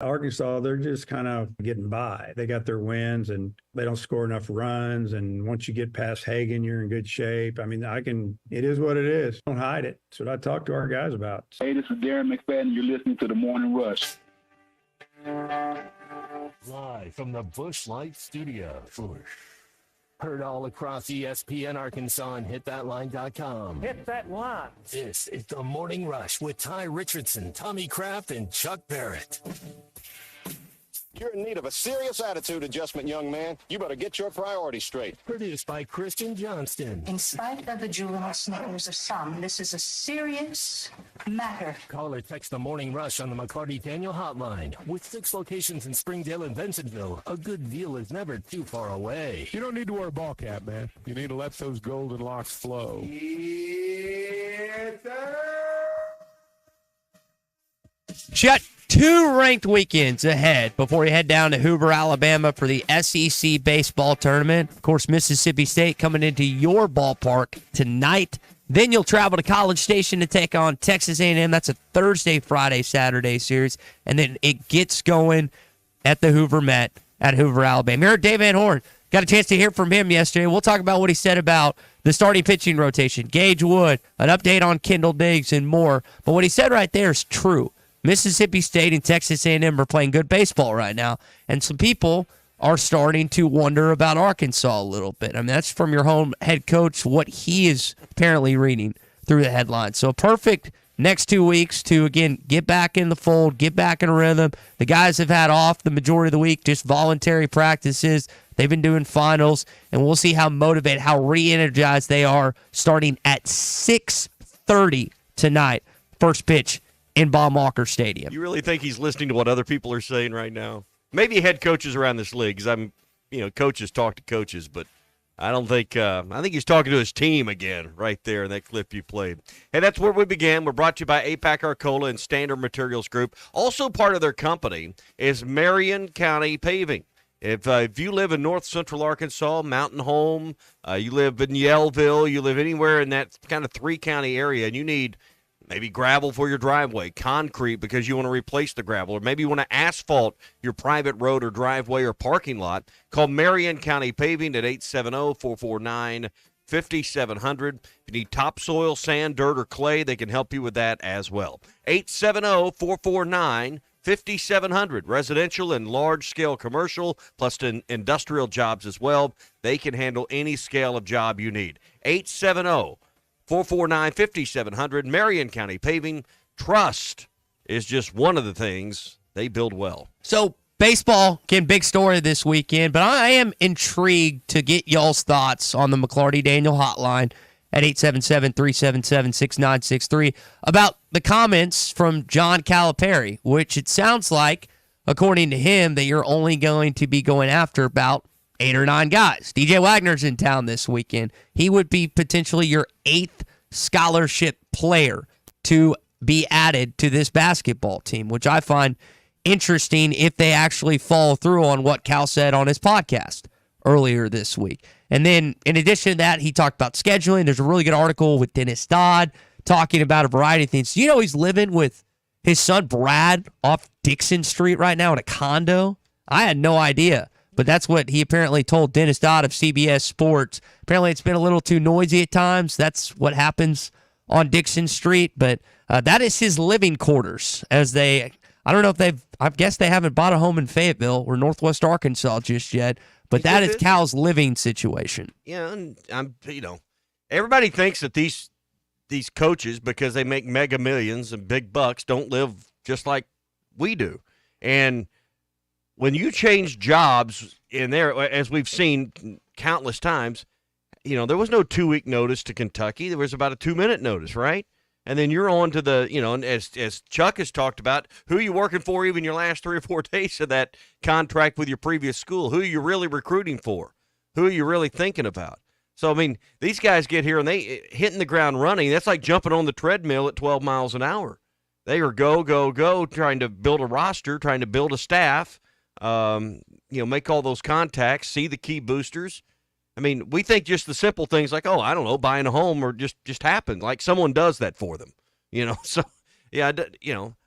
Arkansas, they're just kind of getting by. They got their wins and they don't score enough runs. And once you get past Hagen, you're in good shape. I mean, it is what it is. Don't hide it. That's what I talk to our guys about. Hey, this is Darren McFadden. You're listening to the Morning Rush. Live from the Busch Light Studio. Heard all across ESPN Arkansas and hitthatline.com. Hit that line. This is the Morning Rush with Ty Richardson, Tommy Kraft, and Chuck Barrett. You're in need of a serious attitude adjustment, young man. You better get your priorities straight. Produced by Christian Johnston. In spite of the juvenile snickers of some, this is a serious matter. Call or text the Morning Rush on the McLarty Daniel Hotline. With 6 locations in Springdale and Bensenville, a good deal is never too far away. You don't need to wear a ball cap, man. You need to let those golden locks flow. Got 2 ranked weekends ahead before you head down to Hoover, Alabama for the SEC baseball tournament. Of course, Mississippi State coming into your ballpark tonight. Then you'll travel to College Station to take on Texas A&M. That's a Thursday, Friday, Saturday series. And then it gets going at the Hoover Met at Hoover, Alabama. Here, Dave Van Horn. Got a chance to hear from him yesterday. We'll talk about what he said about the starting pitching rotation, Gage Wood, an update on Kendall Diggs, and more. But what he said right there is true. Mississippi State and Texas A&M are playing good baseball right now, and some people are starting to wonder about Arkansas a little bit. I mean, that's from your home head coach, what he is apparently reading through the headlines. So a perfect next 2 weeks to, again, get back in the fold, get back in a rhythm. The guys have had off the majority of the week, just voluntary practices. They've been doing finals, and we'll see how motivated, how re-energized they are starting at 6:30 tonight. First pitch in Bob Walker Stadium. You really think he's listening to what other people are saying right now? Maybe head coaches around this league, because coaches talk to coaches, but I don't think, I think he's talking to his team again right there in that clip you played. Hey, that's where we began. We're brought to you by APAC Arcola and Standard Materials Group. Also part of their company is Marion County Paving. If you live in north central Arkansas, Mountain Home, you live in Yellville, you live anywhere in that kind of 3-county area, and you need maybe gravel for your driveway, concrete because you want to replace the gravel, or maybe you want to asphalt your private road or driveway or parking lot, call Marion County Paving at 870-449-5700. If you need topsoil, sand, dirt, or clay, they can help you with that as well. 870-449-5700. Residential and large-scale commercial, plus industrial jobs as well. They can handle any scale of job you need. 870-449-5700. Marion County Paving. Trust is just one of the things they build well. So baseball, again, big story this weekend, but I am intrigued to get y'all's thoughts on the McLarty Daniel hotline at 877-377-6963 about the comments from John Calipari, which it sounds like, according to him, that you're only going to be going after about 8 or 9 guys. DJ Wagner's in town this weekend. He would be potentially your 8th scholarship player to be added to this basketball team, which I find interesting if they actually follow through on what Cal said on his podcast earlier this week. And then in addition to that, he talked about scheduling. There's a really good article with Dennis Dodd talking about a variety of things. You know, he's living with his son Brad off Dixon Street right now in a condo. I had no idea. But that's what he apparently told Dennis Dodd of CBS Sports. Apparently it's been a little too noisy at times. That's what happens on Dixon Street. But that is his living quarters. I don't know if I guess they haven't bought a home in Fayetteville or Northwest Arkansas just yet. But that is Cal's living situation. Yeah, and everybody thinks that these coaches, because they make mega millions and big bucks, don't live just like we do. And when you change jobs in there, as we've seen countless times, there was no 2-week notice to Kentucky. There was about a 2-minute notice, right? And then you're on to the, and as Chuck has talked about, who are you working for even your last 3 or 4 days of that contract with your previous school? Who are you really recruiting for? Who are you really thinking about? So, I mean, these guys get here and they hitting the ground running. That's like jumping on the treadmill at 12 miles an hour. They are go, go, go, trying to build a roster, trying to build a staff. Make all those contacts, see the key boosters. I mean, we think just the simple things like, I don't know, buying a home or just happen. Like someone does that for them, So, yeah,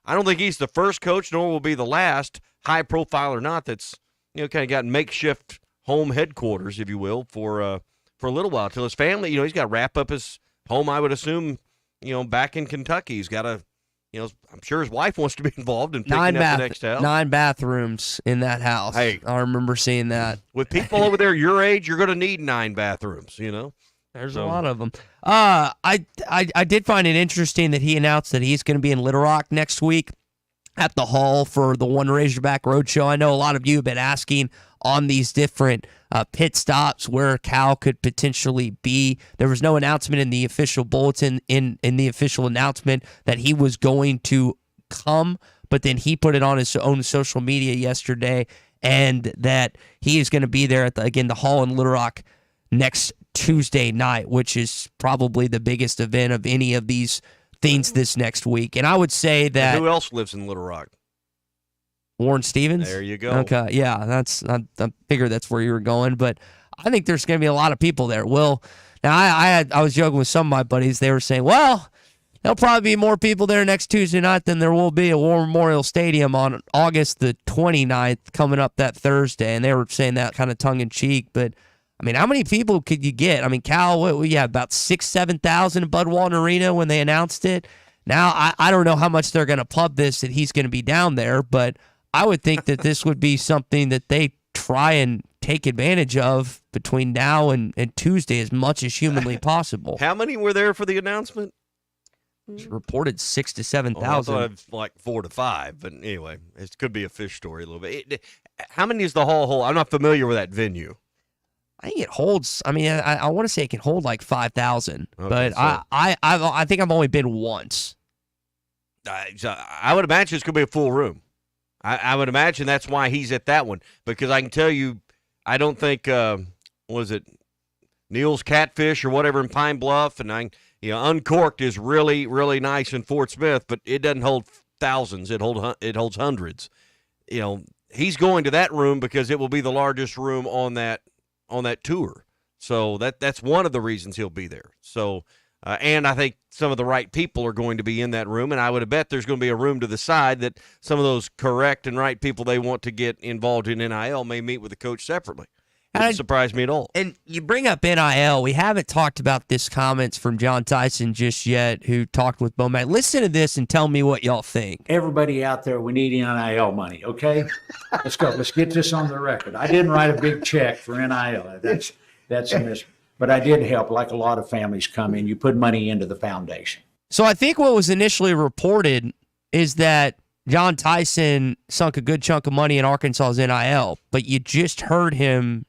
I don't think he's the first coach, nor will be the last, high profile or not, that's kind of got makeshift home headquarters, if you will, for a little while till his family. He's got to wrap up his home. I would assume, back in Kentucky. He's got to. I'm sure his wife wants to be involved in picking up the next house. 9 bathrooms in that house. Hey, I remember seeing that. With people over there your age, you're going to need 9 bathrooms. There's a lot of them. I did find it interesting that he announced that he's going to be in Little Rock next week at the Hall for the One Razorback Roadshow. I know a lot of you have been asking on these different pit stops where Cal could potentially be. There was no announcement in the official bulletin, in the official announcement, that he was going to come, but then he put it on his own social media yesterday, and that he is going to be there at the Hall in Little Rock next Tuesday night, which is probably the biggest event of any of these things this next week. And I would say that... Who else lives in Little Rock? Warren Stevens? There you go. Okay, yeah, I figured that's where you were going, but I think there's going to be a lot of people there. Now I was joking with some of my buddies. They were saying, well, there'll probably be more people there next Tuesday night than there will be at War Memorial Stadium on August the 29th, coming up that Thursday, and they were saying that kind of tongue-in-cheek, but I mean, how many people could you get? I mean, Cal, we had about 6,000-7,000 at Bud Walton Arena when they announced it. Now, I don't know how much they're going to pub this that he's going to be down there, but I would think that this would be something that they try and take advantage of between now and Tuesday as much as humanly possible. How many were there for the announcement? It's reported 6,000 to 7,000. I thought it was like 4 to 5, but anyway, it could be a fish story a little bit. How many is the Hall hold? I'm not familiar with that venue. I think it holds. I mean, I want to say it can hold like 5,000, but so I think I've only been once. I would imagine it's going to be a full room. I would imagine that's why he's at that one, because I can tell you, I don't think was it Neil's Catfish or whatever in Pine Bluff, and Uncorked is really, really nice in Fort Smith, but it doesn't hold thousands. It holds hundreds. He's going to that room because it will be the largest room on that tour. So that's one of the reasons he'll be there. So, and I think some of the right people are going to be in that room, and I would bet there's going to be a room to the side that some of those correct and right people they want to get involved in NIL may meet with the coach separately. It doesn't surprise me at all. And you bring up NIL. We haven't talked about this comments from John Tyson just yet, who talked with Bo Mack. Listen to this and tell me what y'all think. Everybody out there, we need NIL money, okay? Let's go. Let's get this on the record. I didn't write a big check for NIL. That's a miss. But I did help, like a lot of families come in. You put money into the foundation. So I think what was initially reported is that John Tyson sunk a good chunk of money in Arkansas's NIL, but you just heard him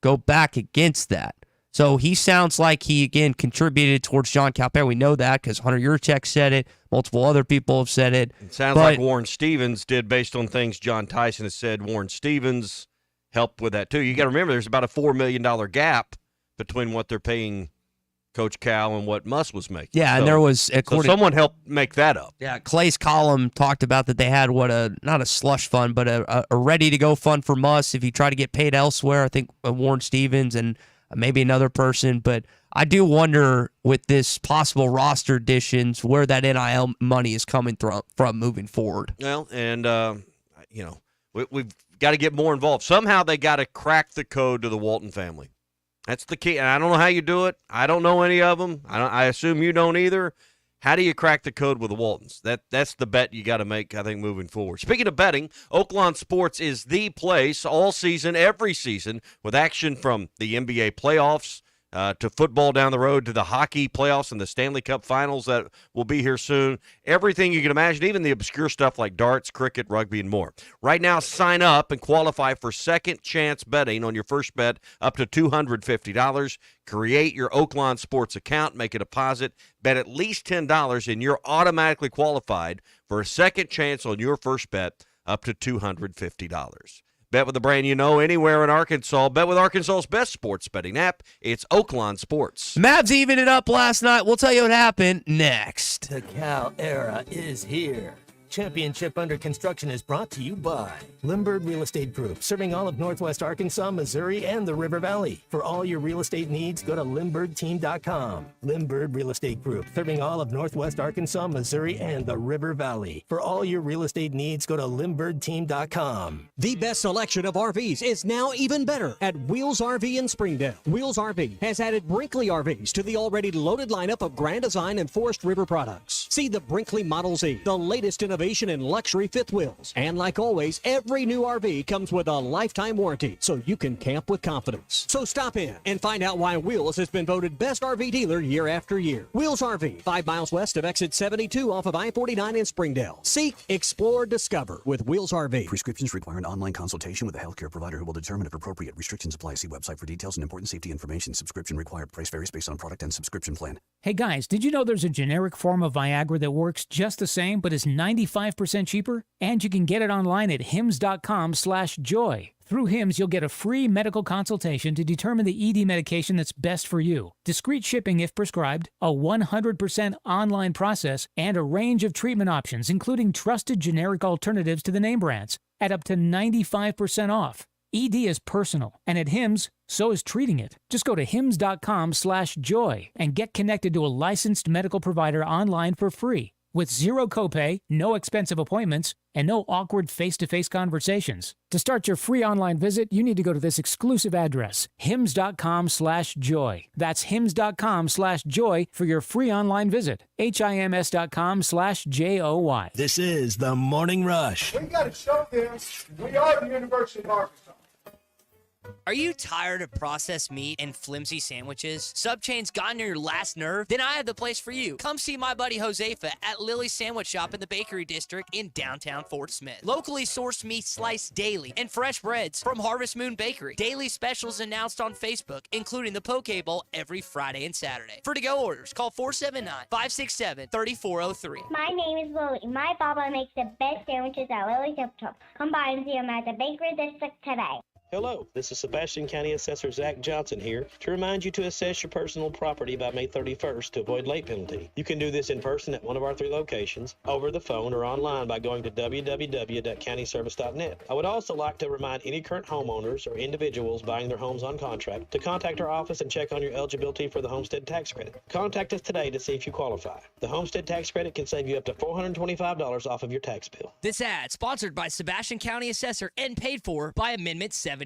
go back against that. So he sounds like he, again, contributed towards John Calipari. We know that because Hunter Yurchek said it. Multiple other people have said it. It sounds like Warren Stevens did based on things John Tyson has said. Warren Stevens helped with that, too. You got to remember there's about a $4 million gap between what they're paying Coach Cal and what Muss was making. Yeah, and there was... So someone helped make that up. Yeah, Clay's column talked about that they had not a slush fund, but a ready-to-go fund for Muss if he tried to get paid elsewhere. I think Warren Stevens and maybe another person. But I do wonder with this possible roster additions where that NIL money is coming from moving forward. Well, and, we've got to get more involved. Somehow they got to crack the code to the Walton family. That's the key. And I don't know how you do it. I don't know any of them. I assume you don't either. How do you crack the code with the Waltons? That's the bet you got to make, I think, moving forward. Speaking of betting, Oaklawn Sports is the place all season, every season, with action from the NBA playoffs to football down the road to the hockey playoffs and the Stanley Cup finals that will be here soon. Everything you can imagine, even the obscure stuff like darts, cricket, rugby, and more. Right now, sign up and qualify for second chance betting on your first bet up to $250. Create your Oaklawn Sports account, make a deposit, bet at least $10, and you're automatically qualified for a second chance on your first bet up to $250. Bet with the brand you know anywhere in Arkansas. Bet with Arkansas's best sports betting app. It's Oaklawn Sports. Mavs evened it up last night. We'll tell you what happened next. The Cal era is here. Championship Under Construction is brought to you by Limbird Real Estate Group, serving all of Northwest Arkansas, Missouri, and the River Valley. For all your real estate needs, go to LimbirdTeam.com. Limbird Real Estate Group, serving all of Northwest Arkansas, Missouri, and the River Valley. For all your real estate needs, go to LimbirdTeam.com. The best selection of RVs is now even better at Wheels RV in Springdale. Wheels RV has added Brinkley RVs to the already loaded lineup of Grand Design and Forest River products. See the Brinkley Model Z, the latest innovation in luxury fifth wheels. And like always, every new RV comes with a lifetime warranty, so you can camp with confidence. So stop in and find out why Wheels has been voted best RV dealer year after year. Wheels RV, 5 miles west of exit 72 off of I-49 in Springdale. Seek, explore, discover with Wheels RV. Prescriptions require an online consultation with a healthcare provider who will determine if appropriate. Restrictions apply. See website for details and important safety information. Subscription required. Price varies based on product and subscription plan. Hey guys, did you know there's a generic form of Viagra that works just the same but is 95% cheaper? And you can get it online at hims.com/joy. Through Hims, you'll get a free medical consultation to determine the ED medication that's best for you, discreet shipping if prescribed, a 100% online process, and a range of treatment options, including trusted generic alternatives to the name brands, at up to 95% off. ED is personal, and at Hims, so is treating it. Just go to hims.com/joy and get connected to a licensed medical provider online for free, with zero copay, no expensive appointments, and no awkward face-to-face conversations. To start your free online visit, you need to go to this exclusive address, hims.com/joy. That's hims.com/joy for your free online visit. HIMS.com/JOY. This is the Morning Rush. We got to show them we are the University of Arkansas. Are you tired of processed meat and flimsy sandwiches? Subchain's gotten to your last nerve? Then I have the place for you. Come see my buddy Josefa at Lily's Sandwich Shop in the Bakery District in downtown Fort Smith. Locally sourced meat sliced daily and fresh breads from Harvest Moon Bakery. Daily specials announced on Facebook, including the Poke Bowl every Friday and Saturday. For to-go orders, call 479-567-3403. My name is Lily. My Baba makes the best sandwiches at Lily's Sandwich Shop. Come by and see him at the Bakery District today. Hello, this is Sebastian County Assessor Zach Johnson here to remind you to assess your personal property by May 31st to avoid late penalty. You can do this in person at one of our 3 locations, over the phone, or online by going to www.countyservice.net. I would also like to remind any current homeowners or individuals buying their homes on contract to contact our office and check on your eligibility for the Homestead Tax Credit. Contact us today to see if you qualify. The Homestead Tax Credit can save you up to $425 off of your tax bill. This ad sponsored by Sebastian County Assessor and paid for by Amendment 79.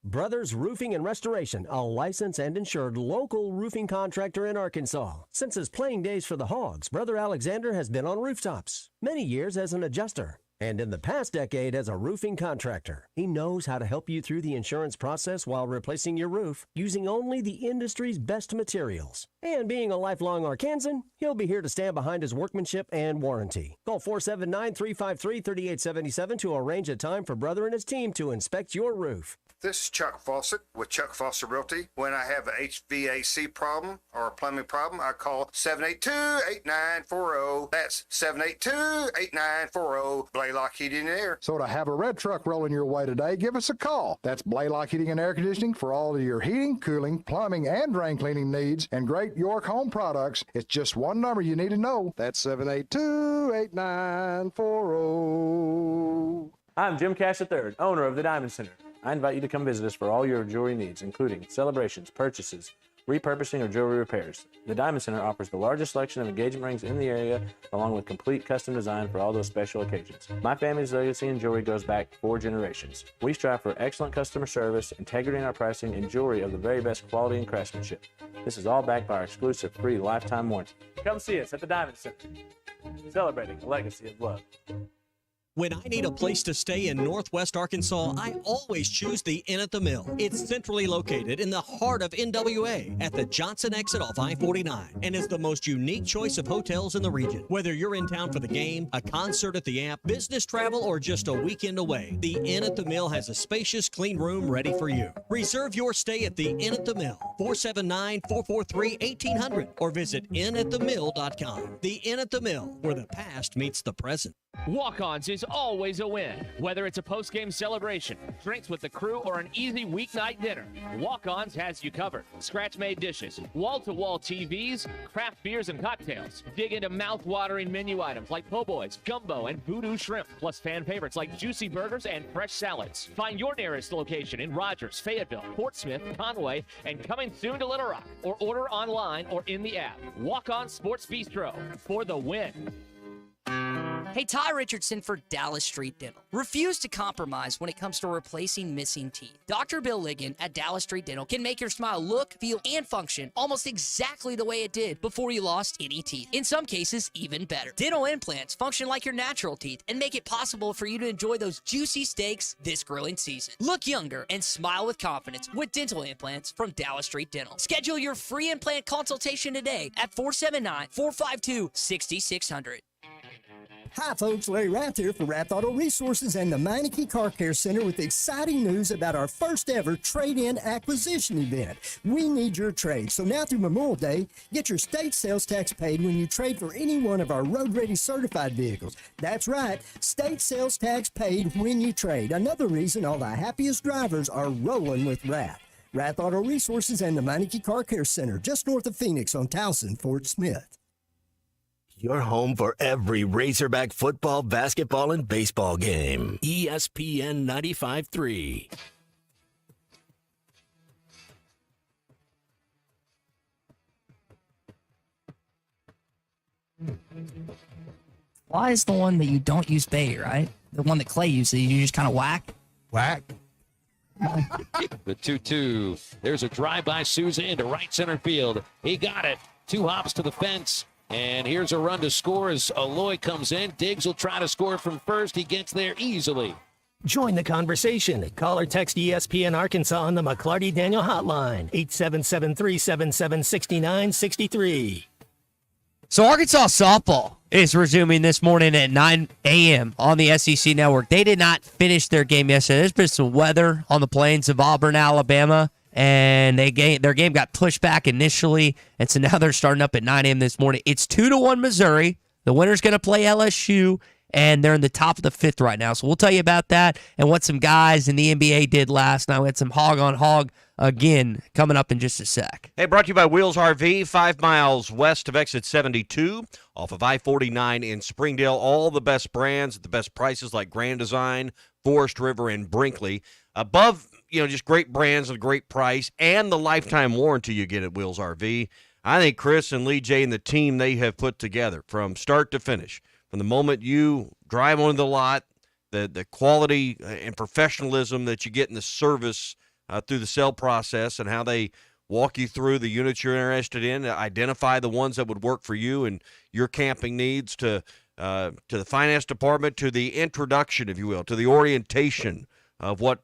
Brothers Roofing and Restoration, a licensed and insured local roofing contractor in Arkansas. Since his playing days for the Hogs, Brother Alexander has been on rooftops, many years as an adjuster, and in the past decade as a roofing contractor. He knows how to help you through the insurance process while replacing your roof using only the industry's best materials. And being a lifelong Arkansan, he'll be here to stand behind his workmanship and warranty. Call 479-353-3877 to arrange a time for Brother and his team to inspect your roof. This is Chuck Fawcett with Chuck Fawcett Realty. When I have an HVAC problem or a plumbing problem, I call 782-8940. That's 782-8940. Blaylock Heating and Air. So to have a red truck rolling your way today, give us a call. That's Blaylock Heating and Air Conditioning for all of your heating, cooling, plumbing, and drain cleaning needs and great York Home products. It's just one number you need to know. That's 782-8940. I'm Jim Cash III, owner of the Diamond Center. I invite you to come visit us for all your jewelry needs, including celebrations, purchases, repurposing, or jewelry repairs. The Diamond Center offers the largest selection of engagement rings in the area, along with complete custom design for all those special occasions. My family's legacy in jewelry goes back 4 generations. We strive for excellent customer service, integrity in our pricing, and jewelry of the very best quality and craftsmanship. This is all backed by our exclusive free lifetime warranty. Come see us at the Diamond Center, celebrating a legacy of love. When I need a place to stay in Northwest Arkansas, I always choose the Inn at the Mill. It's centrally located in the heart of NWA at the Johnson exit off I-49 and is the most unique choice of hotels in the region. Whether you're in town for the game, a concert at the Amp, business travel, or just a weekend away, the Inn at the Mill has a spacious, clean room ready for you. Reserve your stay at the Inn at the Mill, 479-443-1800, or visit innatthemill.com. The Inn at the Mill, where the past meets the present. Walk-Ons is always a win. Whether it's a post-game celebration, drinks with the crew, or an easy weeknight dinner, Walk-On's has you covered. Scratch-made dishes, wall-to-wall TVs, craft beers and cocktails. Dig into mouth-watering menu items like po' boys, gumbo, and voodoo shrimp, plus fan favorites like juicy burgers and fresh salads. Find your nearest location in Rogers, Fayetteville, Portsmouth, Conway, and coming soon to Little Rock, or order online or in the app. Walk-On Sports Bistro for the win. Hey, Ty Richardson for Dallas Street Dental. Refuse to compromise when it comes to replacing missing teeth. Dr. Bill Ligon at Dallas Street Dental can make your smile look, feel, and function almost exactly the way it did before you lost any teeth. In some cases, even better. Dental implants function like your natural teeth and make it possible for you to enjoy those juicy steaks this grilling season. Look younger and smile with confidence with dental implants from Dallas Street Dental. Schedule your free implant consultation today at 479-452-6600. Hi folks, Larry Rath here for Rath Auto Resources and the Meineke Car Care Center with exciting news about our first ever trade-in acquisition event. We need your trade, so now through Memorial Day, get your state sales tax paid when you trade for any one of our road-ready certified vehicles. That's right, state sales tax paid when you trade. Another reason all the happiest drivers are rolling with Rath. Rath Auto Resources and the Meineke Car Care Center, just north of Phoenix on Towson, Fort Smith. Your home for every Razorback football, basketball, and baseball game. ESPN 95.3. Why is the one that you don't use bait, right? The one that Clay uses, you just kind of whack? Whack. The 2-2. There's a drive by Souza into right center field. He got it. 2 hops to the fence. And here's a run to score as Aloy comes in. Diggs will try to score from first. He gets there easily. Join the conversation. Call or text ESPN Arkansas on the McLarty Daniel hotline, 877-377-6963. So Arkansas softball is resuming this morning at 9 a.m. on the SEC Network. They did not finish their game yesterday. There's been some weather on the plains of Auburn, Alabama, and their game got pushed back initially, and so now they're starting up at 9 a.m. this morning. It's 2-1 Missouri. The winner's going to play LSU, and they're in the top of the 5th right now. So we'll tell you about that and what some guys in the NBA did last night. We had some hog on hog again coming up in just a sec. Hey, brought to you by Wheels RV, 5 miles west of exit 72 off of I-49 in Springdale. All the best brands at the best prices like Grand Design, Forest River, and Brinkley. Above, just great brands at a great price and the lifetime warranty you get at Wheels RV. I think Chris and Lee J and the team they have put together from start to finish, from the moment you drive onto the lot, the quality and professionalism that you get in the service through the sale process and how they walk you through the units you're interested in, identify the ones that would work for you and your camping needs, to the finance department, to the introduction, if you will, to the orientation of what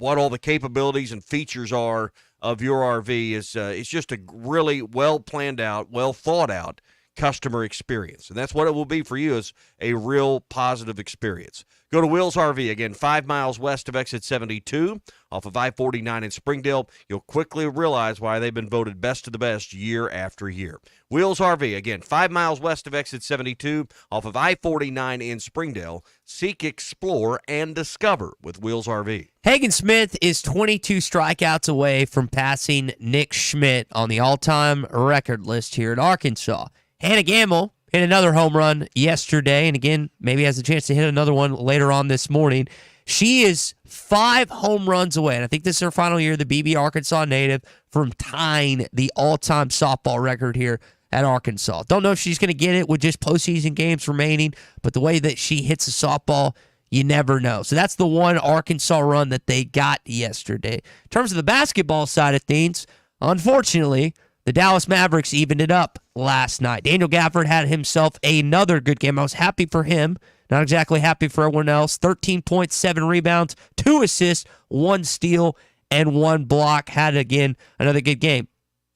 all the capabilities and features are of your RV. It's just a really well planned out, well thought out customer experience. And that's what it will be for you, is a real positive experience. Go to Wheels RV, again, 5 miles west of exit 72 off of I-49 in Springdale. You'll quickly realize why they've been voted best of the best year after year. Wheels RV, again, 5 miles west of exit 72 off of I-49 in Springdale. Seek, explore, and discover with Wheels RV. Hagen Smith is 22 strikeouts away from passing Nick Schmidt on the all-time record list here at Arkansas. Hannah Gamble hit another home run yesterday, and again, maybe has a chance to hit another one later on this morning. She is 5 home runs away, and I think this is her final year, the BB Arkansas native, from tying the all-time softball record here at Arkansas. Don't know if she's going to get it with just postseason games remaining, but the way that she hits a softball, you never know. So that's the one Arkansas run that they got yesterday. In terms of the basketball side of things, unfortunately, the Dallas Mavericks evened it up last night. Daniel Gafford had himself another good game. I was happy for him. Not exactly happy for everyone else. 13 points, 7 rebounds, 2 assists, 1 steal, and 1 block. Had, again, another good game.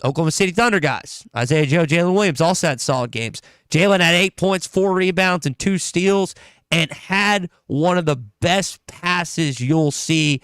Oklahoma City Thunder guys, Isaiah Joe, Jalen Williams, also had solid games. Jalen had 8 points, 4 rebounds, and 2 steals, and had one of the best passes you'll see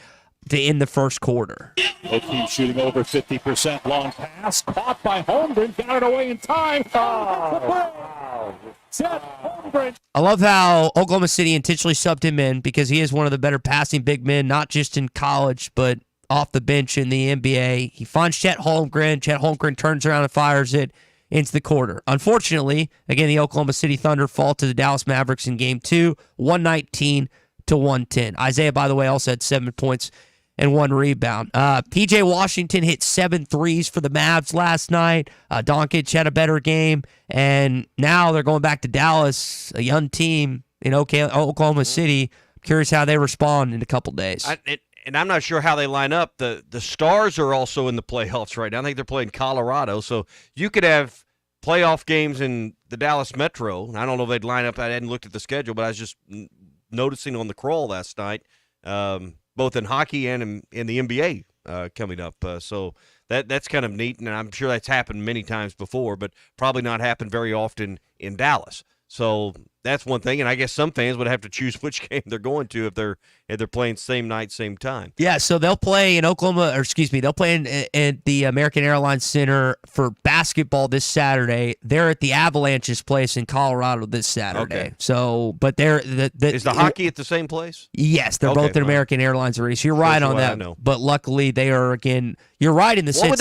to end the first quarter. O'Keefe shooting over 50%. Long pass. Caught by Holmgren. Got it away in time. Wow. I love how Oklahoma City intentionally subbed him in because he is one of the better passing big men, not just in college, but off the bench in the NBA. He finds Chet Holmgren. Chet Holmgren turns around and fires it into the corner. Unfortunately, again, the Oklahoma City Thunder fall to the Dallas Mavericks in Game 2, 119-110. Isaiah, by the way, also had 7 points and 1 rebound. P.J. Washington hit 7 threes for the Mavs last night. Doncic had a better game, and now they're going back to Dallas, a young team in Oklahoma City. Curious how they respond in a couple days. And I'm not sure how they line up. The Stars are also in the playoffs right now. I think they're playing Colorado, so you could have playoff games in the Dallas Metro. I don't know if they'd line up. I hadn't looked at the schedule, but I was just noticing on the crawl last night, both in hockey and in the NBA coming up. So that's kind of neat, and I'm sure that's happened many times before, but probably not happened very often in Dallas. So that's one thing, and I guess some fans would have to choose which game they're going to if they're playing same night, same time. Yeah, so they'll play in they'll play in the American Airlines Center for basketball this Saturday. They're at the Avalanche's place in Colorado this Saturday. Okay. So, but they're is the hockey at the same place? Yes, they're both at American Airlines already. So you're right on that. But luckily, they are again. You're right in the sense. What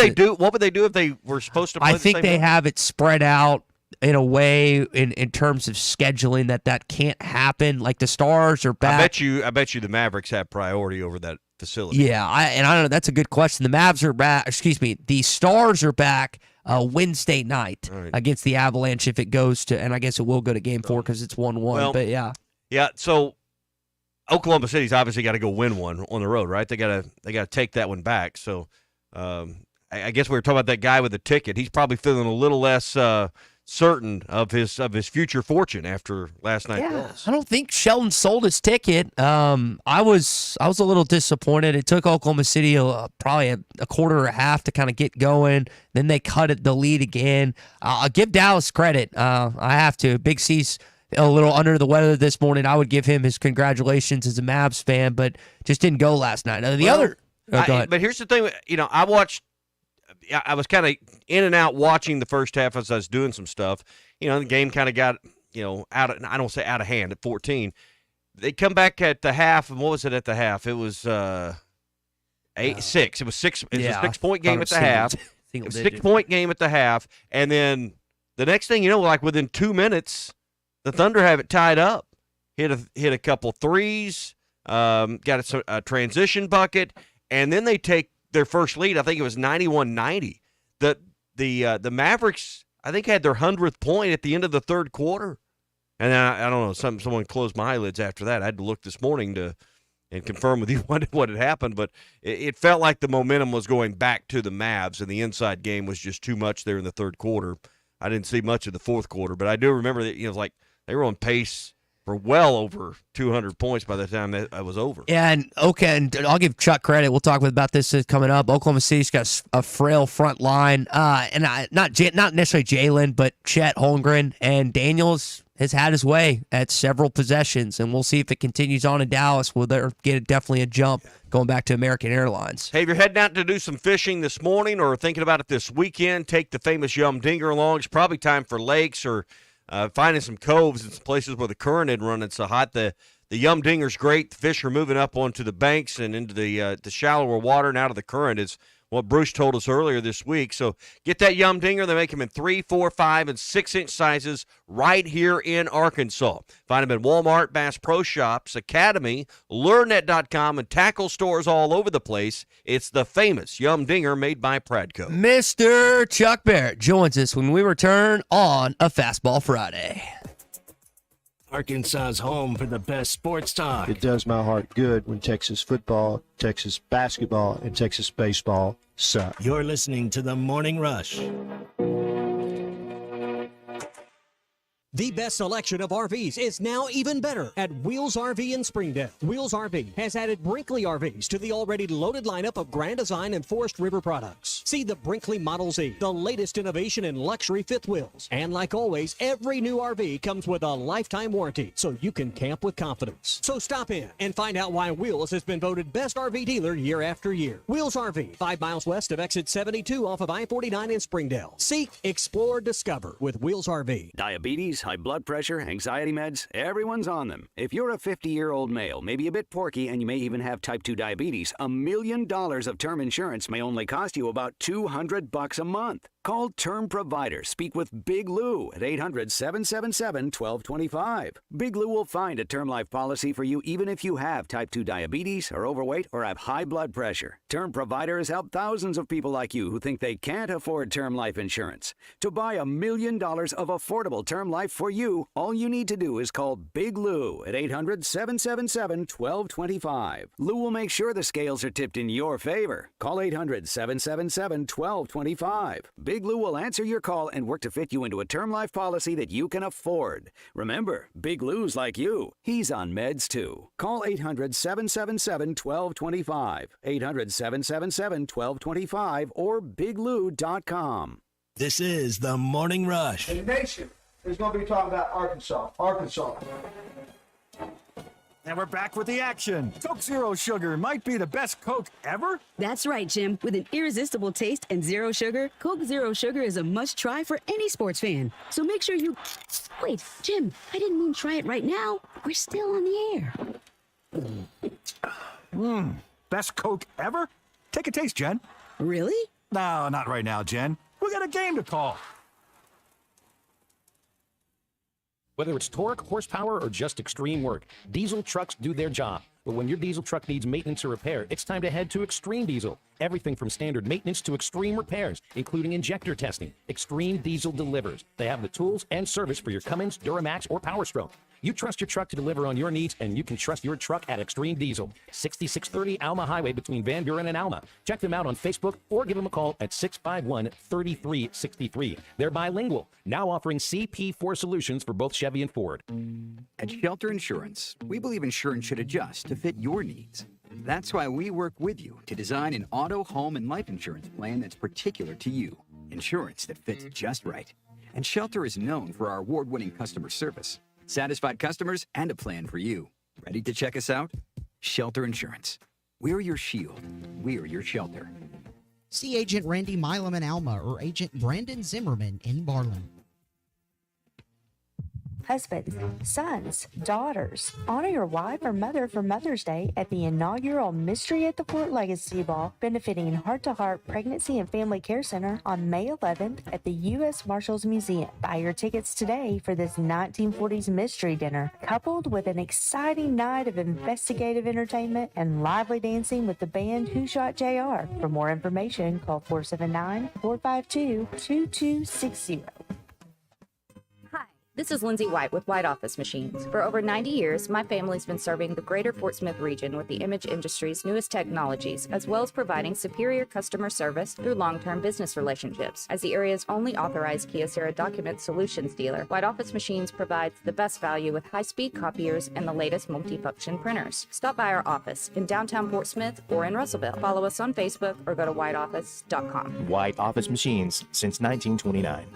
would they do if they were supposed to play I think the same they night? have it spread out in a way in terms of scheduling that can't happen. Like the Stars are back. I bet you the Mavericks have priority over that facility. Yeah, I don't know. That's a good question. The Mavs are back. The Stars are back Wednesday night against the Avalanche if it goes to, and I guess it will go to Game 4 because it's 1-1. Well, but yeah. So Oklahoma City's obviously got to go win one on the road, right? They got to take that one back. So I guess we were talking about that guy with the ticket. He's probably feeling a little less certain of his future fortune after last night's loss. I don't think Sheldon sold his ticket. I was a little disappointed. It took Oklahoma City probably a quarter or a half to kind of get going. Then they cut the lead again. I'll give Dallas credit. I have to. Big C's a little under the weather this morning. I would give him his congratulations as a Mavs fan, but just didn't go last night. Go ahead. But here's the thing. I was kind of in and out watching the first half as I was doing some stuff. The game kind of got, out of, I don't say out of hand at 14. They come back at the half, and what was it at the half? It was 6. It was 6. It was a 6-point game at the half. It was a 6-point game at the half, and then the next thing you know, like within 2 minutes, the Thunder have it tied up. Hit a couple threes, got a transition bucket, and then they take their first lead. I think it was 91-90. The Mavericks, I think, had their 100th point at the end of the third quarter. And then I don't know, someone closed my eyelids after that. I had to look this morning and confirm with you what had happened, but it felt like the momentum was going back to the Mavs, and the inside game was just too much there in the third quarter. I didn't see much of the fourth quarter, but I do remember that it was like they were on pace for well over 200 points by the time that was over. Yeah, and I'll give Chuck credit. We'll talk about this coming up. Oklahoma City's got a frail front line, and not necessarily Jalen, but Chet Holmgren and Daniels has had his way at several possessions, and we'll see if it continues on in Dallas. Will there get definitely a jump going back to American Airlines? Hey, if you're heading out to do some fishing this morning or thinking about it this weekend, take the famous Yum Dinger along. It's probably time for lakes or finding some coves and some places where the current isn't running so hot. The Yum Dinger's great. The fish are moving up onto the banks and into the shallower water and out of the current is what Bruce told us earlier this week. So get that Yum Dinger. They make them in 3, 4, 5, and 6-inch sizes right here in Arkansas. Find them in Walmart, Bass Pro Shops, Academy, LureNet.com, and tackle stores all over the place. It's the famous Yum Dinger made by Pradco. Mr. Chuck Barrett joins us when we return on a Fastball Friday. Arkansas's home for the best sports talk. It does my heart good when Texas football, Texas basketball, and Texas baseball suck. You're listening to The Morning Rush. The best selection of RVs is now even better at Wheels RV in Springdale. Wheels RV has added Brinkley RVs to the already loaded lineup of Grand Design and Forest River products. See See the Brinkley Model Z, the latest innovation in luxury fifth wheels. And like always, every new RV comes with a lifetime warranty, so you can camp with confidence. So stop in and find out why Wheels has been voted best RV dealer year after year. Wheels RV, 5 miles west of exit 72 off of I-49 in Springdale. Seek, explore, discover with Wheels RV. Diabetes, high blood pressure, anxiety meds, everyone's on them. If you're a 50-year-old male, maybe a bit porky, and you may even have type 2 diabetes, $1 million of term insurance may only cost you about $200 a month. Call Term Provider. Speak with Big Lou at 800-777-1225. Big Lou will find a term life policy for you even if you have type 2 diabetes, are overweight, or have high blood pressure. Term Provider has helped thousands of people like you who think they can't afford term life insurance. To buy $1 million of affordable term life for you, all you need to do is call Big Lou at 800-777-1225. Lou will make sure the scales are tipped in your favor. Call 800-777-1225. Big Lou will answer your call and work to fit you into a term life policy that you can afford. Remember, Big Lou's like you. He's on meds too. Call 800-777-1225. 800-777-1225 or biglou.com. This is the Morning Rush. The nation is going to be talking about Arkansas. And we're back with the action. Coke Zero Sugar might be the best Coke ever. That's right, Jim. With an irresistible taste and zero sugar, Coke Zero Sugar is a must-try for any sports fan. So make sure you... Wait, Jim, I didn't mean try it right now. We're still on the air. Best Coke ever? Take a taste, Jen. Really? No, not right now, Jen. We got a game to call. Whether it's torque, horsepower, or just extreme work, diesel trucks do their job. But when your diesel truck needs maintenance or repair, it's time to head to Extreme Diesel. Everything from standard maintenance to extreme repairs, including injector testing. Extreme Diesel delivers. They have the tools and service for your Cummins, Duramax, or Power Stroke. You trust your truck to deliver on your needs, and you can trust your truck at Extreme Diesel. 6630 Alma Highway between Van Buren and Alma. Check them out on Facebook or give them a call at 651-3363. They're bilingual, now offering CP4 solutions for both Chevy and Ford. At Shelter Insurance, we believe insurance should adjust to fit your needs. That's why we work with you to design an auto, home, and life insurance plan that's particular to you. Insurance that fits just right. And Shelter is known for our award-winning customer service. Satisfied customers and a plan for you. Ready to check us out? Shelter Insurance. We're your shield. We're your shelter. See Agent Randy Milam in Alma or Agent Brandon Zimmerman in Barlin. Husbands, sons, daughters, honor your wife or mother for Mother's Day at the inaugural Mystery at the Fort Legacy Ball, benefiting Heart to Heart Pregnancy and Family Care Center on May 11th at the U.S. Marshals Museum. Buy your tickets today for this 1940s mystery dinner, coupled with an exciting night of investigative entertainment and lively dancing with the band Who Shot JR. For more information, call 479-452-2260. This is Lindsay White with White Office Machines. For over 90 years, my family's been serving the greater Fort Smith region with the image industry's newest technologies, as well as providing superior customer service through long-term business relationships. As the area's only authorized Kyocera document solutions dealer, White Office Machines provides the best value with high-speed copiers and the latest multifunction printers. Stop by our office in downtown Fort Smith or in Russellville. Follow us on Facebook or go to whiteoffice.com. White Office Machines since 1929.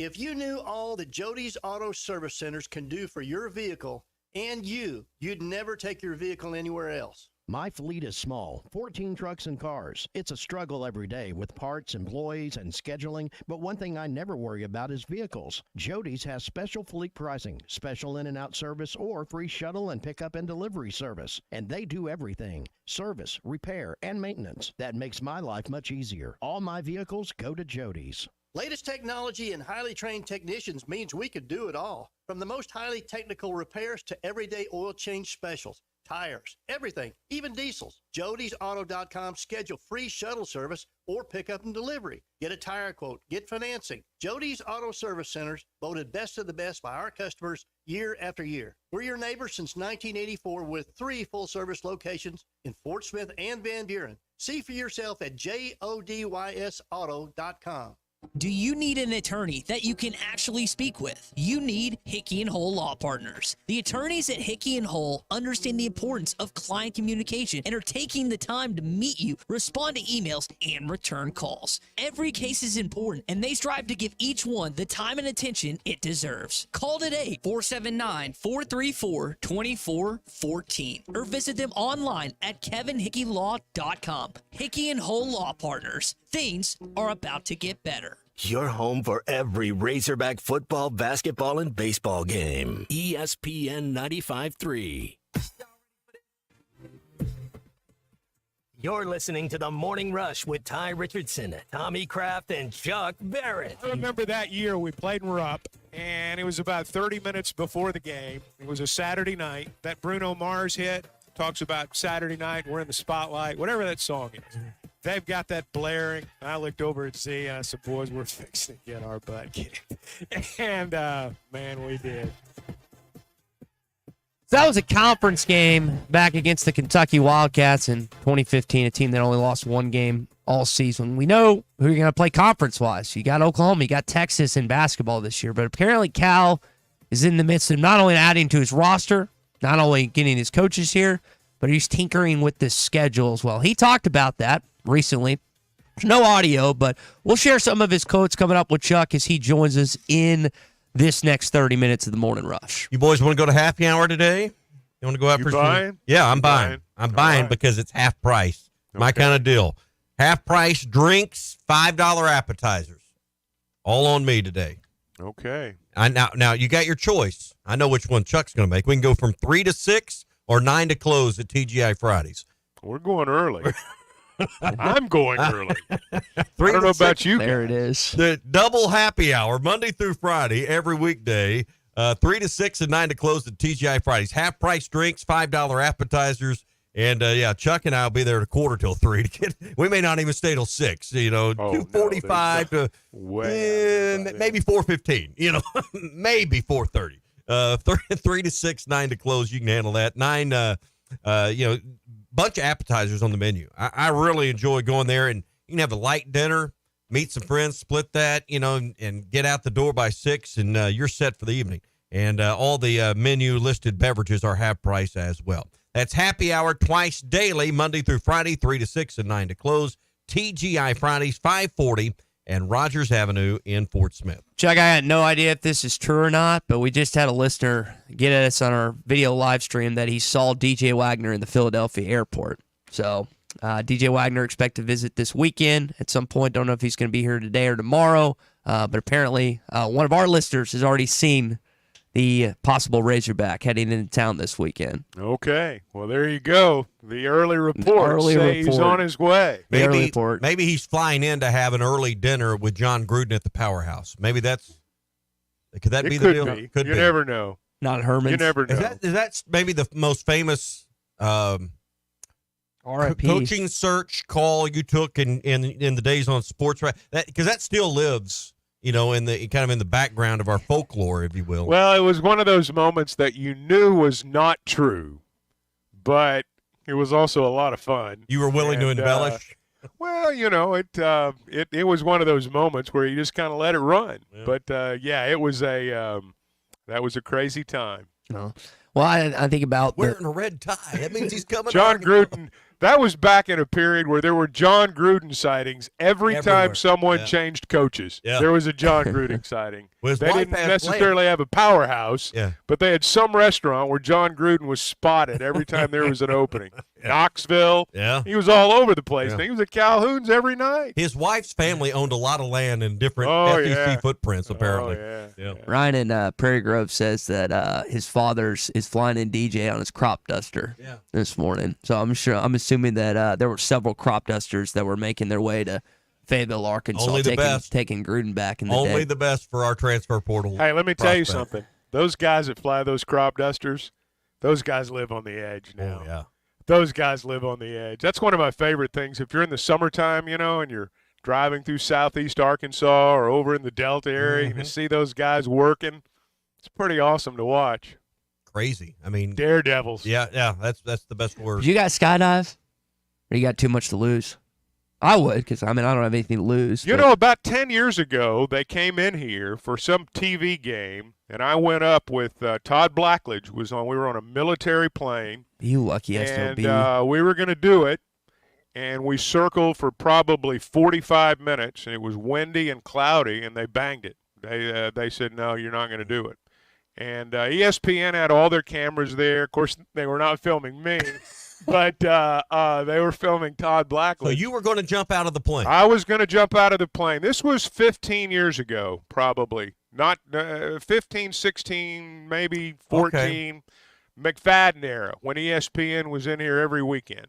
If you knew all that Jody's Auto Service Centers can do for your vehicle and you'd never take your vehicle anywhere else. My fleet is small, 14 trucks and cars. It's a struggle every day with parts, employees, and scheduling, but one thing I never worry about is vehicles. Jody's has special fleet pricing, special in and out service, or free shuttle and pickup and delivery service. And they do everything: service, repair, and maintenance. That makes my life much easier. All my vehicles go to Jody's. Latest technology and highly trained technicians means we could do it all. From the most highly technical repairs to everyday oil change specials, tires, everything, even diesels. Jody'sAuto.com. Schedule free shuttle service or pickup and delivery. Get a tire quote, get financing. Jody's Auto Service Centers, voted best of the best by our customers year after year. We're your neighbors since 1984 with 3 full-service locations in Fort Smith and Van Buren. See for yourself at JODYSAuto.com. Do you need an attorney that you can actually speak with? You need Hickey & Hull Law Partners. The attorneys at Hickey & Hull understand the importance of client communication and are taking the time to meet you, respond to emails, and return calls. Every case is important, and they strive to give each one the time and attention it deserves. Call today, 479-434-2414, or visit them online at kevinhickeylaw.com. Hickey & Hull Law Partners. Things are about to get better. Your home for every Razorback football, basketball, and baseball game. ESPN 95.3. You're listening to The Morning Rush with Ty Richardson, Tommy Kraft, and Chuck Barrett. I remember that year we played in Rupp, and it was about 30 minutes before the game. It was a Saturday night. That Bruno Mars hit talks about Saturday night, we're in the spotlight, whatever that song is. They've got that blaring. I looked over at Z, and I said, boys, we're fixing to get our butt kicked. And, man, we did. So that was a conference game back against the Kentucky Wildcats in 2015, a team that only lost one game all season. We know who you're going to play conference-wise. You got Oklahoma, you got Texas in basketball this year, but apparently Cal is in the midst of not only adding to his roster, not only getting his coaches here, but he's tinkering with the schedule as well. He talked about that recently. No audio, but we'll share some of his quotes coming up with Chuck as he joins us in this next 30 minutes of the Morning Rush. You boys want to go to happy hour today? You want to go out for buying? some? Yeah, I'm buying. I'm buying because it's half price. My kind of deal. Half price drinks, $5 appetizers. All on me today. Okay. Now you got your choice. I know which one Chuck's going to make. We can go from 3 to 6 or 9 to close at TGI Fridays. We're going early. I'm going early. I 3 don't to know 6. about you There guys. it is. The double happy hour, Monday through Friday, every weekday, 3 to 6 and 9 to close at TGI Fridays. Half price drinks, $5 appetizers. And, Chuck and I will be there at 2:45 to get. We may not even stay till 6, 2:45 to maybe 4:15, maybe 4:30. 3 to 6, 9 to close. You can handle that. 9, bunch of appetizers on the menu. I really enjoy going there, and you can have a light dinner, meet some friends, split that, and get out the door by 6, and you're set for the evening. And all the menu listed beverages are half price as well. That's happy hour twice daily, Monday through Friday, 3 to 6 and 9 to close. TGI Fridays, 540 and Rogers Avenue in Fort Smith. Chuck, I had no idea if this is true or not, but we just had a listener get at us on our video live stream that he saw DJ Wagner in the Philadelphia airport. So DJ Wagner expect to visit this weekend at some point. Don't know if he's going to be here today or tomorrow, but apparently one of our listeners has already seen the possible Razorback heading into town this weekend. Okay. Well, there you go. The early report says he's on his way. Maybe he's flying in to have an early dinner with John Gruden at the Powerhouse. Maybe could that be the deal? Be. You never know. Not Herman's. You never know. Is that maybe the most famous coaching search call you took in the days on sports? Right? Because that still lives. In the background of our folklore, if you will. Well, it was one of those moments that you knew was not true, but it was also a lot of fun. You were willing to embellish? Well, it was one of those moments where you just kind of let it run. Yeah. But it was that was a crazy time. No. Well, I think about wearing a red tie. That means he's coming. John Gruden. That was back in a period where there were John Gruden sightings everywhere. Time someone changed coaches. Yeah. There was a John Gruden sighting. They didn't necessarily have a powerhouse, but they had some restaurant where John Gruden was spotted every time there was an opening. Knoxville. Yeah. He was all over the place. Yeah. He was at Calhoun's every night. His wife's family owned a lot of land in different SEC footprints, apparently. Yeah. Ryan in Prairie Grove says that his father's is flying in DJ on his crop duster this morning. So I'm assuming that there were several crop dusters that were making their way to Fayetteville, Arkansas, taking Gruden back in the day. Only the best for our transfer portal. Hey, let me tell you something. Those guys that fly those crop dusters, those guys live on the edge now. Oh, yeah. Those guys live on the edge. That's one of my favorite things. If you're in the summertime, and you're driving through southeast Arkansas or over in the Delta area, and you see those guys working, it's pretty awesome to watch. Crazy. I mean, daredevils. Yeah, that's the best word. Did you guys skydive? Or you got too much to lose? I would, because, I don't have anything to lose. You know, about 10 years ago, they came in here for some TV game, and I went up with Todd Blackledge. We were on a military plane. You lucky SOB. And we were going to do it, and we circled for probably 45 minutes, and it was windy and cloudy, and they banged it. They said, no, you're not going to do it. And ESPN had all their cameras there. Of course, they were not filming me. But they were filming Todd Blackledge. So you were going to jump out of the plane? I was going to jump out of the plane. This was 15 years ago, probably. Not 15, 16, maybe 14. Okay. McFadden era, when ESPN was in here every weekend.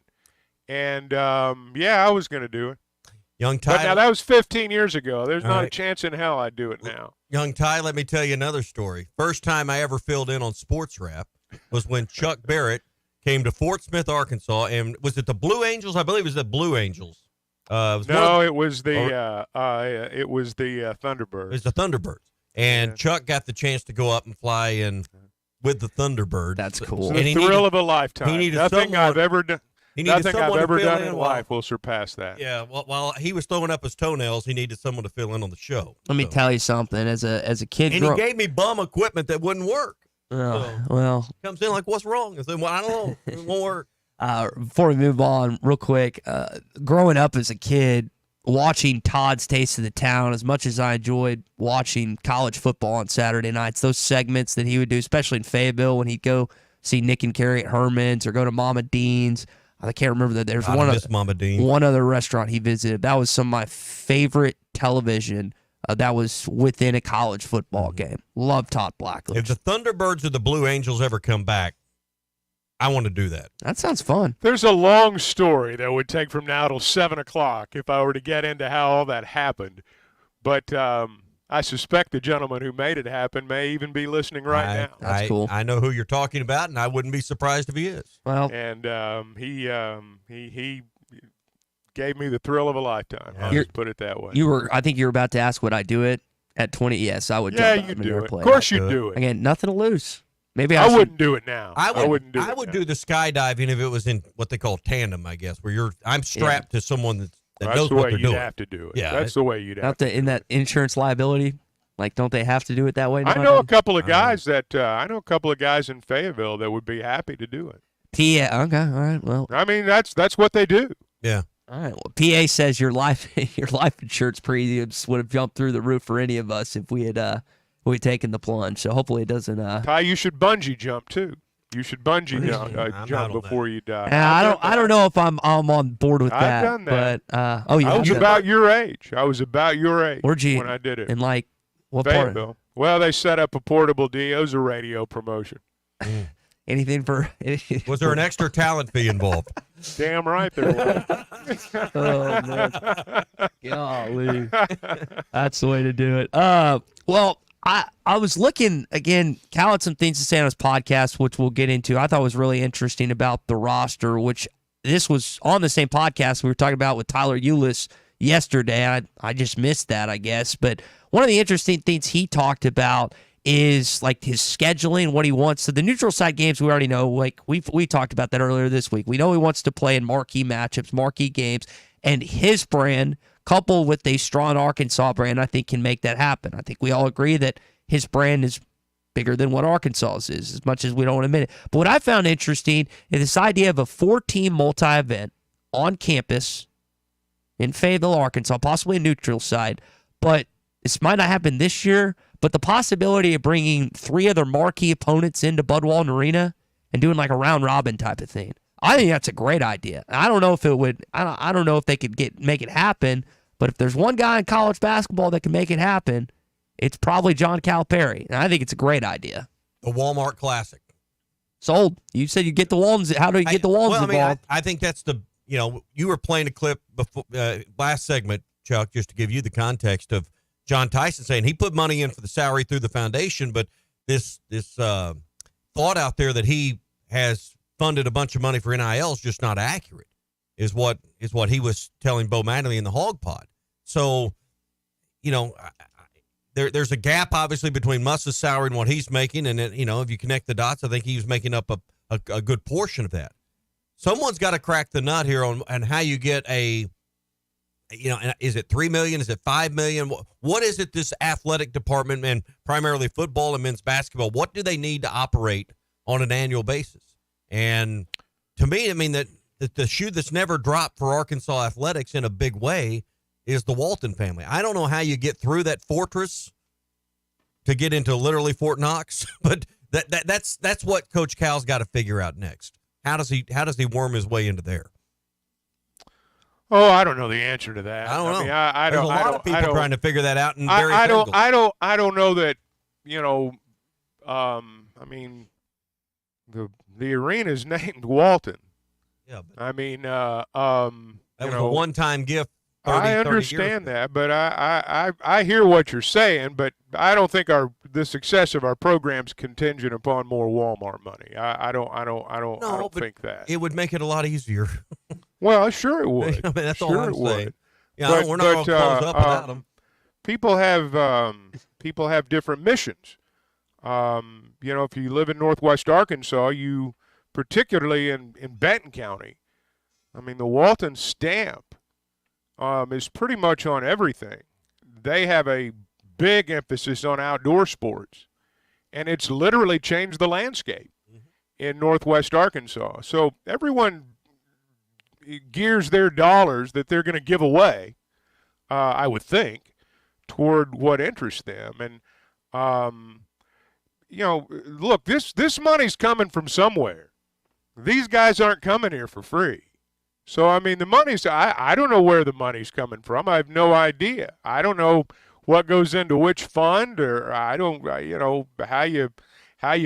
And, I was going to do it. Young Ty. But now, that was 15 years ago. There's not a chance in hell I'd do it now. Young Ty, let me tell you another story. First time I ever filled in on Sports Wrap was when Chuck Barrett came to Fort Smith, Arkansas, and was it the Blue Angels? I believe it was the Blue Angels. It was the Thunderbirds. It was the Thunderbirds, and Chuck got the chance to go up and fly in with the Thunderbirds. That's cool. And the thrill of a lifetime. Nothing I've ever done in life will surpass that. Yeah. Well, while he was throwing up his toenails, he needed someone to fill in on the show. Let me tell you something. As a kid, and he gave me bum equipment that wouldn't work. Well, comes in like, what's wrong? I said, well, I don't know. It won't work. Before we move on, real quick, growing up as a kid, watching Todd's Taste of the Town, as much as I enjoyed watching college football on Saturday nights, those segments that he would do, especially in Fayetteville when he'd go see Nick and Carrie at Herman's or go to Mama Dean's. I can't remember that. There's one other restaurant he visited. That was some of my favorite television. That was within a college football game. Love Todd Blackledge. If the Thunderbirds or the Blue Angels ever come back, I want to do that. That sounds fun. There's a long story that would take from now till 7 o'clock if I were to get into how all that happened. But I suspect the gentleman who made it happen may even be listening right now. That's cool. I know who you're talking about, and I wouldn't be surprised if he is. Well, and he gave me the thrill of a lifetime. I'll just put it that way. I think you were about to ask, would I do it at 20? Yes, I would. Yeah, you do it. Of course you do it. Again, nothing to lose. Maybe I wouldn't do it now. I wouldn't do it. I would do the skydiving if it was in what they call tandem, I guess, where I'm strapped to someone that knows what they're doing. That's the way you'd have to do it. Yeah, that's the way you'd have to. In that insurance liability, like, don't they have to do it that way? I know a couple of guys in Fayetteville that would be happy to do it. PA, okay, all right. Well, I mean, that's what they do. Yeah. All right. Well, PA says your life insurance premiums would have jumped through the roof for any of us if we had taken the plunge. So hopefully it doesn't. Ty, you should bungee jump too. You should bungee jump before you die. I don't know if I'm on board with that. I've done that. But I was about your age. Where'd you, when I did it. In like what Fayetteville. part? Well, they set up a portable deal. It was a radio promotion. Anything for? Was there an extra talent fee involved? Damn right there was. Oh man, golly, that's the way to do it. Well, I was looking again. Cal had some things to say on his podcast, which we'll get into. I thought was really interesting about the roster, which this was on the same podcast we were talking about with Tyler Eulis yesterday. I just missed that, I guess. But one of the interesting things he talked about is like his scheduling, what he wants. So the neutral site games, we already know, like we talked about that earlier this week. We know he wants to play in marquee matchups, marquee games, and his brand, coupled with a strong Arkansas brand, I think can make that happen. I think we all agree that his brand is bigger than what Arkansas's is, as much as we don't want to admit it. But what I found interesting is this idea of a 4-team multi-event on campus in Fayetteville, Arkansas, possibly a neutral site, but this might not happen this year. But the possibility of bringing 3 other marquee opponents into Bud Walton Arena and doing like a round robin type of thing, I think that's a great idea. I don't know if it would. I don't know if they could make it happen. But if there's one guy in college basketball that can make it happen, it's probably John Calipari, and I think it's a great idea. The Walmart Classic. Sold. You said you get the Waltons. How do you get the Waltons involved? I think that's you were playing a clip before last segment, Chuck, just to give you the context of John Tyson saying he put money in for the salary through the foundation, but this thought out there that he has funded a bunch of money for NIL is just not accurate, is what he was telling Bo Mattingly in the Hog Pod. So, there's a gap obviously between Muss's salary and what he's making, and if you connect the dots, I think he was making up a good portion of that. Someone's got to crack the nut here on how you get a is it $3 million? Is it $5 million? What is it, this athletic department, and primarily football and men's basketball, what do they need to operate on an annual basis? And to me, I mean, that the shoe that's never dropped for Arkansas athletics in a big way is the Walton family. I don't know how you get through that fortress to get into literally Fort Knox, but that's what Coach Cal's got to figure out next. How does he worm his way into there? Oh, I don't know the answer to that. I don't know. mean, There's a lot of people trying to figure that out. And I don't know that. I mean, the arena's named Walton. Yeah. But, I mean, that was a one-time gift. 30, I understand that, but I hear what you're saying, but I don't think the success of our program's contingent upon more Walmart money. I don't think that. It would make it a lot easier. Well, sure it would. I mean, that's sure all I'm saying. Would. Yeah, we're not all closed up without them. People have different missions. If you live in Northwest Arkansas, you particularly in Benton County, I mean, the Walton stamp is pretty much on everything. They have a big emphasis on outdoor sports, and it's literally changed the landscape in Northwest Arkansas. So everyone gears their dollars that they're going to give away, I would think, toward what interests them. And, look, this money's coming from somewhere. These guys aren't coming here for free. So, I mean, the money's – I don't know where the money's coming from. I have no idea. I don't know what goes into which fund, or I don't how you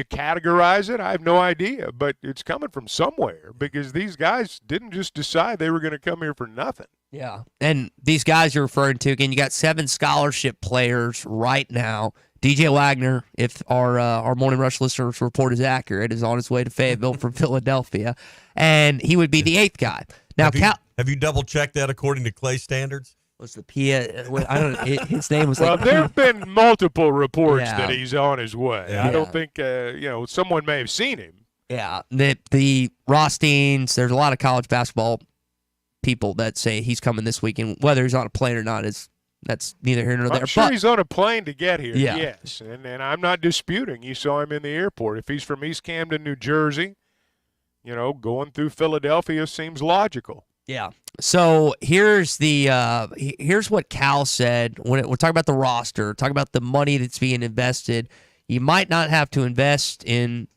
categorize it. I have no idea. But it's coming from somewhere, because these guys didn't just decide they were going to come here for nothing. Yeah. And these guys you're referring to, again, you got 7 scholarship players right now. DJ Wagner, if our Morning Rush listeners report is accurate, is on his way to Fayetteville from Philadelphia, and he would be the 8th guy. Now, have you double-checked that according to Clay standards? Was the Pia? I don't know. His name was. Well, like, there have been multiple reports Yeah. that he's on his way. Yeah. I don't think someone may have seen him. Yeah, the Rothsteins. There's a lot of college basketball people that say he's coming this weekend. Whether he's on a plane or not that's neither here nor there. I'm sure but, he's on a plane to get here. Yeah. Yes, and I'm not disputing. You saw him in the airport. If he's from East Camden, New Jersey, going through Philadelphia seems logical. Yeah. So here's what Cal said when we're talking about the roster, talking about the money that's being invested. You might not have to invest in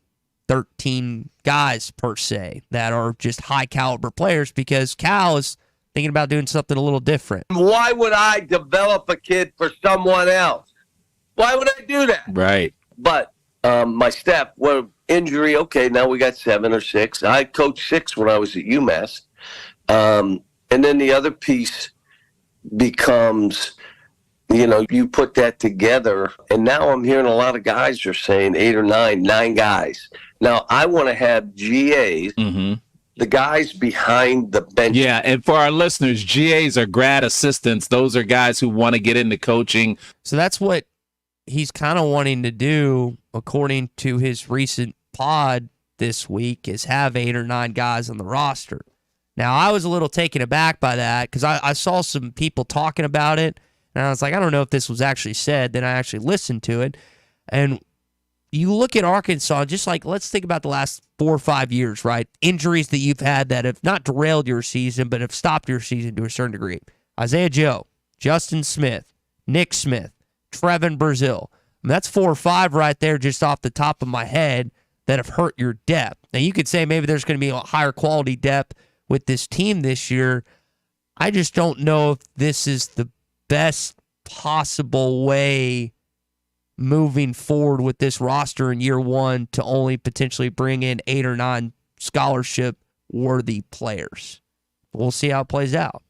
13 guys per se that are just high caliber players, because Cal is thinking about doing something a little different. Why would I develop a kid for someone else? Why would I do that? Right. But my staff, injury, okay, now we got 7 or 6. I coached 6 when I was at UMass. And then the other piece becomes, you put that together, and now I'm hearing a lot of guys are saying 8 or 9 guys. Now, I want to have GAs, the guys behind the bench. Yeah, and for our listeners, GAs are grad assistants. Those are guys who want to get into coaching. So that's what he's kind of wanting to do, according to his recent pod this week, is have 8 or 9 guys on the roster. Now, I was a little taken aback by that, because I saw some people talking about it, and I was like, I don't know if this was actually said. Then I actually listened to it, and you look at Arkansas, just like, let's think about the last 4 or 5 years, right? Injuries that you've had that have not derailed your season, but have stopped your season to a certain degree. Isaiah Joe, Justin Smith, Nick Smith, Trevin Brazil. I mean, that's 4 or 5 right there just off the top of my head that have hurt your depth. Now, you could say maybe there's going to be a higher quality depth with this team this year. I just don't know if this is the best possible way moving forward with this roster in year one to only potentially bring in 8 or 9 scholarship-worthy players. We'll see how it plays out.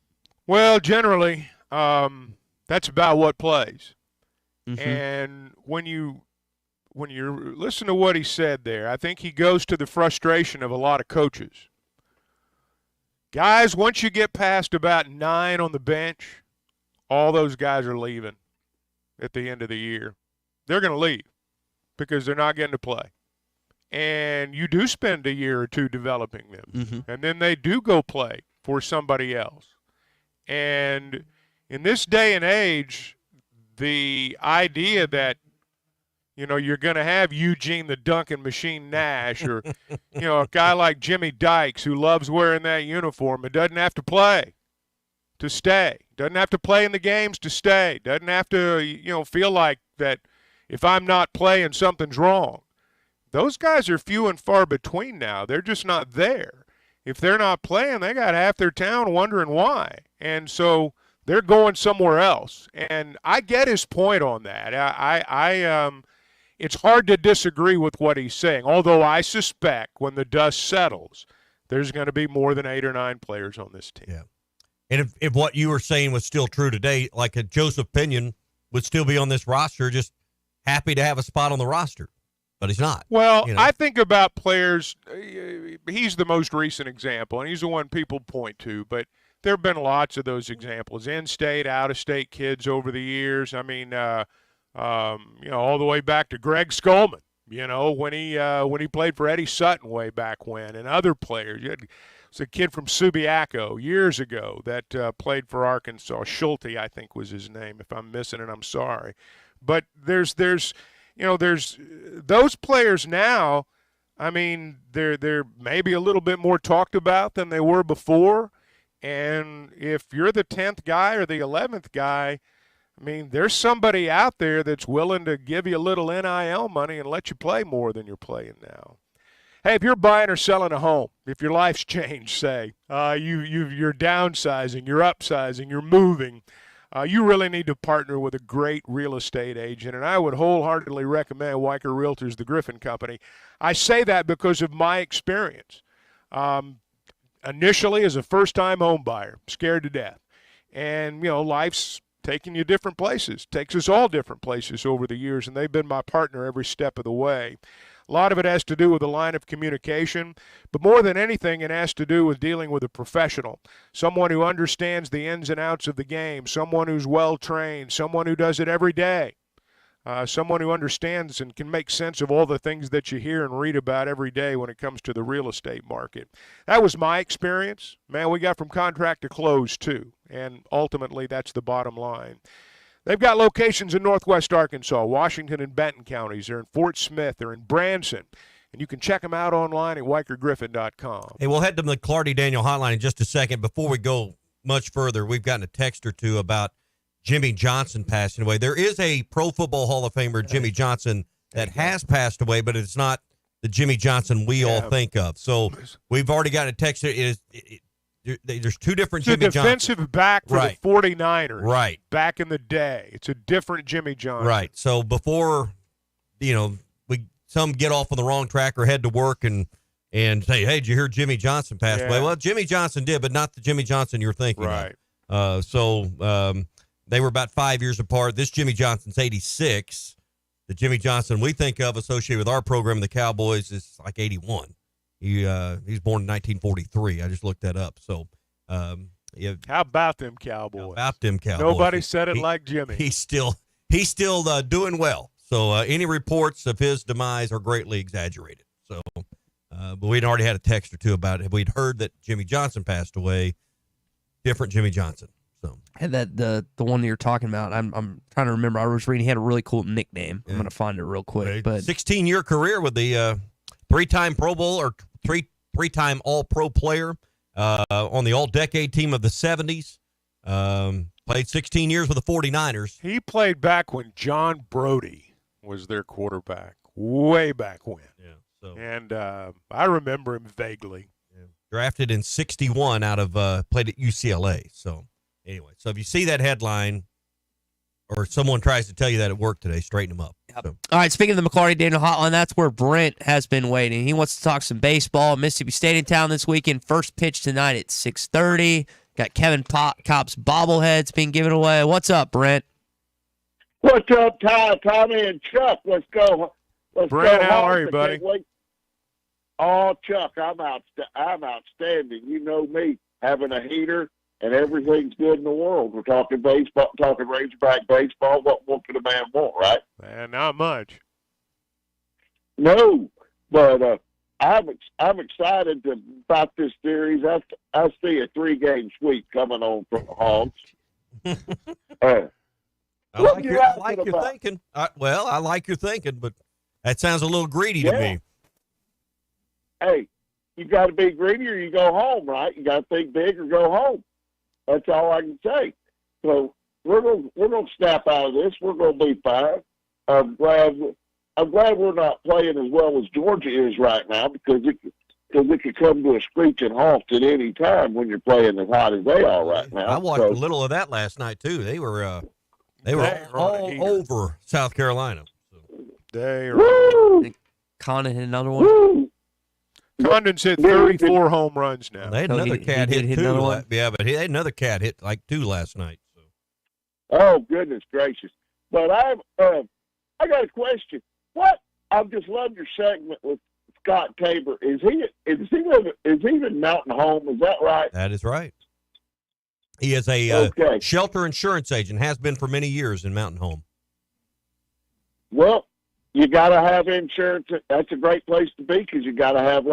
Well, generally, that's about what plays. And when you listen to what he said there, I think he goes to the frustration of a lot of coaches. Guys, once you get past about 9 on the bench, all those guys are leaving at the end of the year. They're going to leave because they're not getting to play. And you do spend a year or 2 developing them. And then they do go play for somebody else. And in this day and age, the idea that, you're going to have Eugene the Duncan Machine Nash or, a guy like Jimmy Dykes who loves wearing that uniform and doesn't have to play to stay. Doesn't have to play in the games to stay. Doesn't have to, feel like that if I'm not playing, something's wrong. Those guys are few and far between now. They're just not there. If they're not playing, they got half their town wondering why. And so they're going somewhere else. And I get his point on that. It's hard to disagree with what he's saying, although I suspect when the dust settles, there's going to be more than 8 or 9 players on this team. Yeah. And if what you were saying was still true today, like a Joseph Pinion would still be on this roster, just happy to have a spot on the roster, but he's not. Well, I think about players. He's the most recent example, and he's the one people point to, but there have been lots of those examples, in-state, out-of-state kids over the years. I mean, all the way back to Greg Skolman, when he played for Eddie Sutton way back when, and other players. It's a kid from Subiaco years ago that played for Arkansas. Schulte, I think, was his name. If I'm missing it, I'm sorry. But there's those players now. I mean, they're maybe a little bit more talked about than they were before. And if you're the 10th guy or the 11th guy, I mean, there's somebody out there that's willing to give you a little NIL money and let you play more than you're playing now. Hey, if you're buying or selling a home, if your life's changed, say, you're downsizing, you're upsizing, you're moving, you really need to partner with a great real estate agent, and I would wholeheartedly recommend Weicker Realtors, the Griffin Company. I say that because of my experience. Initially, as a first-time home buyer, scared to death. And, life's taking you different places, takes us all different places over the years, and they've been my partner every step of the way. A lot of it has to do with the line of communication, but more than anything, it has to do with dealing with a professional, someone who understands the ins and outs of the game, someone who's well-trained, someone who does it every day, someone who understands and can make sense of all the things that you hear and read about every day when it comes to the real estate market. That was my experience. Man, we got from contract to close, too, and ultimately that's the bottom line. They've got locations in Northwest Arkansas, Washington and Benton counties. They're in Fort Smith. They're in Branson. And you can check them out online at WeicherGriffin.com. Hey, we'll head to the McLarty Daniel Hotline in just a second. Before we go much further, we've gotten a text or two about Jimmy Johnson passing away. There is a Pro Football Hall of Famer, Jimmy Johnson, that has passed away, but it's not the Jimmy Johnson we all think of. So we've already got a text. There's two different Jimmy Johnsons. It's a defensive back for the 49ers. Right. Back in the day. It's a different Jimmy Johnson. Right. So before, some get off on the wrong track or head to work and say, hey, did you hear Jimmy Johnson passed away? Well, Jimmy Johnson did, but not the Jimmy Johnson you're thinking of. So they were about 5 years apart. This Jimmy Johnson's 86. The Jimmy Johnson we think of associated with our program, the Cowboys, is like 81. He's born in 1943. I just looked that up. So, how about them Cowboys? Nobody said it like Jimmy. He's still doing well. So any reports of his demise are greatly exaggerated. So, but we'd already had a text or two about it. We'd heard that Jimmy Johnson passed away. Different Jimmy Johnson. So, and that the one that you're talking about, I'm trying to remember. I was reading he had a really cool nickname. I'm gonna find it real quick. But 16-year career with the 3-time Pro Bowl or three-time All-Pro player on the All-Decade team of the 70s. Played 16 years with the 49ers. He played back when John Brody was their quarterback, way back when. Yeah. So, and I remember him vaguely. Yeah. Drafted in 61 played at UCLA. So anyway, so if you see that headline or someone tries to tell you that at work today, straighten them up. Yep. So. All right, speaking of the McLarty Daniel Hotline, that's where Brent has been waiting. He wants to talk some baseball. Mississippi State in town this weekend. First pitch tonight at 6:30. Got Kevin Kopp's bobbleheads being given away. What's up, Brent? What's up, Tommy and Chuck? Let's go. Brent, how are you, buddy? Oh, Chuck, I'm outstanding. You know me, having a heater and everything's good in the world. We're talking baseball, talking Razorback baseball. What more could a man want, right? Man, not much. No, but I'm excited about this series. I see a 3-game sweep coming on from the Hogs. I like your thinking. I like your thinking, but that sounds a little greedy to me. Hey, you got to be greedy or you go home, right? You got to think big or go home. That's all I can say. So we're gonna snap out of this. We're gonna be fine. I'm glad we're not playing as well as Georgia is right now because it could come to a screeching halt at any time when you're playing as hot as they are right now. I watched a little of that last night too. They were all over South Carolina. They are. Condon hit another one. Condon's hit 34 home runs now. They had another cat hit 2. Yeah, but he had another cat hit like 2 last night. So. Oh goodness gracious! But I got a question. What? I've just loved your segment with Scott Tabor. Is he in Mountain Home? Is that right? That is right. He is a shelter insurance agent. Has been for many years in Mountain Home. Well, you got to have insurance. That's a great place to be because you got to have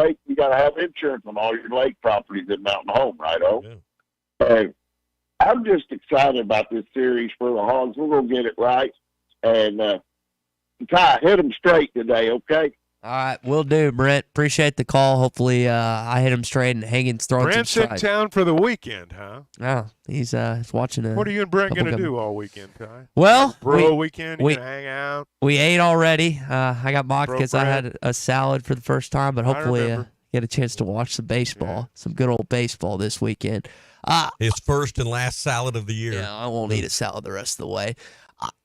insurance on all your lake properties in Mountain Home, right? Yeah. I'm just excited about this series for the Hogs. We're gonna get it right, and Ty, hit them straight today, okay? All right, will do, Brent. Appreciate the call. Hopefully, I hit him straight and Hagen's throwing Brent's some in strikes. town for the weekend, huh? Oh, he's watching. What are you and Brent going to do all weekend, Ty? Well, weekend. You gonna hang out? We ate already. I got mocked because I had a salad for the first time, but hopefully get a chance to watch some baseball, some good old baseball this weekend. His first and last salad of the year. Yeah, I won't eat a salad the rest of the way.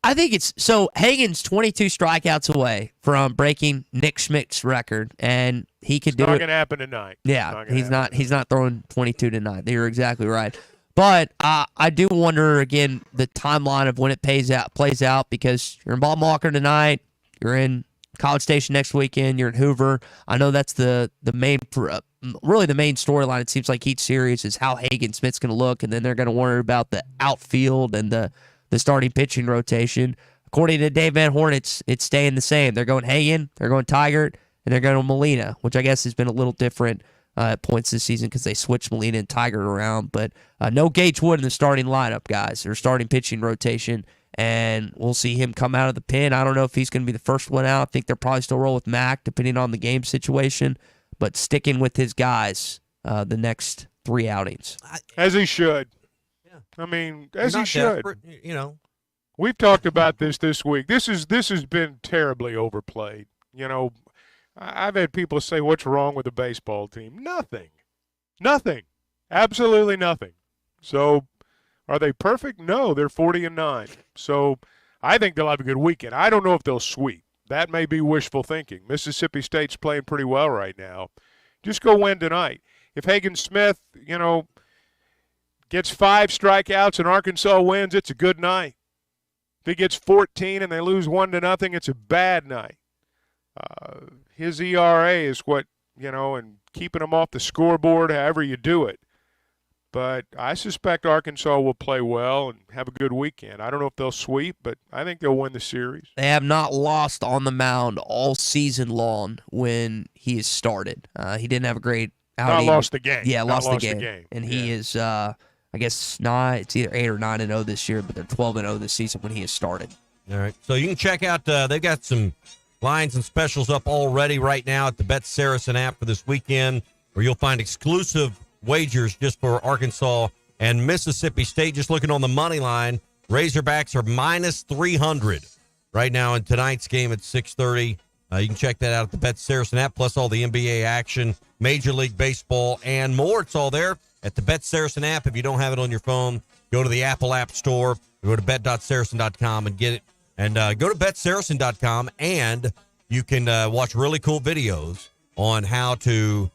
I think it's so. Hagen's 22 strikeouts away from breaking Nick Schmidt's record, and he could do it. It's not going to happen tonight. Yeah, he's not throwing 22 tonight. You're exactly right. But I do wonder again the timeline of when it plays out because you're in Bob Walker tonight. You're in College Station next weekend. You're in Hoover. I know that's the main really the main storyline. It seems like each series is how Hagen Smith's going to look, and then they're going to worry about the outfield and the starting pitching rotation. According to Dave Van Horn, it's staying the same. They're going Hagen, they're going Tigert, and they're going Molina, which I guess has been a little different at points this season because they switched Molina and Tigert around. But no Gage Wood in the starting lineup, guys, or starting pitching rotation, and we'll see him come out of the pen. I don't know if he's going to be the first one out. I think they'll probably still roll with Mac, depending on the game situation, but sticking with his guys the next 3 outings. As he should. I mean, as he should. You know, we've talked about this week. This has been terribly overplayed. You know, I've had people say, "What's wrong with the baseball team?" Nothing, absolutely nothing. So, are they perfect? No, they're 40-9. So, I think they'll have a good weekend. I don't know if they'll sweep. That may be wishful thinking. Mississippi State's playing pretty well right now. Just go win tonight. If Hagen Smith, gets 5 strikeouts and Arkansas wins, it's a good night. If he gets 14 and they lose 1-0, it's a bad night. His ERA is what, and keeping him off the scoreboard, however you do it. But I suspect Arkansas will play well and have a good weekend. I don't know if they'll sweep, but I think they'll win the series. They have not lost on the mound all season long when he has started. He didn't have a great outing. Not lost the game. Yeah, lost the game. And he is I guess it's either 8 or 9-0 this year, but they're 12-0 this season when he has started. All right. So you can check out, they've got some lines and specials up already right now at the Bet Saracen app for this weekend, where you'll find exclusive wagers just for Arkansas and Mississippi State. Just looking on the money line, Razorbacks are minus 300 right now in tonight's game at 6:30. You can check that out at the Bet Saracen app, plus all the NBA action, Major League Baseball, and more. It's all there at the Bet Saracen app. If you don't have it on your phone, go to the Apple App Store, go to bet.saracen.com and get it. And go to betsaracen.com, and you can watch really cool videos on how to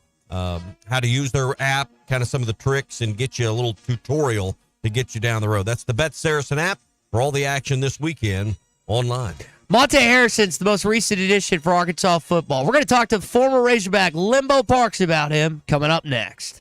use their app, kind of some of the tricks, and get you a little tutorial to get you down the road. That's the Bet Saracen app for all the action this weekend online. Monte Harrison's the most recent addition for Arkansas football. We're going to talk to former Razorback Limbo Parks about him coming up next.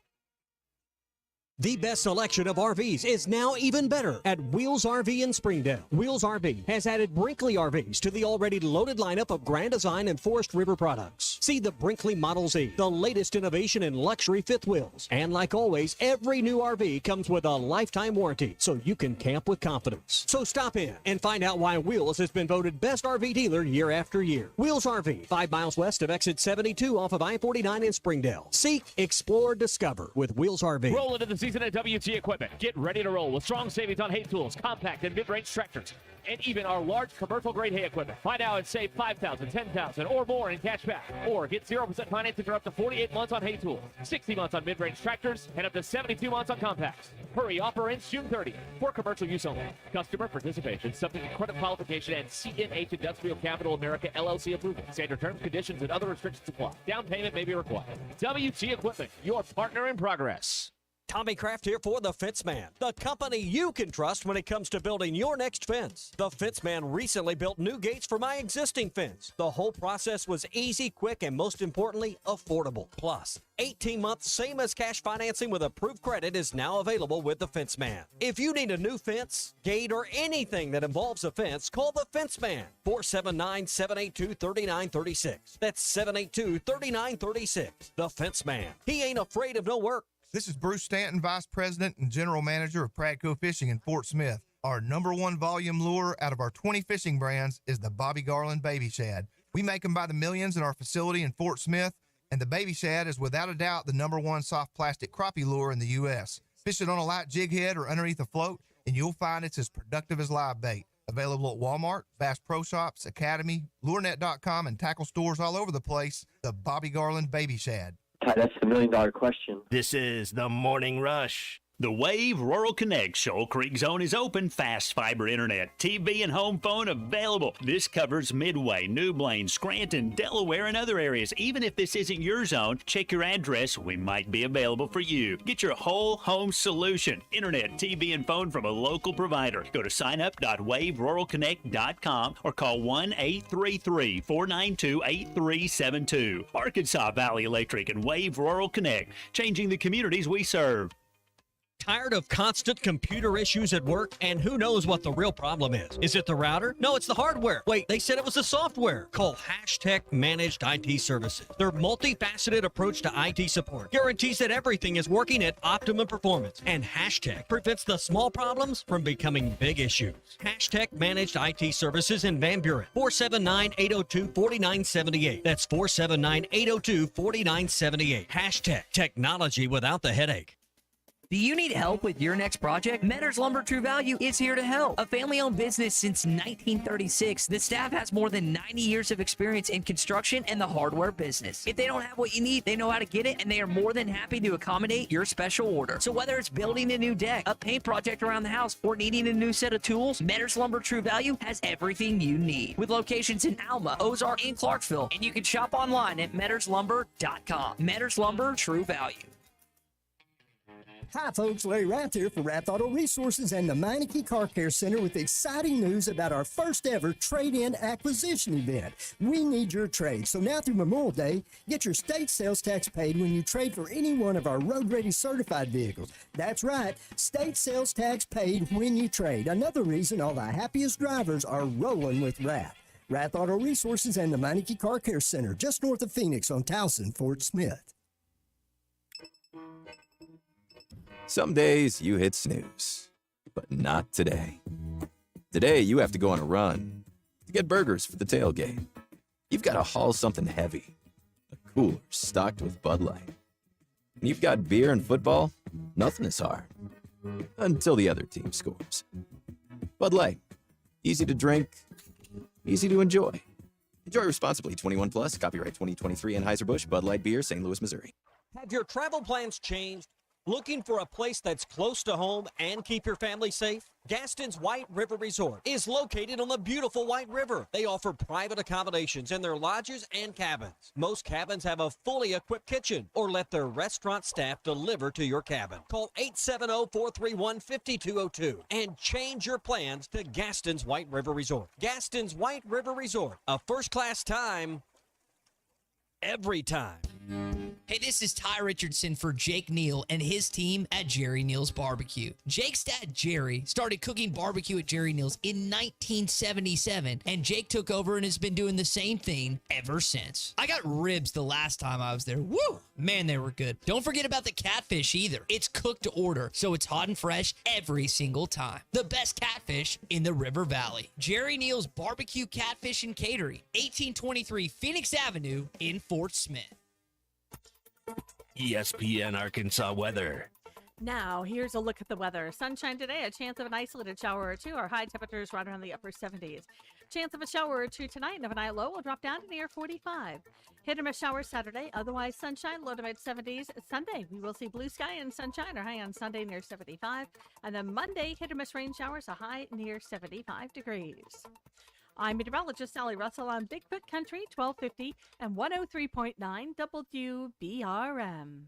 The best selection of RVs is now even better at Wheels RV in Springdale. Wheels RV has added Brinkley RVs to the already loaded lineup of Grand Design and Forest River products. See the Brinkley Model Z, the latest innovation in luxury fifth wheels. And like always, every new RV comes with a lifetime warranty, so you can camp with confidence. So stop in and find out why Wheels has been voted best RV dealer year after year. Wheels RV, 5 miles west of exit 72 off of I-49 in Springdale. Seek, explore, discover with Wheels RV. Roll into the season at WT Equipment. Get ready to roll with strong savings on hay tools, compact and mid-range tractors, and even our large commercial-grade hay equipment. Find out and save $5,000, $10,000, or more in cash back. Or get 0% financing for up to 48 months on hay tools, 60 months on mid-range tractors, and up to 72 months on compacts. Hurry, offer ends June 30th for commercial use only. Customer participation subject to credit qualification and CNH Industrial Capital America LLC approval. Standard terms, conditions, and other restrictions apply. Down payment may be required. WT Equipment, your partner in progress. Tommy Kraft here for The Fence Man, the company you can trust when it comes to building your next fence. The Fence Man recently built new gates for my existing fence. The whole process was easy, quick, and most importantly, affordable. Plus, 18 months, same as cash financing with approved credit is now available with The Fence Man. If you need a new fence, gate, or anything that involves a fence, call The Fence Man, 479-782-3936. That's 782-3936. The Fence Man. He ain't afraid of no work. This is Bruce Stanton, Vice President and General Manager of Pradco Fishing in Fort Smith. Our #1 volume lure out of our 20 fishing brands is the Bobby Garland Baby Shad. We make them by the millions in our facility in Fort Smith, and the Baby Shad is without a doubt the #1 soft plastic crappie lure in the U.S. Fish it on a light jig head or underneath a float, and you'll find it's as productive as live bait. Available at Walmart, Bass Pro Shops, Academy, LureNet.com, and tackle stores all over the place. The Bobby Garland Baby Shad. That's the $1 million question. This is the Morning Rush. The Wave Rural Connect Shoal Creek Zone is open. Fast fiber internet, TV, and home phone available. This covers Midway, New Blaine, Scranton, Delaware, and other areas. Even if this isn't your zone, check your address. We might be available for you. Get your whole home solution. Internet, TV, and phone from a local provider. Go to signup.waveruralconnect.com or call 1-833-492-8372. Arkansas Valley Electric and Wave Rural Connect, changing the communities we serve. Tired of constant computer issues at work? And who knows what the real problem is? Is it the router? No, it's the hardware. Wait, they said it was the software. Call Hashtag Managed IT Services. Their multifaceted approach to IT support guarantees that everything is working at optimum performance. And Hashtag prevents the small problems from becoming big issues. Hashtag Managed IT Services in Van Buren. 479-802-4978. That's 479-802-4978. Hashtag Technology without the headache. Do you need help with your next project? Metters Lumber True Value is here to help. A family-owned business since 1936, the staff has more than 90 years of experience in construction and the hardware business. If they don't have what you need, they know how to get it, and they are more than happy to accommodate your special order. So whether it's building a new deck, a paint project around the house, or needing a new set of tools, Metters Lumber True Value has everything you need. With locations in Alma, Ozark, and Clarksville, and you can shop online at metterslumber.com. Metters Lumber True Value. Hi folks, Larry Rath here for Rath Auto Resources and the Meineke Car Care Center with exciting news about our first ever trade-in acquisition event. We need your trade, so now through Memorial Day, get your state sales tax paid when you trade for any one of our road-ready certified vehicles. That's right, state sales tax paid when you trade. Another reason all the happiest drivers are rolling with Rath. Rath Auto Resources and the Meineke Car Care Center, just north of Phoenix on Towson, Fort Smith. Some days you hit snooze, but not today. Today you have to go on a run to get burgers for the tailgate. You've got to haul something heavy, a cooler stocked with Bud Light. And you've got beer and football, nothing is hard, until the other team scores. Bud Light, easy to drink, easy to enjoy. Enjoy responsibly. 21 plus, copyright 2023 Anheuser-Busch, Bud Light Beer, St. Louis, Missouri. Have your travel plans changed? Looking for a place that's close to home and keep your family safe? Gaston's White River Resort is located on the beautiful White River. They offer private accommodations in their lodges and cabins. Most cabins have a fully equipped kitchen or let their restaurant staff deliver to your cabin. Call 870-431-5202 and change your plans to Gaston's White River Resort. Gaston's White River Resort, a first-class time, every time. Hey, this is Ty Richardson for Jake Neal and his team at Jerry Neal's Barbecue. Jake's dad, Jerry, started cooking barbecue at Jerry Neal's in 1977, and Jake took over and has been doing the same thing ever since. I got ribs the last time I was there. Woo! Man, they were good. Don't forget about the catfish either. It's cooked to order, so it's hot and fresh every single time. The best catfish in the River Valley. Jerry Neal's Barbecue Catfish and Catering, 1823 Phoenix Avenue in Fort Smith. ESPN Arkansas weather. Now, here's a look at the weather. Sunshine today, a chance of an isolated shower or two. Our high temperatures right around the upper 70s. Chance of a shower or two tonight, and overnight low will drop down to near 45. Hit or miss showers Saturday, otherwise sunshine, low to mid 70s. Sunday, we will see blue sky and sunshine, or high on Sunday near 75. And then Monday, hit or miss rain showers, a high near 75 degrees. I'm meteorologist Sally Russell on Bigfoot Country, 1250 and 103.9 WBRM.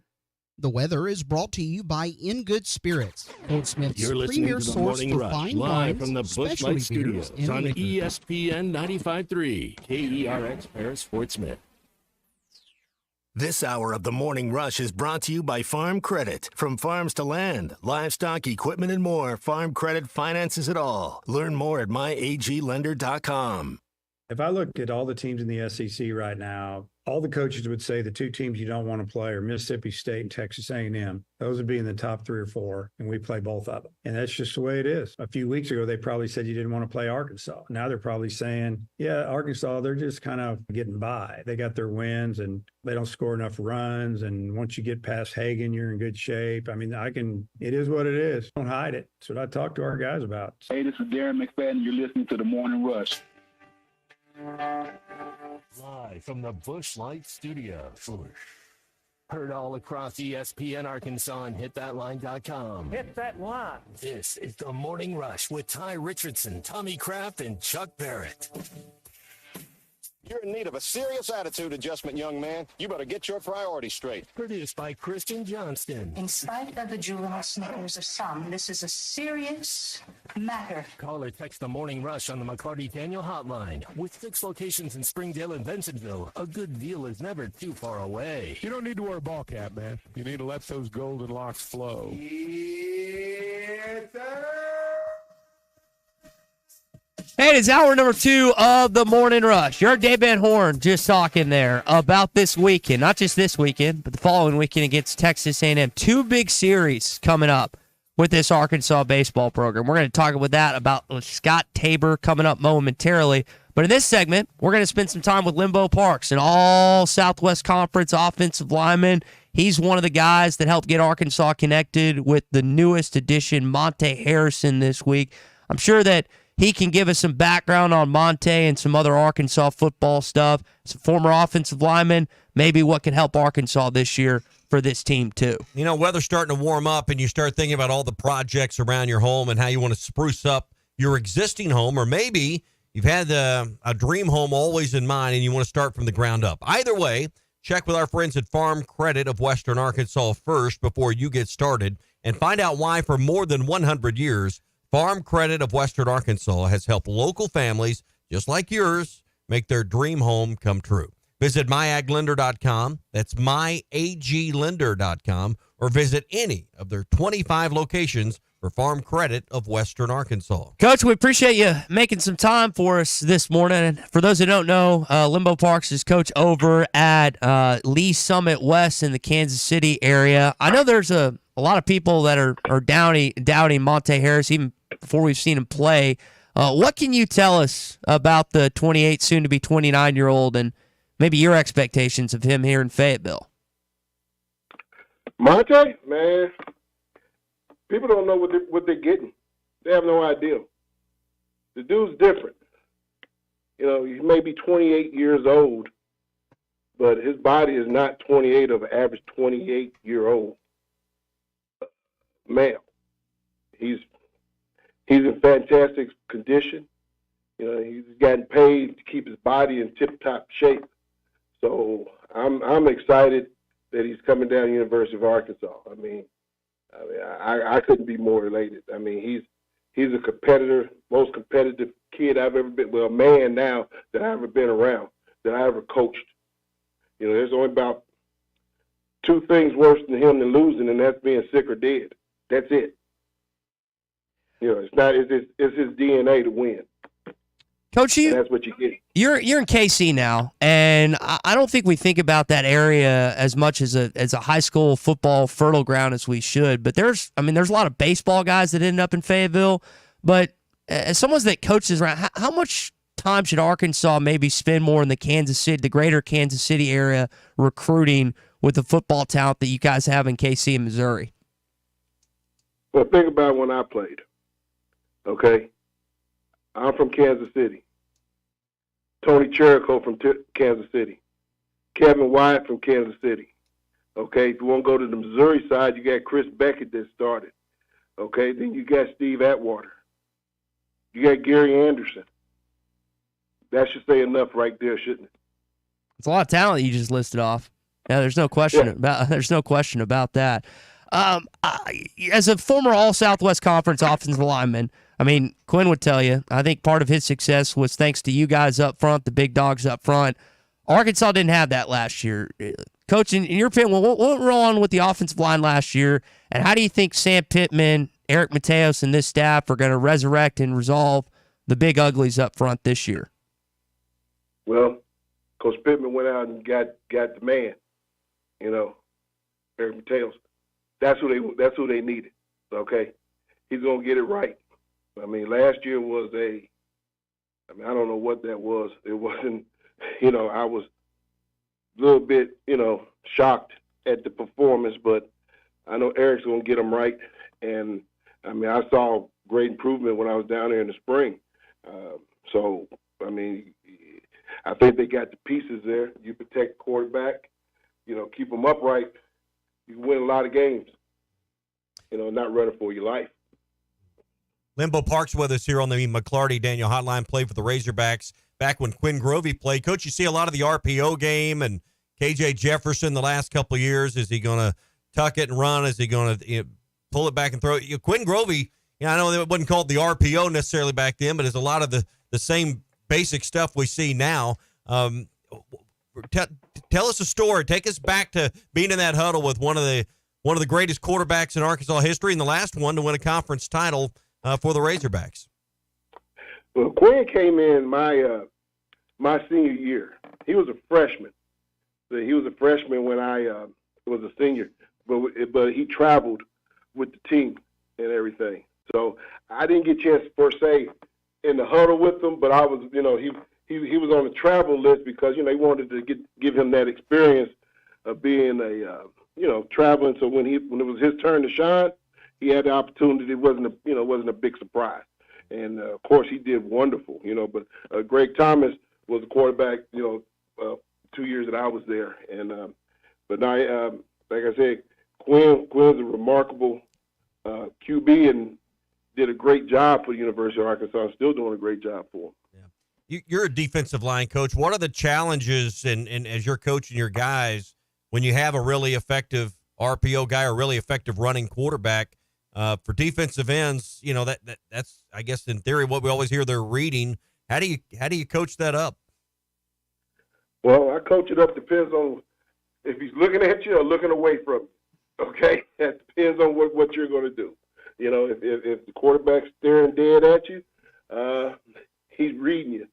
The weather is brought to you by In Good Spirits, Fort Smith's You're listening premier to the source Morning for Rush, fine live wines, from the specialty Bushlight Studios beers, and on liquor. ESPN 95.3, KERX Paris, Fort Smith. This hour of the Morning Rush is brought to you by Farm Credit. From farms to land, livestock, equipment, and more, Farm Credit finances it all. Learn more at myaglender.com. If I look at all the teams in the SEC right now, all the coaches would say the two teams you don't want to play are Mississippi State and Texas A&M. Those would be in the top 3 or 4, and we play both of them. And that's just the way it is. A few weeks ago, they probably said you didn't want to play Arkansas. Now they're probably saying, yeah, Arkansas, they're just kind of getting by. They got their wins, and they don't score enough runs. And once you get past Hagen, you're in good shape. I mean, it is what it is. Don't hide it. That's what I talk to our guys about. Hey, this is Darren McFadden. You're listening to the Morning Rush. Live from the Bushlight Studios. Heard all across ESPN Arkansas and hitthatline.com. Hit that line. This is the Morning Rush with Ty Richardson, Tommy Kraft, and Chuck Barrett. You're in need of a serious attitude adjustment, young man. You better get your priorities straight. Produced by Christian Johnston. In spite of the juvenile snickers of some, this is a serious matter. Call or text the Morning Rush on the McLarty Daniel Hotline. With 6 locations in Springdale and Bensenville, a good deal is never too far away. You don't need to wear a ball cap, man. You need to let those golden locks flow. Hey, it's hour number 2 of the Morning Rush. You heard Dave Van Horn just talking there about this weekend. Not just this weekend, but the following weekend against Texas A&M. 2 big series coming up with this Arkansas baseball program. We're going to talk about that, about Scott Tabor coming up momentarily. But in this segment, we're going to spend some time with Limbo Parks, an all-Southwest Conference offensive lineman. He's one of the guys that helped get Arkansas connected with the newest addition, Monte Harrison, this week. I'm sure that he can give us some background on Monte and some other Arkansas football stuff. As a former offensive lineman, maybe what can help Arkansas this year for this team too. You know, weather's starting to warm up, and you start thinking about all the projects around your home and how you want to spruce up your existing home, or maybe you've had a dream home always in mind and you want to start from the ground up. Either way, check with our friends at Farm Credit of Western Arkansas first before you get started, and find out why for more than 100 years, Farm Credit of Western Arkansas has helped local families just like yours make their dream home come true. Visit myaglender.com. That's myaglender.com, or visit any of their 25 locations for Farm Credit of Western Arkansas. Coach, we appreciate you making some time for us this morning. And for those who don't know, Limbo Parks is coach over at Lee Summit West in the Kansas City area. I know there's a lot of people that are doubting Monte Harris even before we've seen him play. What can you tell us about the 28, soon-to-be 29-year-old, and maybe your expectations of him here in Fayetteville? Monte, man, people don't know what they're getting. They have no idea. The dude's different. You know, he may be 28 years old, but his body is not 28 of an average 28-year-old male. He's in fantastic condition. You know, he's gotten paid to keep his body in tip-top shape. So I'm excited that he's coming down to the University of Arkansas. I couldn't be more elated. I mean, he's a competitor, most competitive kid I've ever been, well, man now that I've ever been around, that I ever coached. You know, there's only about two things worse than him than losing, and that's being sick or dead. That's it. You know, it's his DNA to win. Coach, And that's what you get. You're in KC now, and I don't think we think about that area as much as a high school football fertile ground as we should. But there's a lot of baseball guys that end up in Fayetteville. But as someone that coaches around, how much time should Arkansas maybe spend more in the greater Kansas City area recruiting with the football talent that you guys have in KC and Missouri? Well, think about when I played. Okay, I'm from Kansas City. Tony Cherico from Kansas City. Kevin Wyatt from Kansas City. Okay, if you want to go to the Missouri side, you got Chris Beckett that started. Okay, then you got Steve Atwater. You got Gary Anderson. That should say enough right there, shouldn't it? It's a lot of talent you just listed off. Yeah, there's no question about that. As a former All Southwest Conference offensive lineman, I mean, Quinn would tell you, I think part of his success was thanks to you guys up front, the big dogs up front. Arkansas didn't have that last year. Coach, in your opinion, what went wrong with the offensive line last year, and how do you think Sam Pittman, Eric Mateos, and this staff are going to resurrect and resolve the big uglies up front this year? Well, Coach Pittman went out and got the man, Eric Mateos. That's who they needed. Okay, he's gonna get it right. I mean, last year was I don't know what that was. It wasn't, I was a little bit, shocked at the performance, but I know Eric's gonna get them right. And I mean, I saw great improvement when I was down there in the spring. So I mean, I think they got the pieces there. You protect the quarterback, keep them upright. You can win a lot of games, not running for your life. Limbo Park's with us here on the McLarty Daniel Hotline. Played for the Razorbacks back when Quinn Grovey played. Coach, you see a lot of the RPO game and KJ Jefferson the last couple of years. Is he going to tuck it and run? Is he going to pull it back and throw it? Quinn Grovey, I know it wasn't called the RPO necessarily back then, but it's a lot of the same basic stuff we see now. Tell us a story. Take us back to being in that huddle with one of the greatest quarterbacks in Arkansas history and the last one to win a conference title for the Razorbacks. Well, Quinn came in my senior year. He was a freshman. So he was a freshman when I was a senior, but he traveled with the team and everything. So I didn't get a chance per se in the huddle with him, but I was, he was on the travel list because he wanted to give him that experience of being traveling. So when it was his turn to shine, he had the opportunity. It wasn't a big surprise, and of course he did wonderful. But Greg Thomas was the quarterback. 2 years that I was there, and but now, like I said, Quinn's a remarkable QB and did a great job for the University of Arkansas. Still doing a great job for him. You're a defensive line coach. What are the challenges, and as you're coaching your guys, when you have a really effective RPO guy or really effective running quarterback for defensive ends? That's I guess in theory what we always hear they're reading. How do you coach that up? Well, I coach it up depends on if he's looking at you or looking away from you. Okay, that depends on what you're going to do. If the quarterback's staring dead at you, he's reading you.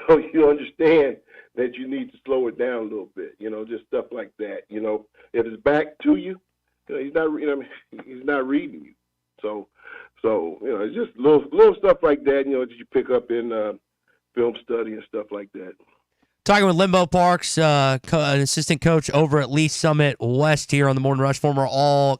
So you understand that you need to slow it down a little bit, just stuff like that. If it's back to you, he's not reading you. So it's just little stuff like that, that you pick up in film study and stuff like that. Talking with Limbo Parks, an assistant coach over at Lee Summit West here on the Morning Rush, former All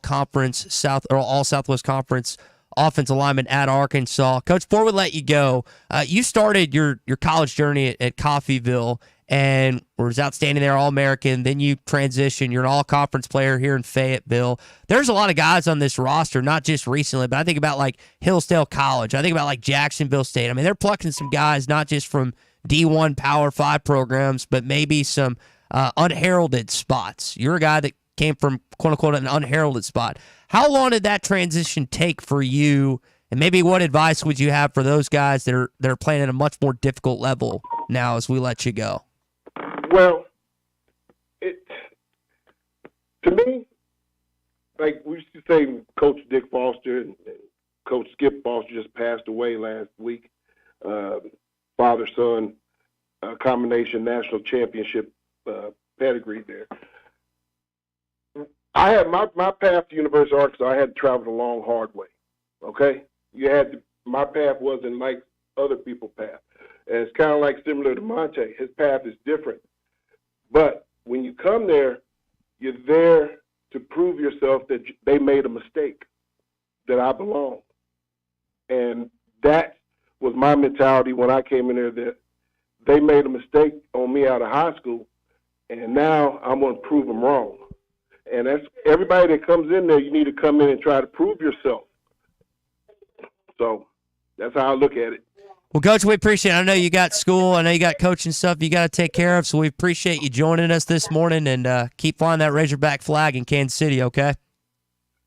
Southwest Conference offensive lineman at Arkansas. Coach, before we let you go, you started your college journey at Coffeyville and was outstanding there, All-American. Then you transitioned. You're an all-conference player here in Fayetteville. There's a lot of guys on this roster, not just recently, but I think about like Hillsdale College. I think about like Jacksonville State. I mean, they're plucking some guys not just from D1 Power 5 programs, but maybe some unheralded spots. You're a guy that came from, quote-unquote, an unheralded spot. How long did that transition take for you, and maybe what advice would you have for those guys that are playing at a much more difficult level now as we let you go? Well, To me, like we used to say, Coach Dick Foster and Coach Skip Foster just passed away last week. Father-son combination national championship pedigree there. I had my path to University of Arkansas. I had to travel the long, hard way. Okay, my path wasn't like other people's path, and it's kind of like similar to Monte. His path is different, but when you come there, you're there to prove yourself that they made a mistake, that I belong, and that was my mentality when I came in there. That they made a mistake on me out of high school, and now I'm going to prove them wrong. And that's everybody that comes in there. You need to come in and try to prove yourself. So that's how I look at it. Well, Coach, we appreciate it. I know you got school. I know you got coaching stuff you got to take care of, so we appreciate you joining us this morning, and keep flying that Razorback flag in Kansas City, okay?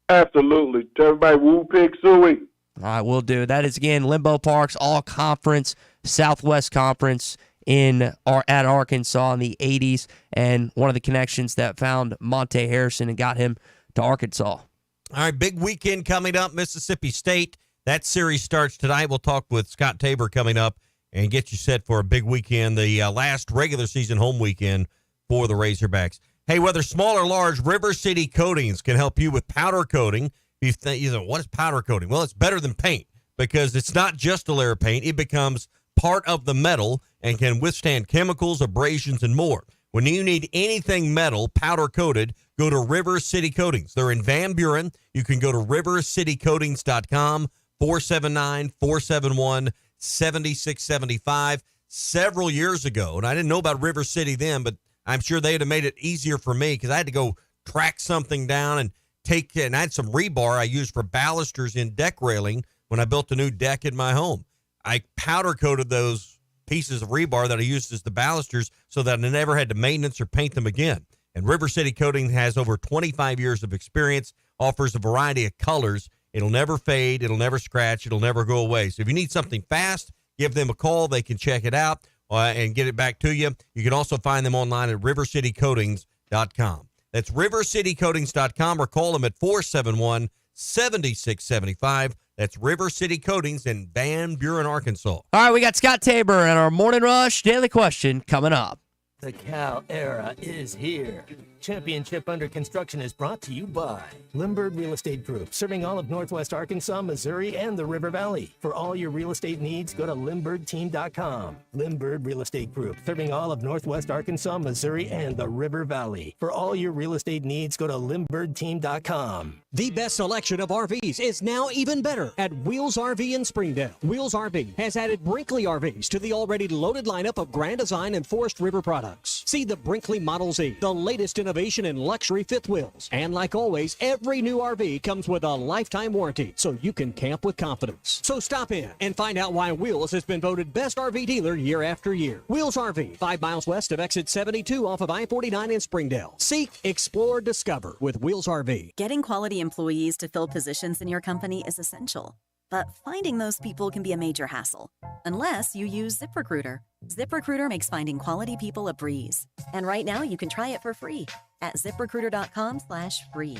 Absolutely. Tell everybody, woo pig suey. All right, we'll do. That is, again, Limbo Park's all-conference, Southwest Conference at Arkansas in the 80s, and one of the connections that found Monte Harrison and got him to Arkansas. All right, big weekend coming up, Mississippi State. That series starts tonight. We'll talk with Scott Tabor coming up and get you set for a big weekend, the last regular season home weekend for the Razorbacks. Hey, whether small or large, River City Coatings can help you with powder coating. You know, what is powder coating? Well, it's better than paint because it's not just a layer of paint. It becomes part of the metal and can withstand chemicals, abrasions, and more. When you need anything metal powder coated, go to River City Coatings. They're in Van Buren. You can go to rivercitycoatings.com, 479-471-7675. Several years ago, and I didn't know about River City then, but I'm sure they'd have made it easier for me because I had to go track something down and I had some rebar I used for balusters in deck railing when I built a new deck in my home. I powder coated those pieces of rebar that I used as the balusters so that I never had to maintenance or paint them again. And River City Coating has over 25 years of experience, offers a variety of colors. It'll never fade. It'll never scratch. It'll never go away. So if you need something fast, give them a call. They can check it out and get it back to you. You can also find them online at rivercitycoatings.com. That's rivercitycoatings.com or call them at 471-7675. That's River City Coatings in Van Buren, Arkansas. All right, we got Scott Tabor and our Morning Rush Daily Question coming up. The Cal era is here. Championship Under Construction is brought to you by Limbird Real Estate Group, serving all of Northwest Arkansas, Missouri, and the River Valley. For all your real estate needs, go to LimbirdTeam.com. Limbird Real Estate Group, serving all of Northwest Arkansas, Missouri, and the River Valley. For all your real estate needs, go to LimbirdTeam.com. The best selection of RVs is now even better at Wheels RV in Springdale. Wheels RV has added Brinkley RVs to the already loaded lineup of Grand Design and Forest River products. See the Brinkley Model Z, the latest innovation in luxury fifth wheels. And like always, every new RV comes with a lifetime warranty, so you can camp with confidence. So stop in and find out why Wheels has been voted best RV dealer year after year. Wheels RV, 5 miles west of exit 72 off of I-49 in Springdale. Seek, explore, discover with Wheels RV. Getting quality employees to fill positions in your company is essential, but finding those people can be a major hassle, unless you use ZipRecruiter. ZipRecruiter makes finding quality people a breeze. And right now you can try it for free at ZipRecruiter.com/free.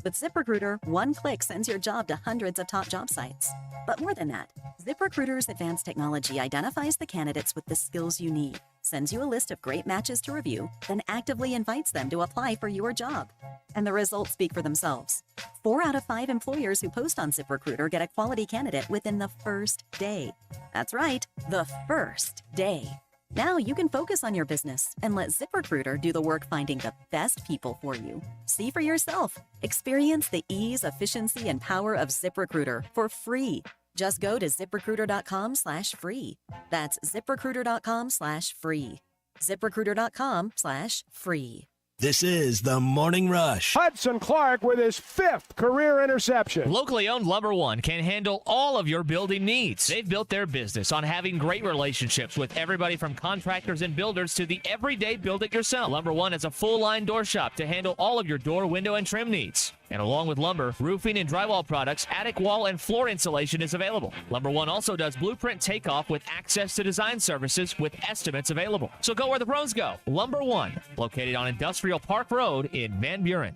With ZipRecruiter, one click sends your job to hundreds of top job sites. But more than that, ZipRecruiter's advanced technology identifies the candidates with the skills you need, sends you a list of great matches to review, then actively invites them to apply for your job. And the results speak for themselves. 4 out of 5 employers who post on ZipRecruiter get a quality candidate within the first day. That's right, the first day. Now you can focus on your business and let ZipRecruiter do the work finding the best people for you. See for yourself. Experience the ease, efficiency, and power of ZipRecruiter for free. Just go to ZipRecruiter.com/free. That's ZipRecruiter.com/free. ZipRecruiter.com/free. This is the Morning Rush. Hudson Clark with his 5th career interception. Locally owned Lumber One can handle all of your building needs. They've built their business on having great relationships with everybody from contractors and builders to the everyday build-it-yourself. Lumber One has a full-line door shop to handle all of your door, window, and trim needs. And along with lumber, roofing and drywall products, attic wall and floor insulation is available. Lumber One also does blueprint takeoff with access to design services with estimates available. So go where the pros go. Lumber One, located on Industrial Park Road in Van Buren.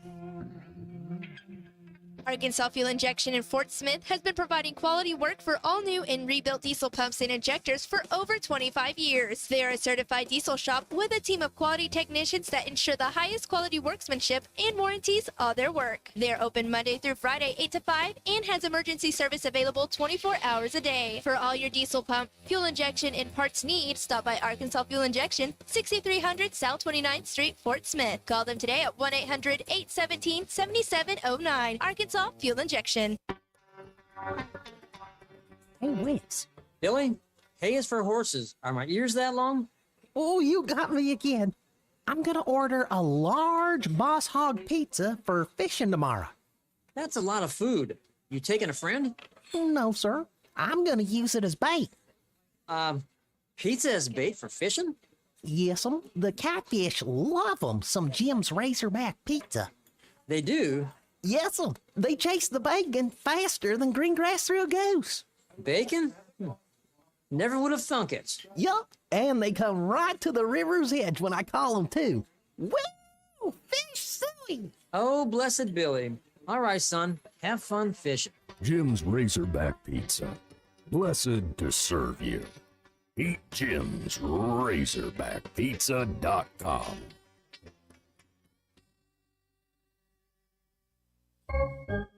Arkansas Fuel Injection in Fort Smith has been providing quality work for all new and rebuilt diesel pumps and injectors for over 25 years. They are a certified diesel shop with a team of quality technicians that ensure the highest quality workmanship and warranties all their work. They are open Monday through Friday 8 to 5 and has emergency service available 24 hours a day. For all your diesel pump, fuel injection, and parts needs, stop by Arkansas Fuel Injection, 6300 South 29th Street, Fort Smith. Call them today at 1-800-817-7709. Arkansas Fuel Injection. Hey, Wes. Billy, hay is for horses. Are my ears that long? Oh, you got me again. I'm gonna order a large Boss Hog pizza for fishing tomorrow. That's a lot of food. You taking a friend? No, sir. I'm gonna use it as bait. Pizza as bait for fishing? Yes'm. The catfish love 'em. Some Jim's Razorback pizza. They do? Yes'm. They chase the bacon faster than green grass through a goose. Bacon? Never would have thunk it. Yup. And they come right to the river's edge when I call them too. Woo! Fish suey! Oh, blessed Billy. All right, son. Have fun fishing. Jim's Razorback Pizza. Blessed to serve you. Eat Jim's RazorbackPizza.com.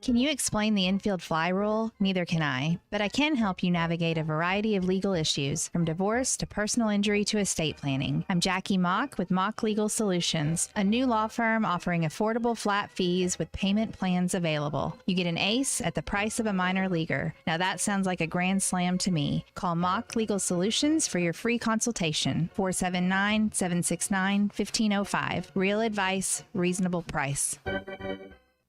Can you explain the infield fly rule? Neither can I, but I can help you navigate a variety of legal issues, from divorce to personal injury to estate planning. I'm Jackie Mock with Mock Legal Solutions, a new law firm offering affordable flat fees with payment plans available. You get an ace at the price of a minor leaguer. Now that sounds like a grand slam to me. Call Mock Legal Solutions for your free consultation. 479-769-1505. Real advice, reasonable price.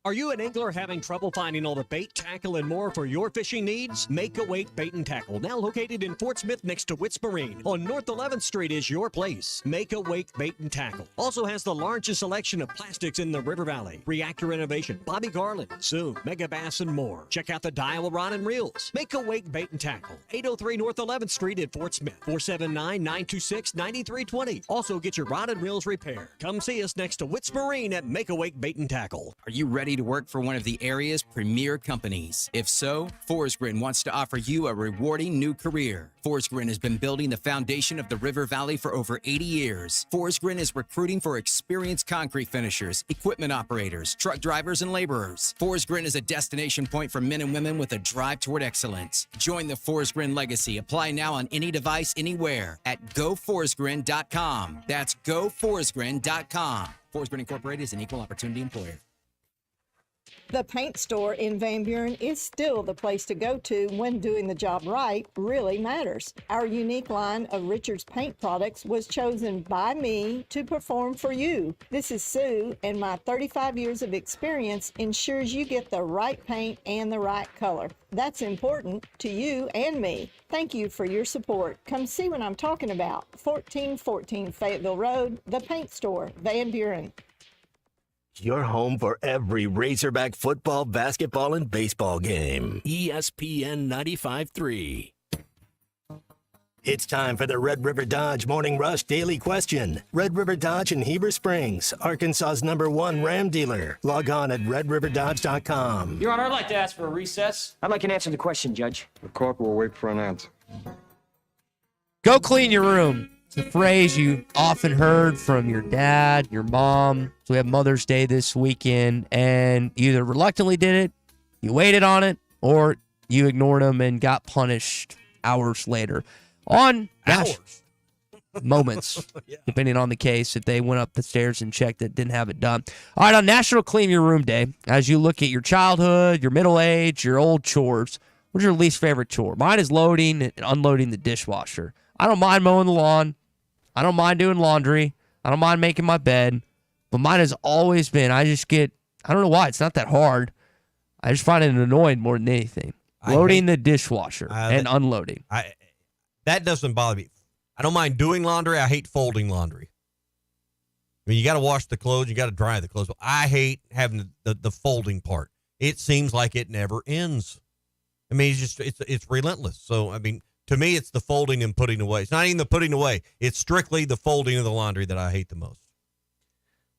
Are you an angler having trouble finding all the bait, tackle, and more for your fishing needs? Make a Wake Bait and Tackle, now located in Fort Smith next to Witts Marine on North 11th Street, is your place. Make a Wake Bait and Tackle also has the largest selection of plastics in the River Valley. Reactor Innovation, Bobby Garland, Zoom, Mega Bass, and more. Check out the Daiwa Rod and Reels. Make a Wake Bait and Tackle, 803 North 11th Street at Fort Smith, 479-926-9320. Also get your rod and reels repaired. Come see us next to Witts Marine at Make a Wake Bait and Tackle. Are you ready to work for one of the area's premier companies? If so, Forsgren wants to offer you a rewarding new career. Forsgren has been building the foundation of the River Valley for over 80 years. Forsgren is recruiting for experienced concrete finishers, equipment operators, truck drivers, and laborers. Forsgren is a destination point for men and women with a drive toward excellence. Join the Forsgren legacy. Apply now on any device, anywhere at goforsgren.com. That's goforsgren.com. Forsgren Incorporated is an equal opportunity employer. The paint store in Van Buren is still the place to go to when doing the job right really matters. Our unique line of Richards paint products was chosen by me to perform for you. This is Sue, and my 35 years of experience ensures you get the right paint and the right color. That's important to you and me. Thank you for your support. Come see what I'm talking about. 1414 Fayetteville Road, the paint store, Van Buren. Your home for every Razorback football, basketball, and baseball game. ESPN 95.3. It's time for the Red River Dodge Morning Rush Daily Question. Red River Dodge in Heber Springs, Arkansas's #1 Ram dealer. Log on at redriverdodge.com. Your Honor, I'd like to ask for a recess. I'd like an answer to the question, Judge. The court will wait for an answer. Go clean your room. It's a phrase you often heard from your dad, your mom. So we have Mother's Day this weekend, and you either reluctantly did it, you waited on it, or you ignored them and got punished hours later. On moments, yeah, depending on the case, if they went up the stairs and checked it, didn't have it done. All right, on National Clean Your Room Day, as you look at your childhood, your middle age, your old chores, what's your least favorite chore? Mine is loading and unloading the dishwasher. I don't mind mowing the lawn. I don't mind doing laundry. I don't mind making my bed. But mine has always been, I don't know why, it's not that hard. I just find it annoying more than anything. Loading the dishwasher and unloading. That doesn't bother me. I don't mind doing laundry. I hate folding laundry. I mean, you got to wash the clothes. You got to dry the clothes. But I hate having the folding part. It seems like it never ends. I mean, it's relentless. So, I mean, to me, it's the folding and putting away. It's not even the putting away. It's strictly the folding of the laundry that I hate the most.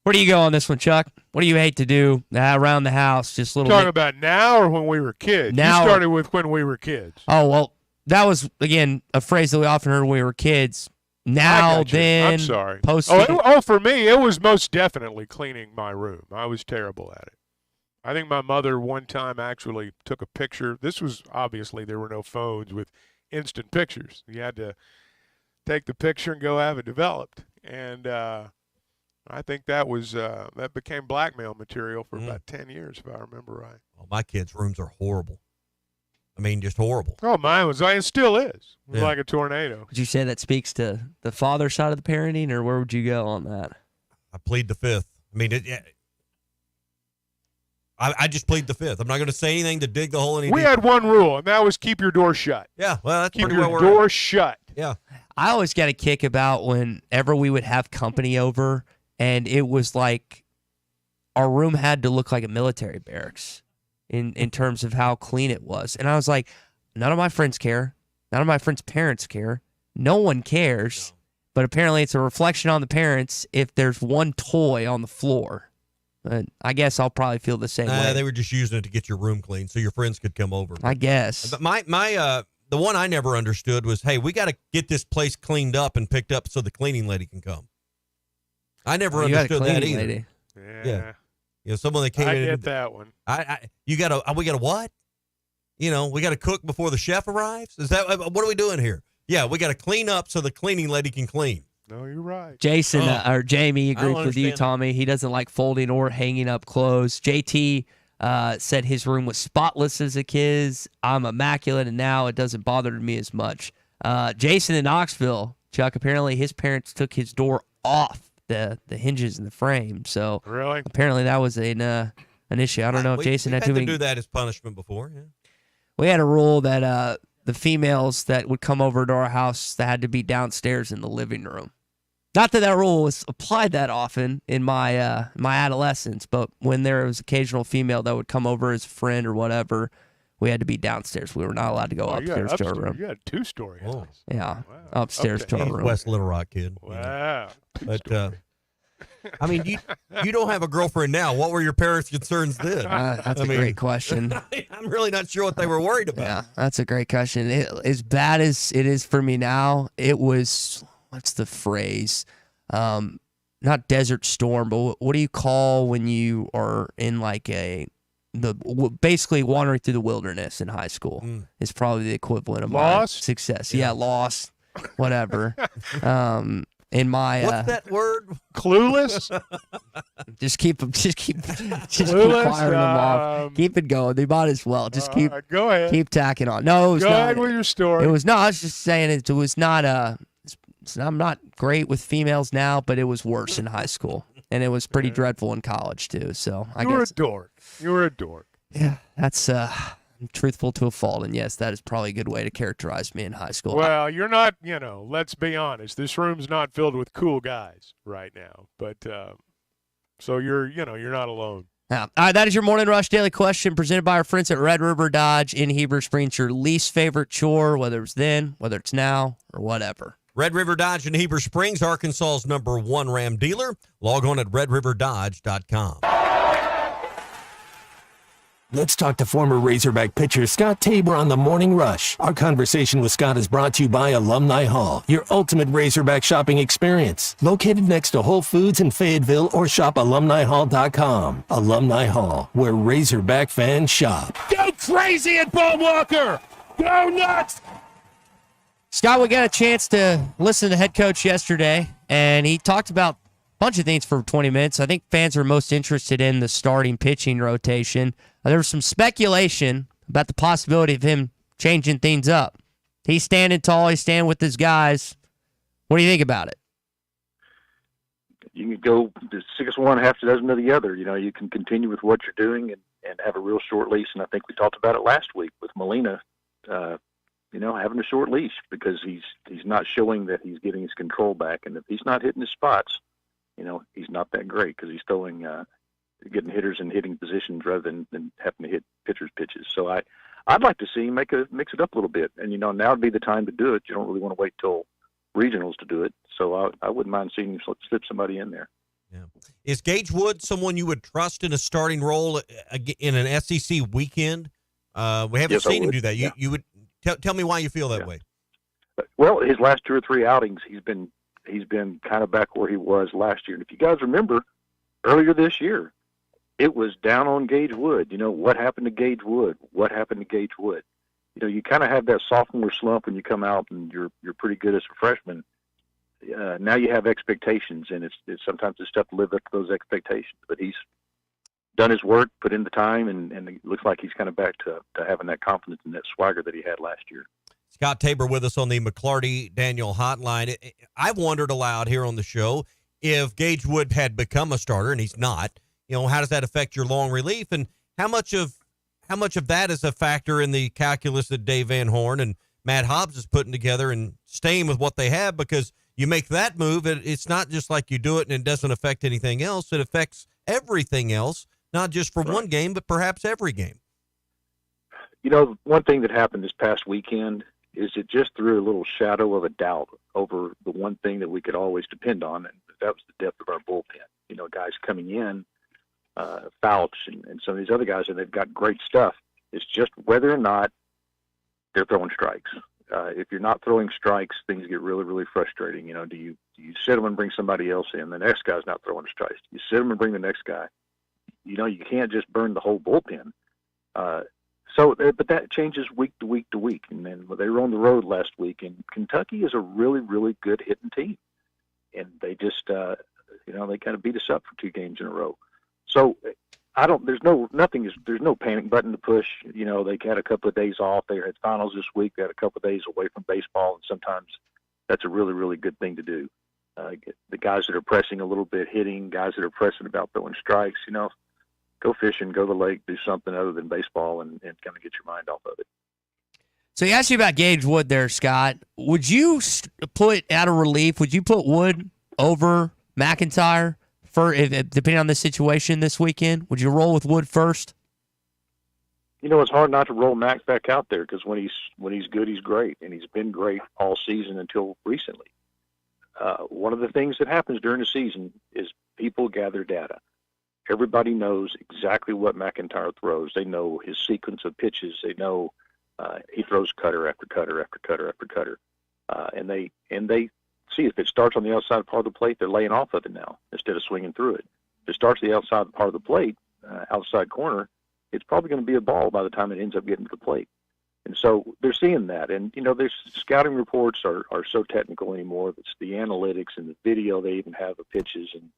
Where do you go on this one, Chuck? What do you hate to do around the house? Just little. Talking about now or when we were kids? Now. You started with when we were kids. Oh, well, that was, again, a phrase that we often heard when we were kids. Now, then. I'm sorry. For me, it was most definitely cleaning my room. I was terrible at it. I think my mother one time actually took a picture. This was, obviously, there were no phones with instant pictures. You had to take the picture and go have it developed. And I think that was that became blackmail material for about 10 years, if I remember right. Well, my kids' rooms are horrible. I mean, just horrible. Oh, mine was. It still is. It was like a tornado. Would you say that speaks to the father side of the parenting, or where would you go on that? I plead the fifth. I mean, I just plead the fifth. I'm not going to say anything to dig the hole any We deeper. had one rule, and that was keep your door shut. Yeah, well, that's keep pretty your well door shut. Yeah. I always got a kick about whenever we would have company over, and it was like our room had to look like a military barracks in terms of how clean it was. And I was like, none of my friends care. None of my friends' parents care. No one cares. But apparently it's a reflection on the parents if there's one toy on the floor. But I guess I'll probably feel the same way. They were just using it to get your room clean so your friends could come over. I guess. But the one I never understood was, hey, we got to get this place cleaned up and picked up so the cleaning lady can come. I never understood that either. Lady. Yeah. You know, someone that came in. I get that one. We got to what? You know, we got to cook before the chef arrives? Is that what are we doing here? Yeah, we got to clean up so the cleaning lady can clean. No, you're right. Jason or Jamie agrees with you, Tommy. He doesn't like folding or hanging up clothes. JT said his room was spotless as a kid. I'm immaculate, and now it doesn't bother me as much. Jason in Knoxville, Chuck, apparently his parents took his door off the hinges and the frame. So really, apparently that was an issue. I don't know if Jason had too many. Do that as punishment before. Yeah. We had a rule that the females that would come over to our house, that had to be downstairs in the living room. Not that rule was applied that often in my my adolescence, but when there was occasional female that would come over as a friend or whatever, we had to be downstairs. We were not allowed to go upstairs to our room. You had a 2-story house. Yeah, upstairs to our room. West Little Rock kid. Wow. But I mean, you don't have a girlfriend now. What were your parents' concerns then? That's a great question. I'm really not sure what they were worried about. Yeah, that's a great question. As bad as it is for me now, it was, what's the phrase? Not desert storm, but what do you call when you are in like basically wandering through the wilderness in high school? Is probably the equivalent of lost? My success. Yeah, lost, whatever. In my what's that word? Clueless. Just keep firing Clueless, them off. Keep it going. They might as well. Just keep. Go ahead. Keep tacking on. No, it was go not. ahead with your story. It was no. I was just saying it was not. I'm not great with females now, but it was worse in high school, and it was pretty dreadful in college too. So I you were guess a dork. You were a dork. Yeah, that's truthful to a fault, and yes, that is probably a good way to characterize me in high school. Well, you're not, let's be honest. This room's not filled with cool guys right now, but so you're not alone. Yeah. All right, that is your Morning Rush Daily Question presented by our friends at Red River Dodge in Heber Springs. Your least favorite chore, whether it's then, whether it's now, or whatever. Red River Dodge in Heber Springs, Arkansas's #1 Ram dealer. Log on at redriverdodge.com. Let's talk to former Razorback pitcher Scott Tabor on the Morning Rush. Our conversation with Scott is brought to you by Alumni Hall, your ultimate Razorback shopping experience. Located next to Whole Foods in Fayetteville, or shop alumnihall.com. Alumni Hall, where Razorback fans shop. Go crazy at Paul Walker! Go nuts! Scott, we got a chance to listen to the head coach yesterday, and he talked about a bunch of things for 20 minutes. I think fans are most interested in the starting pitching rotation. There was some speculation about the possibility of him changing things up. He's standing tall. He's standing with his guys. What do you think about it? You can go to 6-1, half a dozen of the other. You can continue with what you're doing and have a real short leash. And I think we talked about it last week with Molina, having a short leash because he's not showing that he's getting his control back. And if he's not hitting his spots, he's not that great because he's throwing getting hitters in hitting positions rather than having to hit pitchers' pitches. So I'd like to see him mix it up a little bit. And, now would be the time to do it. You don't really want to wait till regionals to do it. So I wouldn't mind seeing him slip somebody in there. Is Gage Wood someone you would trust in a starting role in an SEC weekend? We haven't Yes, I seen him would. do that. Yeah. You would tell me why you feel that way. Well, his last 2 or 3 outings, he's been kind of back where he was last year. And if you guys remember, earlier this year, it was down on Gage Wood. You know, what happened to Gage Wood? What happened to Gage Wood? You know, you kind of have that sophomore slump when you come out and you're pretty good as a freshman. Now you have expectations, and it's sometimes it's tough to live up to those expectations. But he's done his work, put in the time, and it looks like he's kind of back to having that confidence and that swagger that he had last year. Scott Tabor with us on the McLarty Daniel Hotline. I've wondered aloud here on the show if Gage Wood had become a starter, and he's not. You know, how does that affect your long relief, and how much of that is a factor in the calculus that Dave Van Horn and Matt Hobbs is putting together and staying with what they have? Because you make that move, it's not just like you do it and it doesn't affect anything else. It affects everything else, not just for one game, but perhaps every game. You know, one thing that happened this past weekend is it just threw a little shadow of a doubt over the one thing that we could always depend on, and that was the depth of our bullpen. You know, guys coming in, Fouch and some of these other guys, and they've got great stuff. It's just whether or not they're throwing strikes. If you're not throwing strikes, things get really, really frustrating. You know, do you sit them and bring somebody else in? The next guy's not throwing strikes. You sit them and bring the next guy. You know, you can't just burn the whole bullpen. But that changes week to week to week. And then they were on the road last week, and Kentucky is a really, really good hitting team. And they just, they kind of beat us up for 2 games in a row. So there's no panic button to push. You know, they had a couple of days off. They had finals this week. They had a couple of days away from baseball, and sometimes that's a really, really good thing to do. The guys that are pressing a little bit, hitting, guys that are pressing about throwing strikes, you know, go fishing, go to the lake, do something other than baseball and kind of get your mind off of it. So he asked you about Gage Wood there, Scott. Would you put, out of relief, would you put Wood over McIntyre depending on the situation this weekend? Would you roll with Wood first? You know, it's hard not to roll Mac back out there because when he's good, he's great, and he's been great all season until recently. One of the things that happens during the season is people gather data. Everybody knows exactly what McIntyre throws. They know his sequence of pitches. They know he throws cutter after cutter after cutter after cutter, and they see if it starts on the outside part of the plate, they're laying off of it now instead of swinging through it. If it starts the outside part of the plate, outside corner, it's probably going to be a ball by the time it ends up getting to the plate. And so they're seeing that. And, you know, their scouting reports are so technical anymore. It's the analytics and the video they even have of pitches, and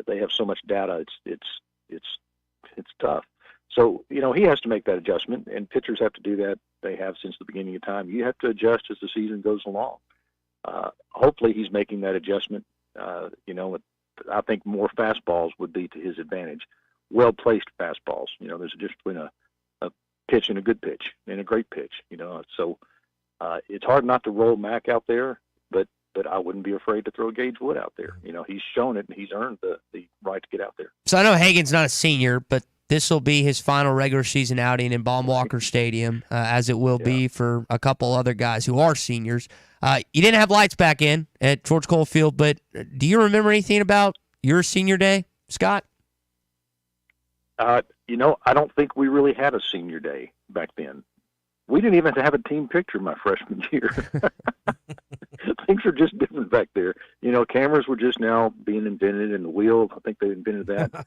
they have so much data. It's tough. So, you know, he has to make that adjustment, and pitchers have to do that. They have since the beginning of time. You have to adjust as the season goes along. Hopefully he's making that adjustment. You know, I think more fastballs would be to his advantage. Well-placed fastballs. You know, there's a difference between a pitch and a good pitch and a great pitch, you know. So it's hard not to roll Mac out there, but I wouldn't be afraid to throw Gage Wood out there. You know, he's shown it, and he's earned the right to get out there. So I know Hagen's not a senior, but this will be his final regular season outing in Baum-Walker Stadium, as it will be for a couple other guys who are seniors. You didn't have lights back in at George Cole Field, but do you remember anything about your senior day, Scott? You know, I don't think we really had a senior day back then. We didn't even have a team picture my freshman year. Things are just different back there. You know, cameras were just now being invented, and the wheel, I think they invented that.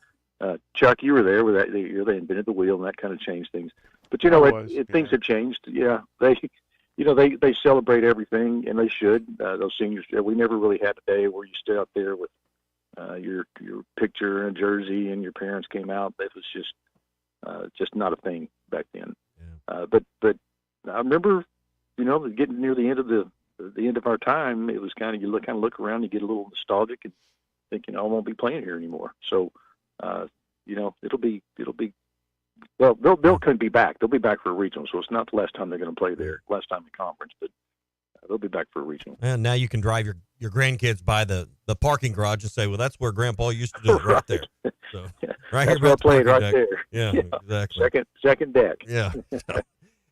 Chuck, you were there with that. They invented the wheel, and that kind of changed things. But, you know, things have changed. Yeah, they celebrate everything, and they should. Those seniors, we never really had a day where you stood out there with your picture and jersey, and your parents came out. That was just not a thing back then. Yeah. But I remember, you know, getting near the end of our time, it was kind of you look around, you get a little nostalgic, and think, you know, I won't be playing here anymore. So, you know, it'll be. Well, they'll couldn't be back. They'll be back for a regional, so it's not the last time they're going to play there. Last time in conference, but they'll be back for a regional. And now you can drive your grandkids by the parking garage and say, "Well, that's where Grandpa used to do it, right there." So, right that's here, where I played right deck. there. Yeah, exactly. Second deck. Yeah.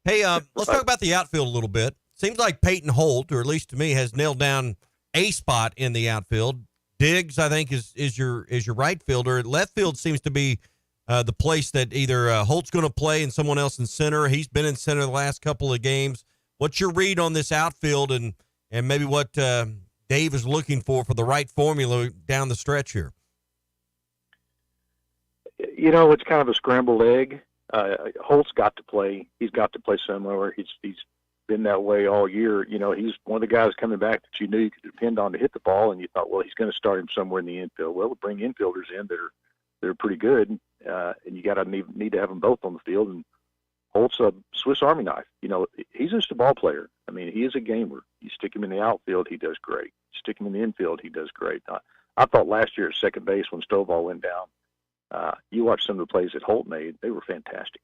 Hey, let's talk about the outfield a little bit. Seems like Peyton Holt, or at least to me, has nailed down a spot in the outfield. Diggs, I think, is your right fielder. Left field seems to be the place that either Holt's going to play and someone else in center. He's been in center the last couple of games. What's your read on this outfield and maybe what Dave is looking for the right formula down the stretch here? You know, it's kind of a scrambled egg. Holt's got to play. He's got to play somewhere. He's been that way all year. You know, he's one of the guys coming back that you knew you could depend on to hit the ball, and you thought, well, he's going to start him somewhere in the infield. Well, we bring infielders in that are pretty good, and you got to need to have them both on the field. And Holt's a Swiss Army knife. You know, he's just a ball player. I mean, he is a gamer. You stick him in the outfield, he does great. Stick him in the infield, he does great. I thought last year at second base when Stovall went down, you watch some of the plays that Holt made, they were fantastic.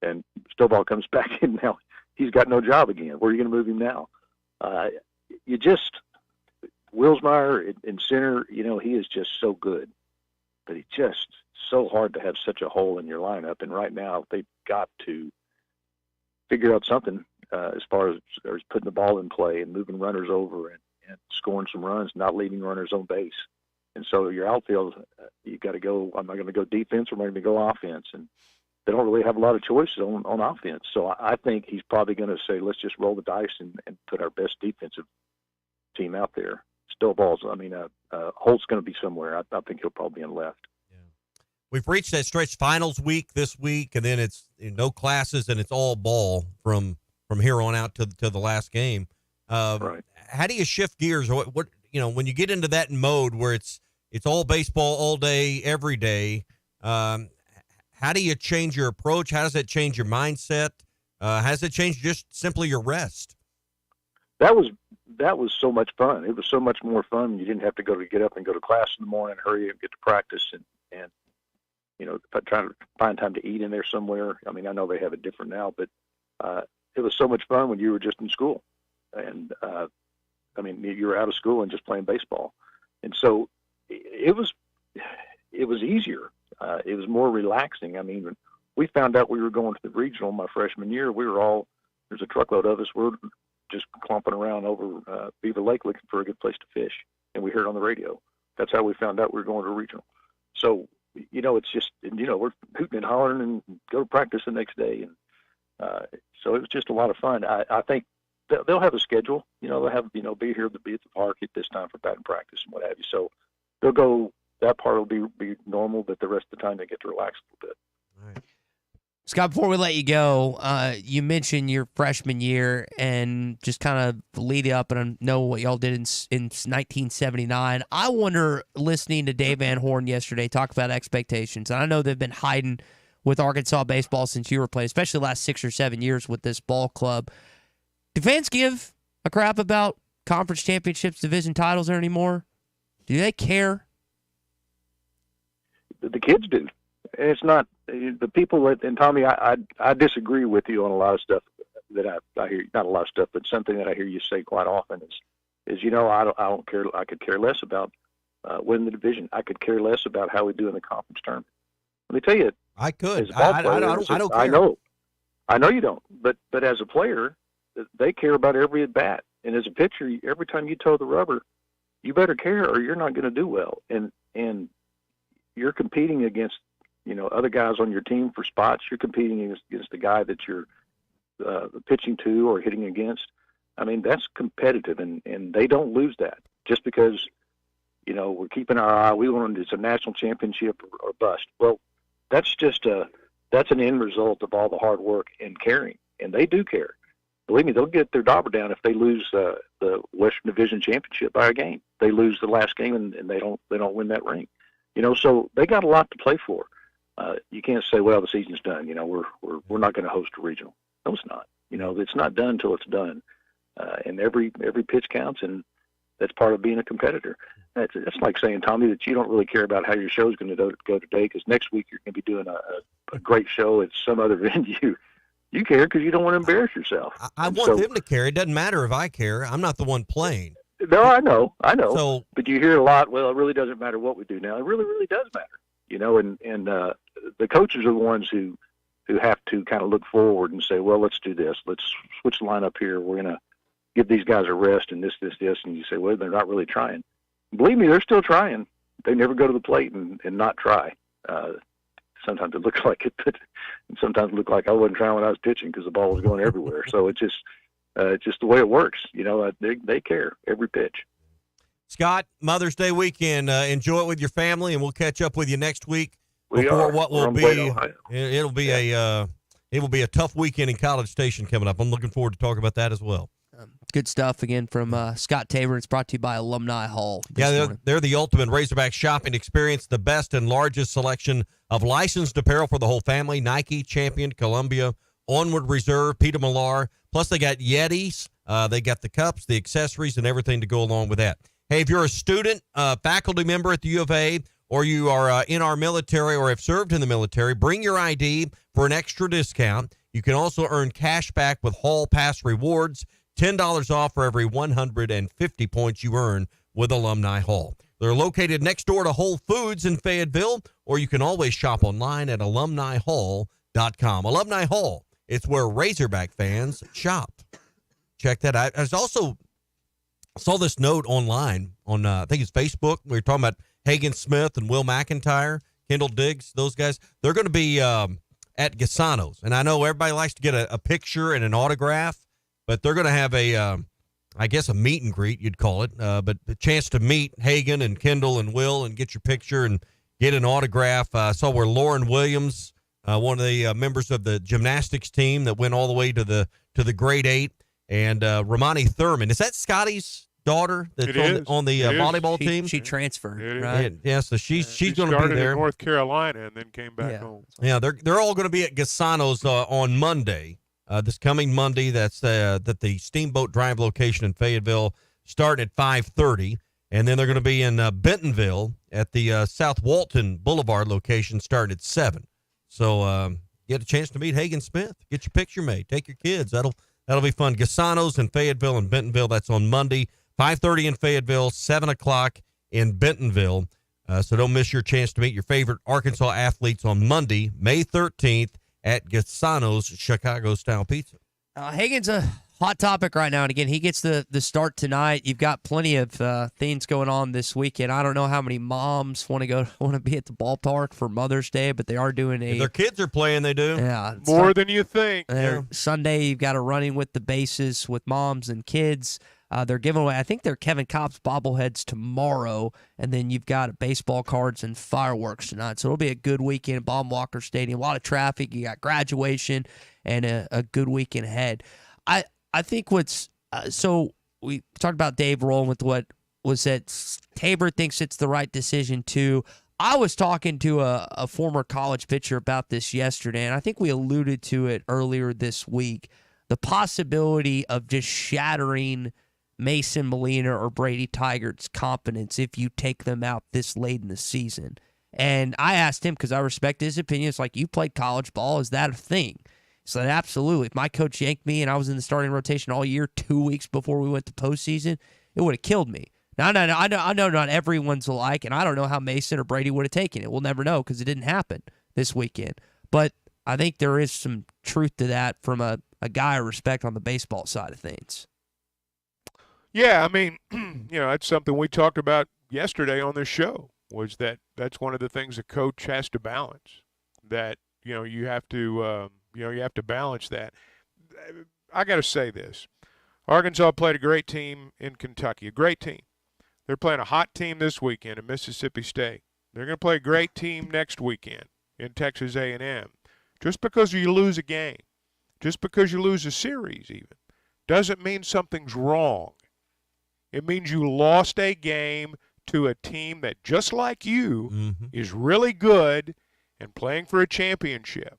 And Stovall comes back in now. He's got no job again. Where are you going to move him now? Wilsmeyer in center, you know, he is just so good. But he's just so hard to have such a hole in your lineup. And right now they've got to figure out something as far as putting the ball in play and moving runners over and scoring some runs, not leaving runners on base. And so your outfield, you got to go, am I going to go defense or am I going to go offense? And they don't really have a lot of choices on offense. So I think he's probably going to say, let's just roll the dice and put our best defensive team out there. Holt's going to be somewhere. I think he'll probably be in left. Yeah. We've reached that stretch finals week this week, and then it's no classes and it's all ball from here on out to the last game. Right. How do you shift gears? What when you get into that mode where it's all baseball all day, every day, how do you change your approach? How does that change your mindset? How does it change just simply your rest? That was so much fun. It was so much more fun. You didn't have to get up and go to class in the morning, hurry and get to practice and trying to find time to eat in there somewhere. I mean, I know they have it different now, but it was so much fun when you were just in school. And you were out of school and just playing baseball. And so it was easier. It was more relaxing. I mean, when we found out we were going to the regional my freshman year, there's a truckload of us. We're just clumping around over Beaver Lake looking for a good place to fish. And we heard it on the radio. That's how we found out we were going to a regional. So, it's just, we're hooting and hollering and go to practice the next day. And so it was just a lot of fun. I think they'll have a schedule. They'll have, be here to be at the park at this time for batting practice and what have you. So they'll go, that part will be normal, but the rest of the time they get to relax a little bit. All right. Scott, before we let you go, you mentioned your freshman year and just kind of lead up and know what y'all did in 1979. I wonder, listening to Dave Van Horn yesterday talk about expectations, and I know they've been hiding with Arkansas baseball since you were playing, especially the last 6 or 7 years with this ball club. Do fans give a crap about conference championships, division titles anymore? Do they care? The kids do. It's not the people that, and Tommy, I disagree with you on a lot of stuff that I hear, not a lot of stuff, but something that I hear you say quite often is I don't care. I could care less about winning the division. I could care less about how we do in the conference tournament. Let me tell you, I could. I don't care. I know you don't, but as a player, they care about every at bat. And as a pitcher, every time you toe the rubber, you better care or you're not going to do well. And you're competing against, other guys on your team for spots. You're competing against the guy that you're pitching to or hitting against. I mean, that's competitive, and they don't lose that just because, we're keeping our eye. We want it's a national championship or bust. Well, that's an end result of all the hard work and caring, and they do care. Believe me, they'll get their dauber down if they lose the Western Division championship by a game. They lose the last game and they don't win that ring. So they got a lot to play for. You can't say, well, the season's done. We're not going to host a regional. No, it's not. It's not done until it's done. And every pitch counts, and that's part of being a competitor. That's like saying, Tommy, that you don't really care about how your show's going to go today because next week you're going to be doing a great show at some other venue. You care because you don't want to embarrass yourself. I want them to care. It doesn't matter if I care. I'm not the one playing. No, I know. So, but you hear a lot, well, it really doesn't matter what we do now. It really, really does matter. And the coaches are the ones who have to kind of look forward and say, well, let's do this. Let's switch the lineup here. We're going to give these guys a rest and this. And you say, well, they're not really trying. believe me, they're still trying. They never go to the plate and not try. Sometimes it looks like it, but sometimes it looked like I wasn't trying when I was pitching because the ball was going everywhere. So it's just the way it works. They care every pitch. Scott, Mother's Day weekend. Enjoy it with your family, and we'll catch up with you next week. It will be a tough weekend in College Station coming up. I'm looking forward to talking about that as well. Good stuff again from Scott Tabor. It's brought to you by Alumni Hall. They're the ultimate Razorback shopping experience, the best and largest selection of licensed apparel for the whole family. Nike, Champion, Columbia, Onward Reserve, Peter Millar. Plus they got Yetis. They got the cups, the accessories, and everything to go along with that. Hey, if you're a student, faculty member at the U of A, or you are in our military or have served in the military, bring your ID for an extra discount. You can also earn cash back with Hall Pass rewards. $10 off for every 150 points you earn with Alumni Hall. They're located next door to Whole Foods in Fayetteville, or you can always shop online at alumnihall.com. Alumni Hall, it's where Razorback fans shop. Check that out. I saw this note online on, I think it's Facebook. We were talking about Hagen Smith and Will McIntyre, Kendall Diggs, those guys. They're going to be at Gasano's. And I know everybody likes to get a picture and an autograph. But they're going to have I guess a meet and greet, you'd call it, but a chance to meet Hagen and Kendall and Will and get your picture and get an autograph. I saw where Lauren Williams, one of the members of the gymnastics team that went all the way to the grade 8, and Romani Thurman. Is that Scotty's daughter that's on the volleyball team? She transferred, right? Yeah, so she's going to be there. In North Carolina and then came back home. Yeah, they're all going to be at Gasano's on Monday. This coming Monday, that's that the Steamboat Drive location in Fayetteville, starting at 5:30, and then they're going to be in Bentonville at the South Walton Boulevard location, starting at 7. So get a chance to meet Hagen Smith, get your picture made, take your kids. That'll be fun. Gasano's in Fayetteville and Bentonville. That's on Monday, 5:30 in Fayetteville, 7 o'clock in Bentonville. So don't miss your chance to meet your favorite Arkansas athletes on Monday, May 13th. At Gasano's Chicago-style pizza. Hagen's a hot topic right now, and again, he gets the start tonight. You've got plenty of things going on this weekend. I don't know how many moms want to be at the ballpark for Mother's Day, but they are doing if their kids are playing, they do. Yeah, more than you think. Sunday, you've got a running with the bases with moms and kids. They're giving away, I think they're Kevin Kopp's bobbleheads tomorrow, and then you've got baseball cards and fireworks tonight. So it'll be a good weekend at Baum-Walker Stadium. A lot of traffic. You got graduation and a good weekend ahead. I think so we talked about Dave rolling with what was that Tabor thinks it's the right decision too. I was talking to a former college pitcher about this yesterday, and I think we alluded to it earlier this week. The possibility of just shattering Mason Molina or Brady Tygert's confidence if you take them out this late in the season. And I asked him, because I respect his opinion, it's like, you played college ball, is that a thing? He said, absolutely. If my coach yanked me and I was in the starting rotation all year, 2 weeks before we went to postseason, it would have killed me. Now, I know not everyone's alike, and I don't know how Mason or Brady would have taken it. We'll never know because it didn't happen this weekend. But I think there is some truth to that from a guy I respect on the baseball side of things. Yeah, I mean, that's something we talked about yesterday on this show, was that's one of the things a coach has to balance, that, you have to balance that. I got to say this. Arkansas played a great team in Kentucky, a great team. They're playing a hot team this weekend in Mississippi State. They're going to play a great team next weekend in Texas A&M. Just because you lose a game, just because you lose a series even, doesn't mean something's wrong. It means you lost a game to a team that, just like you, is really good and playing for a championship.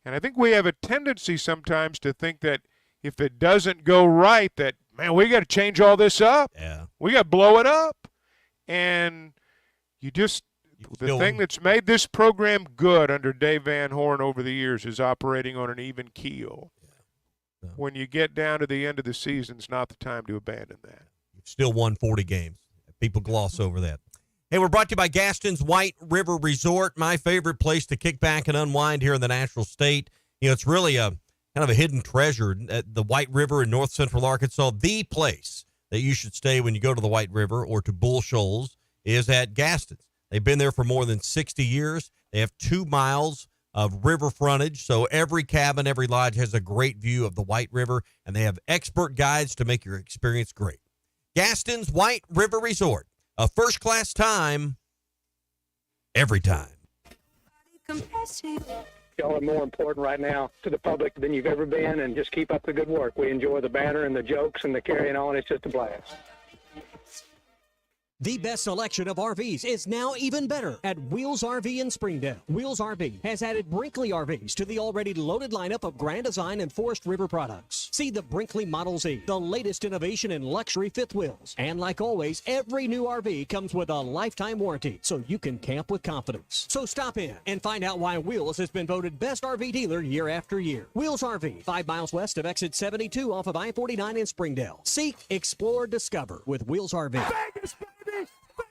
And I think we have a tendency sometimes to think that if it doesn't go right, that, man, we got to change all this up. Yeah. We got to blow it up. And the thing that's made this program good under Dave Van Horn over the years is operating on an even keel. Yeah. When you get down to the end of the season, it's not the time to abandon that. Still won 40 games. People gloss over that. Hey, we're brought to you by Gaston's White River Resort, my favorite place to kick back and unwind here in the Natural State. It's really a kind of a hidden treasure at the White River in north central Arkansas, the place that you should stay when you go to the White River or to Bull Shoals is at Gaston's. They've been there for more than 60 years. They have 2 miles of river frontage, so every cabin, every lodge has a great view of the White River, and they have expert guides to make your experience great. Gaston's White River Resort, a first-class time every time. Y'all are more important right now to the public than you've ever been, and just keep up the good work. We enjoy the banter and the jokes and the carrying on. It's just a blast. The best selection of RVs is now even better at Wheels RV in Springdale. Wheels RV has added Brinkley RVs to the already loaded lineup of Grand Design and Forest River products. See the Brinkley Model Z, the latest innovation in luxury fifth wheels. And like always, every new RV comes with a lifetime warranty, so you can camp with confidence. So stop in and find out why Wheels has been voted best RV dealer year after year. Wheels RV, 5 miles west of exit 72 off of I-49 in Springdale. Seek, explore, discover with Wheels RV. Vegas, baby!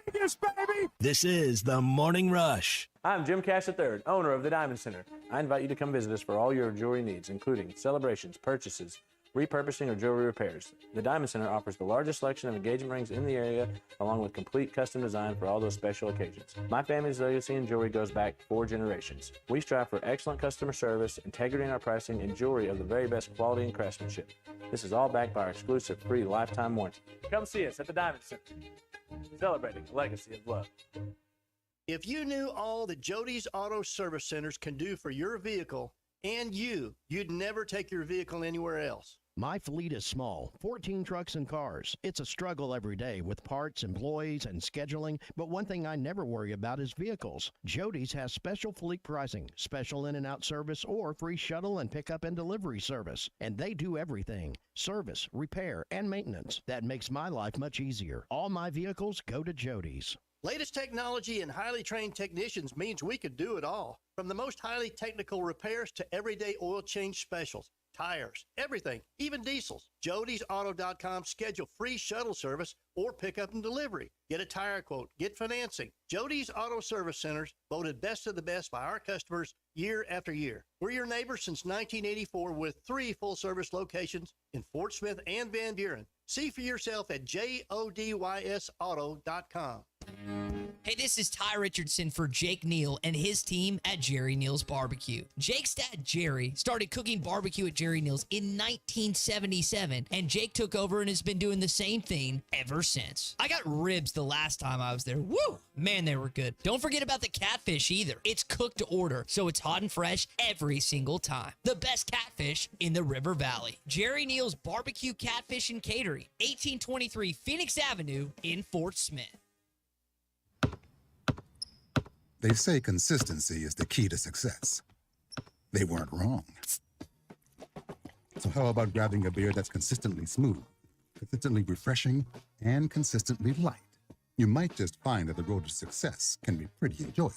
Vegas, baby! This is the Morning Rush. I'm Jim Cash III, owner of the Diamond Center. I invite you to come visit us for all your jewelry needs, including celebrations, purchases, repurposing, or jewelry repairs. The Diamond Center offers the largest selection of engagement rings in the area, along with complete custom design for all those special occasions. My family's legacy in jewelry goes back 4 generations. We strive for excellent customer service, integrity in our pricing, and jewelry of the very best quality and craftsmanship. This is all backed by our exclusive free lifetime warranty. Come see us at the Diamond Center, celebrating a legacy of love. If you knew all that Jody's Auto Service Centers can do for your vehicle and you'd never take your vehicle anywhere else. My fleet is small, 14 trucks and cars. It's a struggle every day with parts, employees, and scheduling, but one thing I never worry about is vehicles. Jody's has special fleet pricing, special in and out service, or free shuttle and pickup and delivery service. And they do everything. Service, repair, and maintenance. That makes my life much easier. All my vehicles go to Jody's. Latest technology and highly trained technicians means we could do it all. From the most highly technical repairs to everyday oil change specials, tires, everything, even diesels. Jody'sAuto.com schedule free shuttle service or pickup and delivery. Get a tire quote, get financing. Jody's Auto Service Centers, voted best of the best by our customers year after year. We're your neighbors since 1984 with 3 full-service locations in Fort Smith and Van Buren. See for yourself at JODYSauto.com. Hey, this is Ty Richardson for Jake Neal and his team at Jerry Neal's Barbecue. Jake's dad, Jerry, started cooking barbecue at Jerry Neal's in 1977, and Jake took over and has been doing the same thing ever since. I got ribs the last time I was there. Woo! Man, they were good. Don't forget about the catfish either. It's cooked to order, so it's hot and fresh every single time. The best catfish in the River Valley. Jerry Neal's Barbecue, Catfish, and Catering, 1823 Phoenix Avenue in Fort Smith. They say consistency is the key to success. They weren't wrong. So how about grabbing a beer that's consistently smooth, consistently refreshing, and consistently light? You might just find that the road to success can be pretty enjoyable.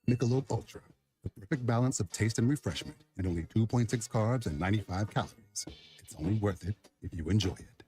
Michelob Ultra, the perfect balance of taste and refreshment, and only 2.6 carbs and 95 calories. It's only worth it if you enjoy it.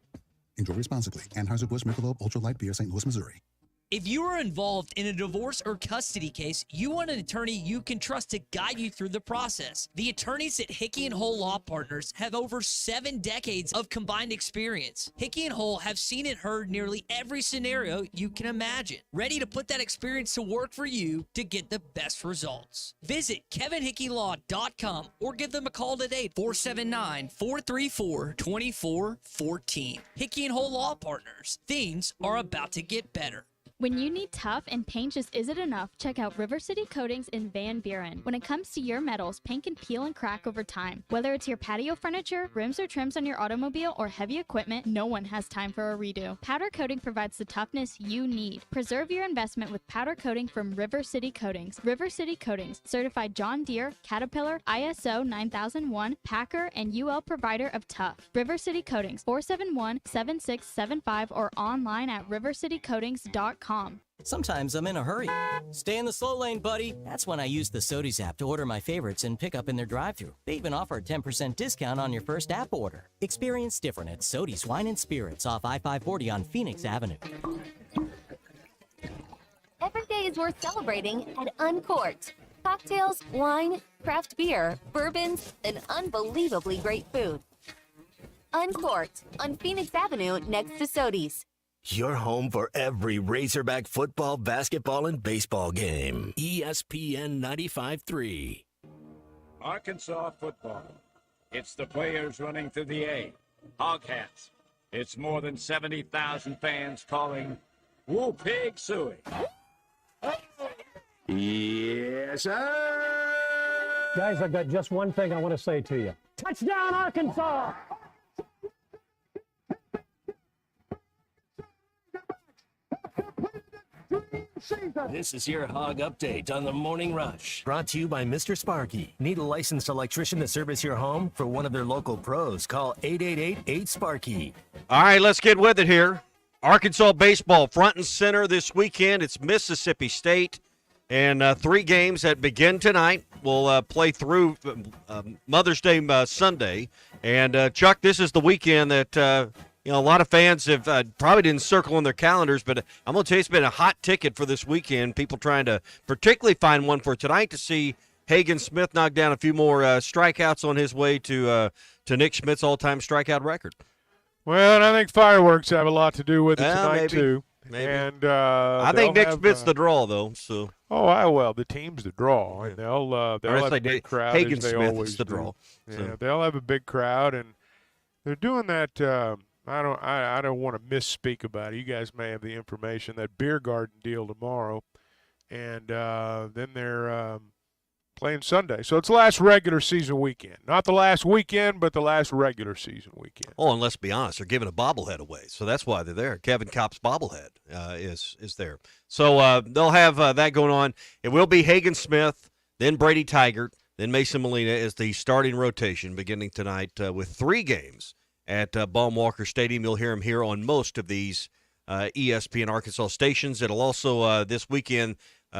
Enjoy responsibly. Anheuser-Busch Michelob Ultra Light Beer, St. Louis, Missouri. If you are involved in a divorce or custody case, you want an attorney you can trust to guide you through the process. The attorneys at Hickey & Hole Law Partners have over 7 decades of combined experience. Hickey & Hole have seen and heard nearly every scenario you can imagine, ready to put that experience to work for you to get the best results. Visit kevinhickeylaw.com or give them a call today, 479-434-2414. Hickey & Hole Law Partners. Things are about to get better. When you need tough and paint just isn't enough, check out River City Coatings in Van Buren. When it comes to your metals, paint can peel and crack over time. Whether it's your patio furniture, rims or trims on your automobile, or heavy equipment, no one has time for a redo. Powder coating provides the toughness you need. Preserve your investment with powder coating from River City Coatings. River City Coatings, certified John Deere, Caterpillar, ISO 9001, Packer, and UL provider of tough. River City Coatings, 471-7675 or online at rivercitycoatings.com. Sometimes I'm in a hurry. Stay in the slow lane, buddy. That's when I use the Sodies app to order my favorites and pick up in their drive-thru. They even offer a 10% discount on your first app order. Experience different at Sodies Wine and Spirits off I-540 on Phoenix Avenue. Every day is worth celebrating at Uncorked. Cocktails, wine, craft beer, bourbons, and unbelievably great food. Uncorked on Phoenix Avenue next to Sodi's. Your home for every Razorback football, basketball, and baseball game. ESPN 95.3. Arkansas football. It's the players running through the A. Hogcats. It's more than 70,000 fans calling Woo Pig Suey. Yes, sir. Guys, I've got just one thing I want to say to you. Touchdown, Arkansas! This is your Hog Update on the Morning Rush. Brought to you by Mr. Sparky. Need a licensed electrician to service your home? For one of their local pros, call 888-8-SPARKY. All right, let's get with it here. Arkansas baseball front and center this weekend. It's Mississippi State. And 3 games that begin tonight. We'll play through Mother's Day Sunday. And, Chuck, this is the weekend that a lot of fans have probably didn't circle in their calendars, but I'm going to tell you it's been a hot ticket for this weekend. People trying to particularly find one for tonight to see Hagen Smith knock down a few more strikeouts on his way to Nick Schmidt's all-time strikeout record. Well, and I think fireworks have a lot to do with it tonight, maybe. too. Maybe. And I think Nick Schmidt's the draw, though. So. Oh, well, the team's the draw, and they'll have a big crowd. Hagen as they Smith always is the do. draw. Yeah, So. they'll have a big crowd, and they're doing that. I don't want to misspeak about it. You guys may have the information, that beer garden deal tomorrow, and then they're playing Sunday. So it's the last regular season weekend. Not the last weekend, but the last regular season weekend. Oh, and let's be honest, they're giving a bobblehead away, so that's why they're there. Kevin Kopp's bobblehead is there. So they'll have that going on. It will be Hagen Smith, then Brady Tigert, then Mason Molina as the starting rotation beginning tonight with 3 games at Baum-Walker Stadium. You'll hear him here on most of these ESPN Arkansas stations. It'll also, this weekend,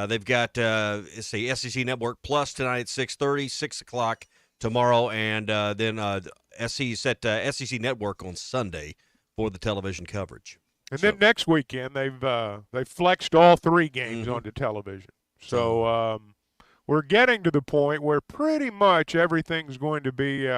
they've got it's the SEC Network Plus tonight at 6:30, 6 o'clock tomorrow, and then SEC Network on Sunday for the television coverage. And then next weekend, they've flexed all 3 games onto television. So we're getting to the point where pretty much everything's going to be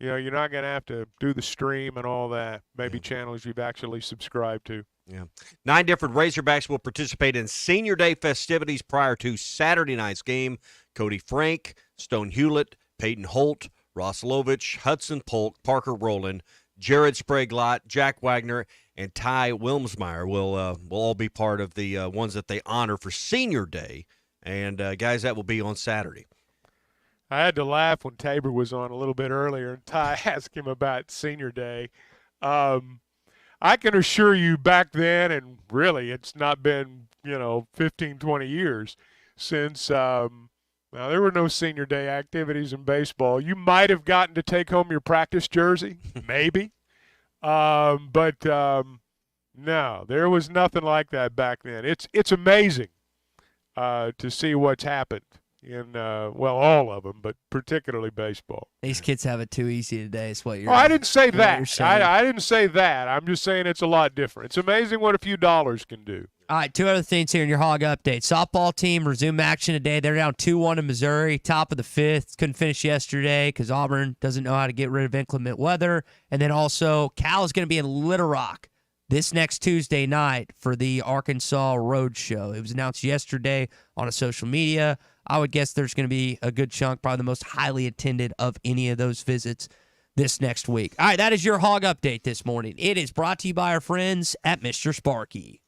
you're not going to have to do the stream and all that, maybe channels you've actually subscribed to. Yeah. 9 different Razorbacks will participate in Senior Day festivities prior to Saturday night's game. Cody Frank, Stone Hewlett, Peyton Holt, Ross Lovich, Hudson Polk, Parker Rowland, Jared Spraglott, Jack Wagner, and Ty Wilmsmeyer will all be part of the ones that they honor for Senior Day. And, guys, that will be on Saturday. I had to laugh when Tabor was on a little bit earlier, and Ty asked him about Senior Day. I can assure you back then, and really it's not been, 15, 20 years since there were no Senior Day activities in baseball. You might have gotten to take home your practice jersey, maybe. But no, there was nothing like that back then. It's amazing to see what's happened in all of them, but particularly baseball. These kids have it too easy today. Is what you're. Oh, I didn't say that. I I didn't say that. I'm just saying it's a lot different. It's amazing what a few dollars can do. All right, 2 other things here in your Hog Update. Softball team resume action today. They're down 2-1 in Missouri, top of the 5th. Couldn't finish yesterday because Auburn doesn't know how to get rid of inclement weather. And then also, Cal is going to be in Little Rock this next Tuesday night for the Arkansas Road Show. It was announced yesterday on a social media. I would guess there's going to be a good chunk, probably the most highly attended of any of those visits this next week. All right, that is your Hog Update this morning. It is brought to you by our friends at Mr. Sparky.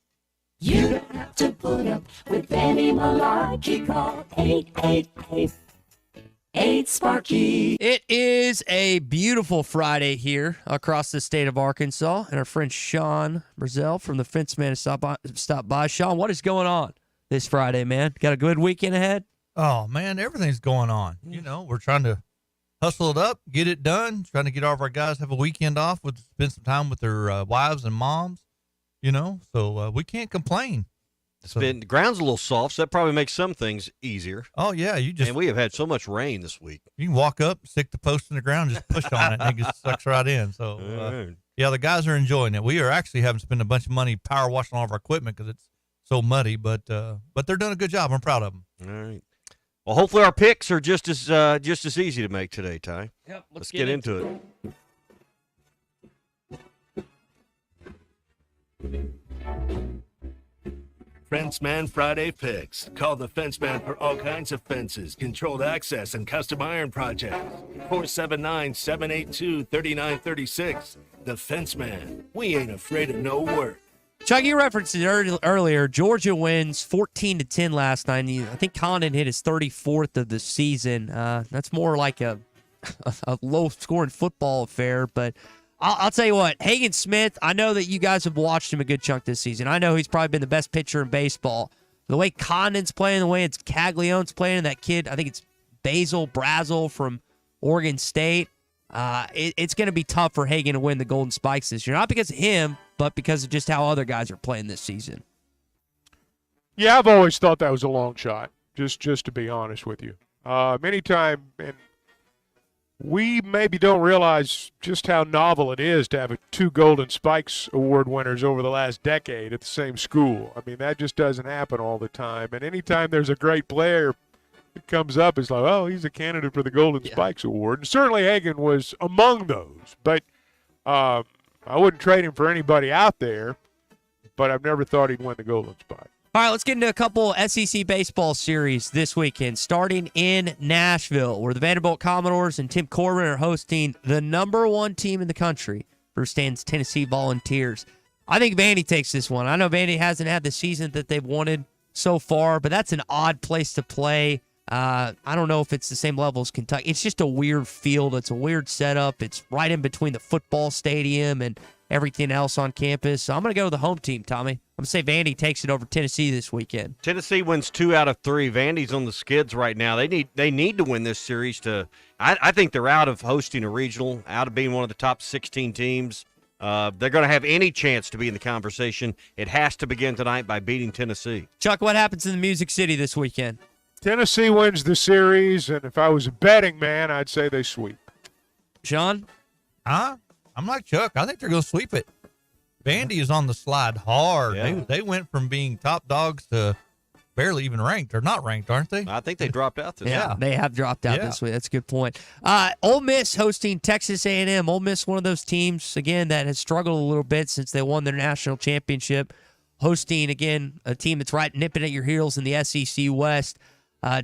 You don't have to put up with any malarkey. Call 888-8-SPARKY. It is a beautiful Friday here across the state of Arkansas, and our friend Sean Brazell from the Fence Man stopped by. Sean, what is going on this Friday, man? Got a good weekend ahead? Oh, man, everything's going on. We're trying to hustle it up, get it done, trying to get all of our guys have a weekend off, spend some time with their wives and moms, so we can't complain. The ground's a little soft, so that probably makes some things easier. Oh, yeah. And we have had so much rain this week. You can walk up, stick the post in the ground, just push on it, and it just sucks right in. So, yeah, the guys are enjoying it. We are actually having to spend a bunch of money power washing all of our equipment because it's so muddy, but they're doing a good job. I'm proud of them. All right. Well, hopefully our picks are just as easy to make today, Ty. Yep, let's get into it. Fenceman Friday Picks. Call the Fenceman for all kinds of fences, controlled access, and custom iron projects. 479-782-3936. The Fenceman. We ain't afraid of no work. Chuck, you referenced it earlier. Georgia wins 14-10 last night. I think Condon hit his 34th of the season. That's more like a low-scoring football affair, but I'll tell you what, Hagen Smith, I know that you guys have watched him a good chunk this season. I know he's probably been the best pitcher in baseball. The way Condon's playing, the way it's Caglione's playing, and that kid, I think it's Brazel from Oregon State, it's going to be tough for Hagen to win the Golden Spikes this year. Not because of him, but because of just how other guys are playing this season. Yeah, I've always thought that was a long shot, just to be honest with you. Many times, and we maybe don't realize just how novel it is to have two Golden Spikes Award winners over the last decade at the same school. I mean, that just doesn't happen all the time. And anytime there's a great player that comes up, it's like, oh, he's a candidate for the Golden Spikes Award. And certainly Hagen was among those. But I wouldn't trade him for anybody out there, but I've never thought he'd win the Golden Spike. All right, let's get into a couple SEC baseball series this weekend, starting in Nashville, where the Vanderbilt Commodores and Tim Corbin are hosting the number one team in the country versus Stan's Tennessee Volunteers. I think Vandy takes this one. I know Vandy hasn't had the season that they've wanted so far, but that's an odd place to play. I don't know if it's the same level as Kentucky. It's just a weird field. It's a weird setup. It's right in between the football stadium and everything else on campus. So I'm going to go with the home team, Tommy. I'm going to say Vandy takes it over Tennessee this weekend. Tennessee wins 2 out of 3. Vandy's on the skids right now. They need to win this series to. I think they're out of hosting a regional, out of being one of the top 16 teams. They're going to have any chance to be in the conversation. It has to begin tonight by beating Tennessee. Chuck, what happens in the Music City this weekend? Tennessee wins the series, and if I was a betting man, I'd say they sweep. Sean? I'm like Chuck. I think they're going to sweep it. Vandy is on the slide hard. Yeah. They went from being top dogs to barely even ranked. They're not ranked, aren't they? I think they dropped out this week. Yeah, they have dropped out this week. That's a good point. Ole Miss hosting Texas A&M. Ole Miss, one of those teams, again, that has struggled a little bit since they won their national championship. Hosting, again, a team that's right nipping at your heels in the SEC West.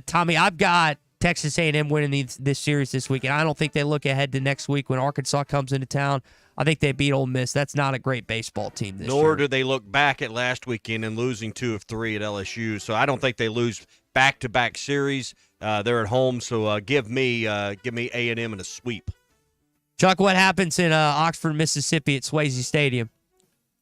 Tommy, I've got Texas A&M winning this series this week, and I don't think they look ahead to next week when Arkansas comes into town. I think they beat Ole Miss. That's not a great baseball team this year. Nor do they look back at last weekend and losing 2 of 3 at LSU. So I don't think they lose back-to-back series. They're at home, so give me A&M in a sweep. Chuck, what happens in Oxford, Mississippi at Swayze Stadium?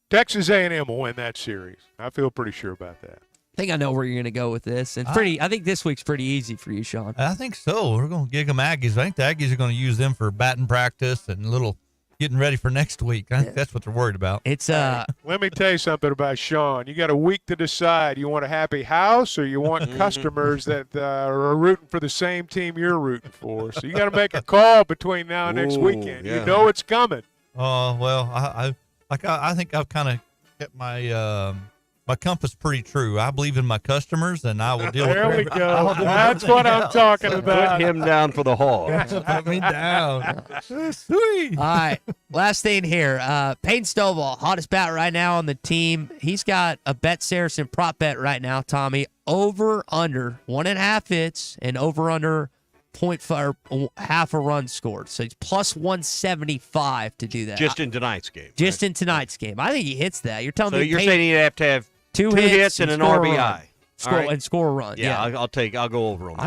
Texas A&M will win that series. I feel pretty sure about that. I think I know where you're going to go with this. And I think this week's pretty easy for you, Sean. I think so. We're going to gig them Aggies. I think the Aggies are going to use them for batting practice and a little getting ready for next week. I think that's what they're worried about. It's Let me tell you something about Sean. You got a week to decide. You want a happy house or you want customers that are rooting for the same team you're rooting for. So you got to make a call between now and next weekend. Yeah. You know it's coming. Oh, well, I think I've kind of kept my my compass pretty true. I believe in my customers, and I will deal with There we go. That's what I'm talking about. Put him down for the Hogs. Put me down. Sweet. all right. Last thing here. Peyton Stovall, hottest bat right now on the team. He's got a Bet Saracen prop bet right now, Tommy. Over under 1.5 hits and over under 0.5 half a run scored. So he's plus 175 to do that. Just in tonight's game. Just in tonight's game. I think he hits that. You're telling So me you're saying he'd have to have two hits and an score a RBI. run. And score a run. Yeah, I'll go over on that.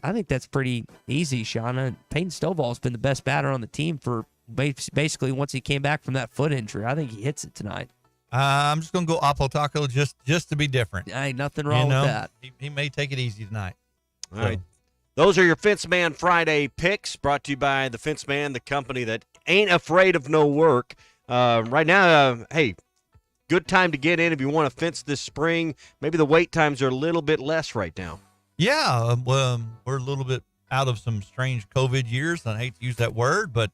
I think that's pretty easy, Shauna. Peyton Stovall's been the best batter on the team for basically once he came back from that foot injury. I think he hits it tonight. I'm just going to go Oppo Taco just to be different. Ain't nothing wrong with that. He may take it easy tonight. All right. Those are your Fence Man Friday picks brought to you by the Fence Man, the company that ain't afraid of no work. Right now, hey, good time to get in if you want to fence this spring. Maybe the wait times are a little bit less right now. Yeah, we're a little bit out of some strange COVID years. I hate to use that word, but,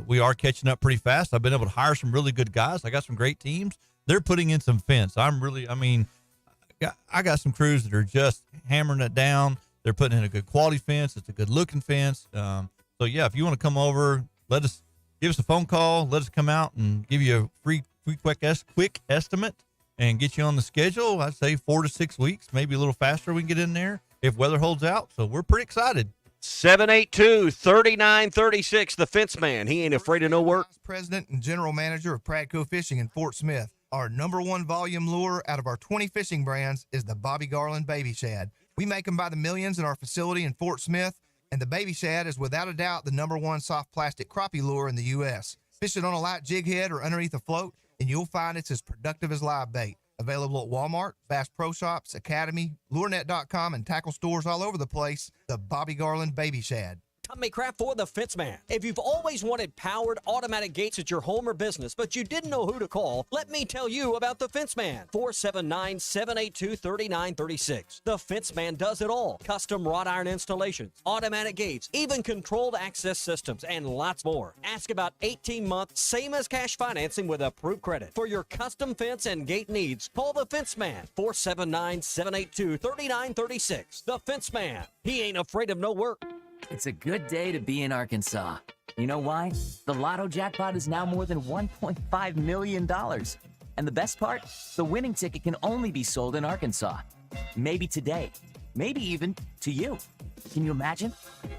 we are catching up pretty fast. I've been able to hire some really good guys. I got some great teams. They're putting in some fence. I got some crews that are just hammering it down. They're putting in a good quality fence. It's a good looking fence. So yeah, if you want to come over, give us a phone call. Let us come out and give you a free quick estimate. and get you on the schedule. I'd say 4 to 6 weeks, maybe a little faster we can get in there if weather holds out. So we're pretty excited. 782-3936, the fence man. He ain't afraid of no work. President and general manager of Pratco Fishing in Fort Smith. Our number one volume lure out of our 20 fishing brands is the Bobby Garland Baby Shad. We make them by the millions in our facility in Fort Smith, and the Baby Shad is without a doubt the number one soft plastic crappie lure in the U.S. Fish it on a light jig head or underneath a float, and you'll find it's as productive as live bait. Available at Walmart, Bass Pro Shops, Academy, LureNet.com, and tackle stores all over the place. The Bobby Garland Baby Shad. Tommy Kraft for the Fence Man. If you've always wanted powered automatic gates at your home or business, but you didn't know who to call, let me tell you about the Fence Man. 479-782-3936. The Fence Man does it all. Custom wrought iron installations, automatic gates, even controlled access systems, and lots more. Ask about 18-month, same as cash financing with approved credit. For your custom fence and gate needs, call the Fence Man. 479-782-3936. The Fence Man. He ain't afraid of no work. It's a good day to be in Arkansas. You know why? The Lotto jackpot is now more than $1.5 million. And the best part? The winning ticket can only be sold in Arkansas. Maybe today. Maybe even to you. Can you imagine?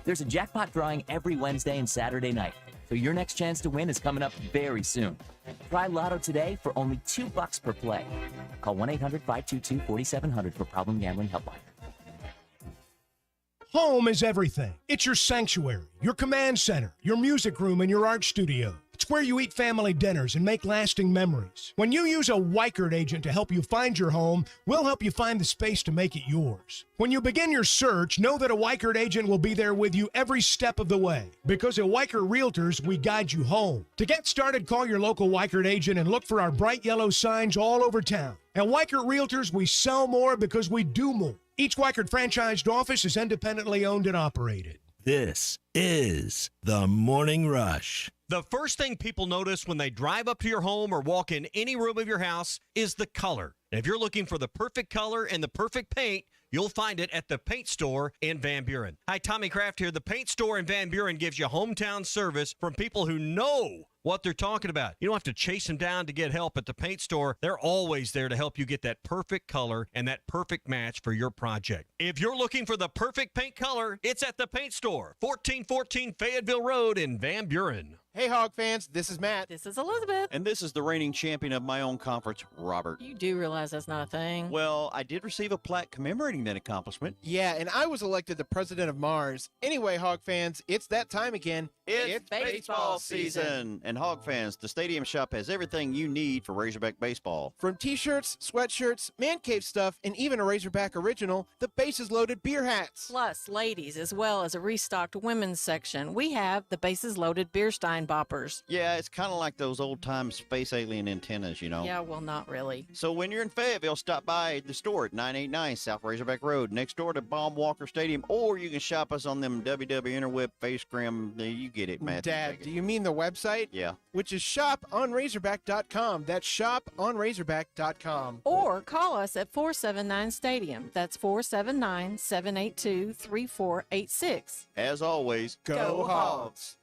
There's a jackpot drawing every Wednesday and Saturday night. So your next chance to win is coming up very soon. Try Lotto today for only $2 per play. Call 1-800-522-4700 for Problem Gambling Helpline. Home is everything. It's your sanctuary, your command center, your music room, and your art studio. It's where you eat family dinners and make lasting memories. When you use a Weichert agent to help you find your home, we'll help you find the space to make it yours. When you begin your search, know that a Weichert agent will be there with you every step of the way. Because at Weichert Realtors, we guide you home. To get started, call your local Weichert agent and look for our bright yellow signs all over town. At Weichert Realtors, we sell more because we do more. Each Weichert franchised office is independently owned and operated. This is The Morning Rush. The first thing people notice when they drive up to your home or walk in any room of your house is the color. And if you're looking for the perfect color and the perfect paint, you'll find it at the Paint Store in Van Buren. Hi, Tommy Kraft here. The Paint Store in Van Buren gives you hometown service from people who know what they're talking about. You don't have to chase them down to get help at the Paint Store. They're always there to help you get that perfect color and that perfect match for your project. If you're looking for the perfect paint color, it's at the Paint Store, 1414 Fayetteville Road in Van Buren. Hey, Hog fans, this is Matt. This is Elizabeth. And this is the reigning champion of my own conference, Robert. You do realize that's not a thing. Well, I did receive a plaque commemorating that accomplishment. Yeah, and I was elected the president of Mars. Anyway, Hog fans, it's that time again. It's baseball season. And Hog fans, the Stadium Shop has everything you need for Razorback baseball. From t-shirts, sweatshirts, man cave stuff, and even a Razorback original, the Bases Loaded beer hats. Plus, ladies, as well as a restocked women's section. We have the Bases Loaded beer stein boppers. Yeah, it's kind of like those old-time space alien antennas, you know. Yeah, well, not really. So when you're in Fayetteville, stop by the store at 989 South Razorback Road, next door to Baum Walker Stadium, or you can shop us on them WW Interweb, Facecram, you get it, Matt. Dad, do you mean the website? Yeah. Which is shoponrazorback.com. That's shoponrazorback.com. Or call us at 479-STADIUM. That's 479-782-3486. As always, go Hogs!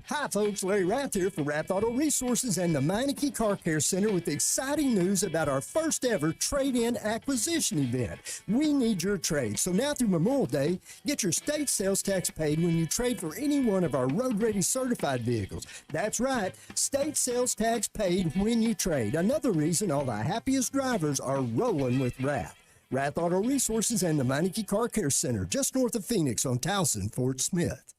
Hi folks, Larry Rath here for Rath Auto Resources and the Meineke Car Care Center with exciting news about our first ever trade-in acquisition event. We need your trade, so now through Memorial Day, get your state sales tax paid when you trade for any one of our road-ready certified vehicles. That's right, state sales tax paid when you trade. Another reason all the happiest drivers are rolling with Rath. Rath Auto Resources and the Meineke Car Care Center, just north of Phoenix on Towson, Fort Smith.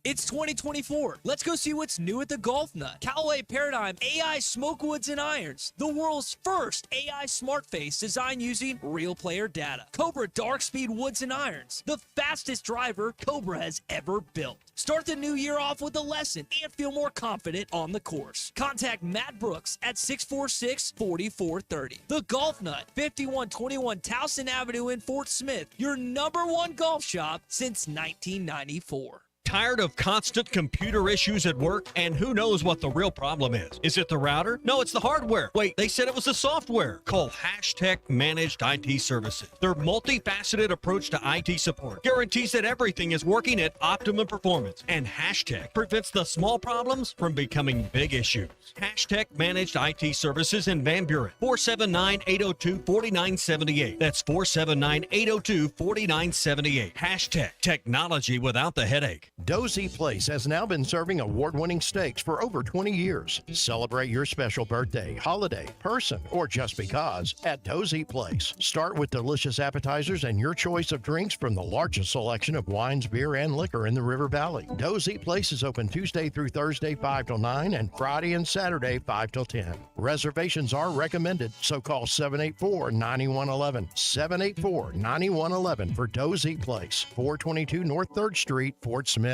It's 2024. Let's go see what's new at the Golf Nut. Callaway Paradigm AI Smoke Woods and Irons. The world's first AI smart face designed using real player data. Cobra Dark Speed Woods and Irons. The fastest driver Cobra has ever built. Start the new year off with a lesson and feel more confident on the course. Contact Matt Brooks at 646-4430. The Golf Nut, 5121 Towson Avenue in Fort Smith. Your #1 golf shop since 1994. Tired of constant computer issues at work? And who knows what the real problem is? Is it the router? No, it's the hardware. Wait, they said it was the software. Call Hashtag Managed IT Services. Their multifaceted approach to IT support guarantees that everything is working at optimum performance. And Hashtag prevents the small problems from becoming big issues. Hashtag Managed IT Services in Van Buren. 479-802-4978. That's 479-802-4978. Hashtag technology without the headache. Dozy Place has now been serving award-winning steaks for over 20 years. Celebrate your special birthday, holiday, person, or just because at Dozy Place. Start with delicious appetizers and your choice of drinks from the largest selection of wines, beer, and liquor in the River Valley. Dozy Place is open Tuesday through Thursday 5 till 9 and Friday and Saturday 5 till 10. Reservations are recommended, so call 784-9111. 784-9111 for Dozy Place, 422 North 3rd Street, Fort Smith.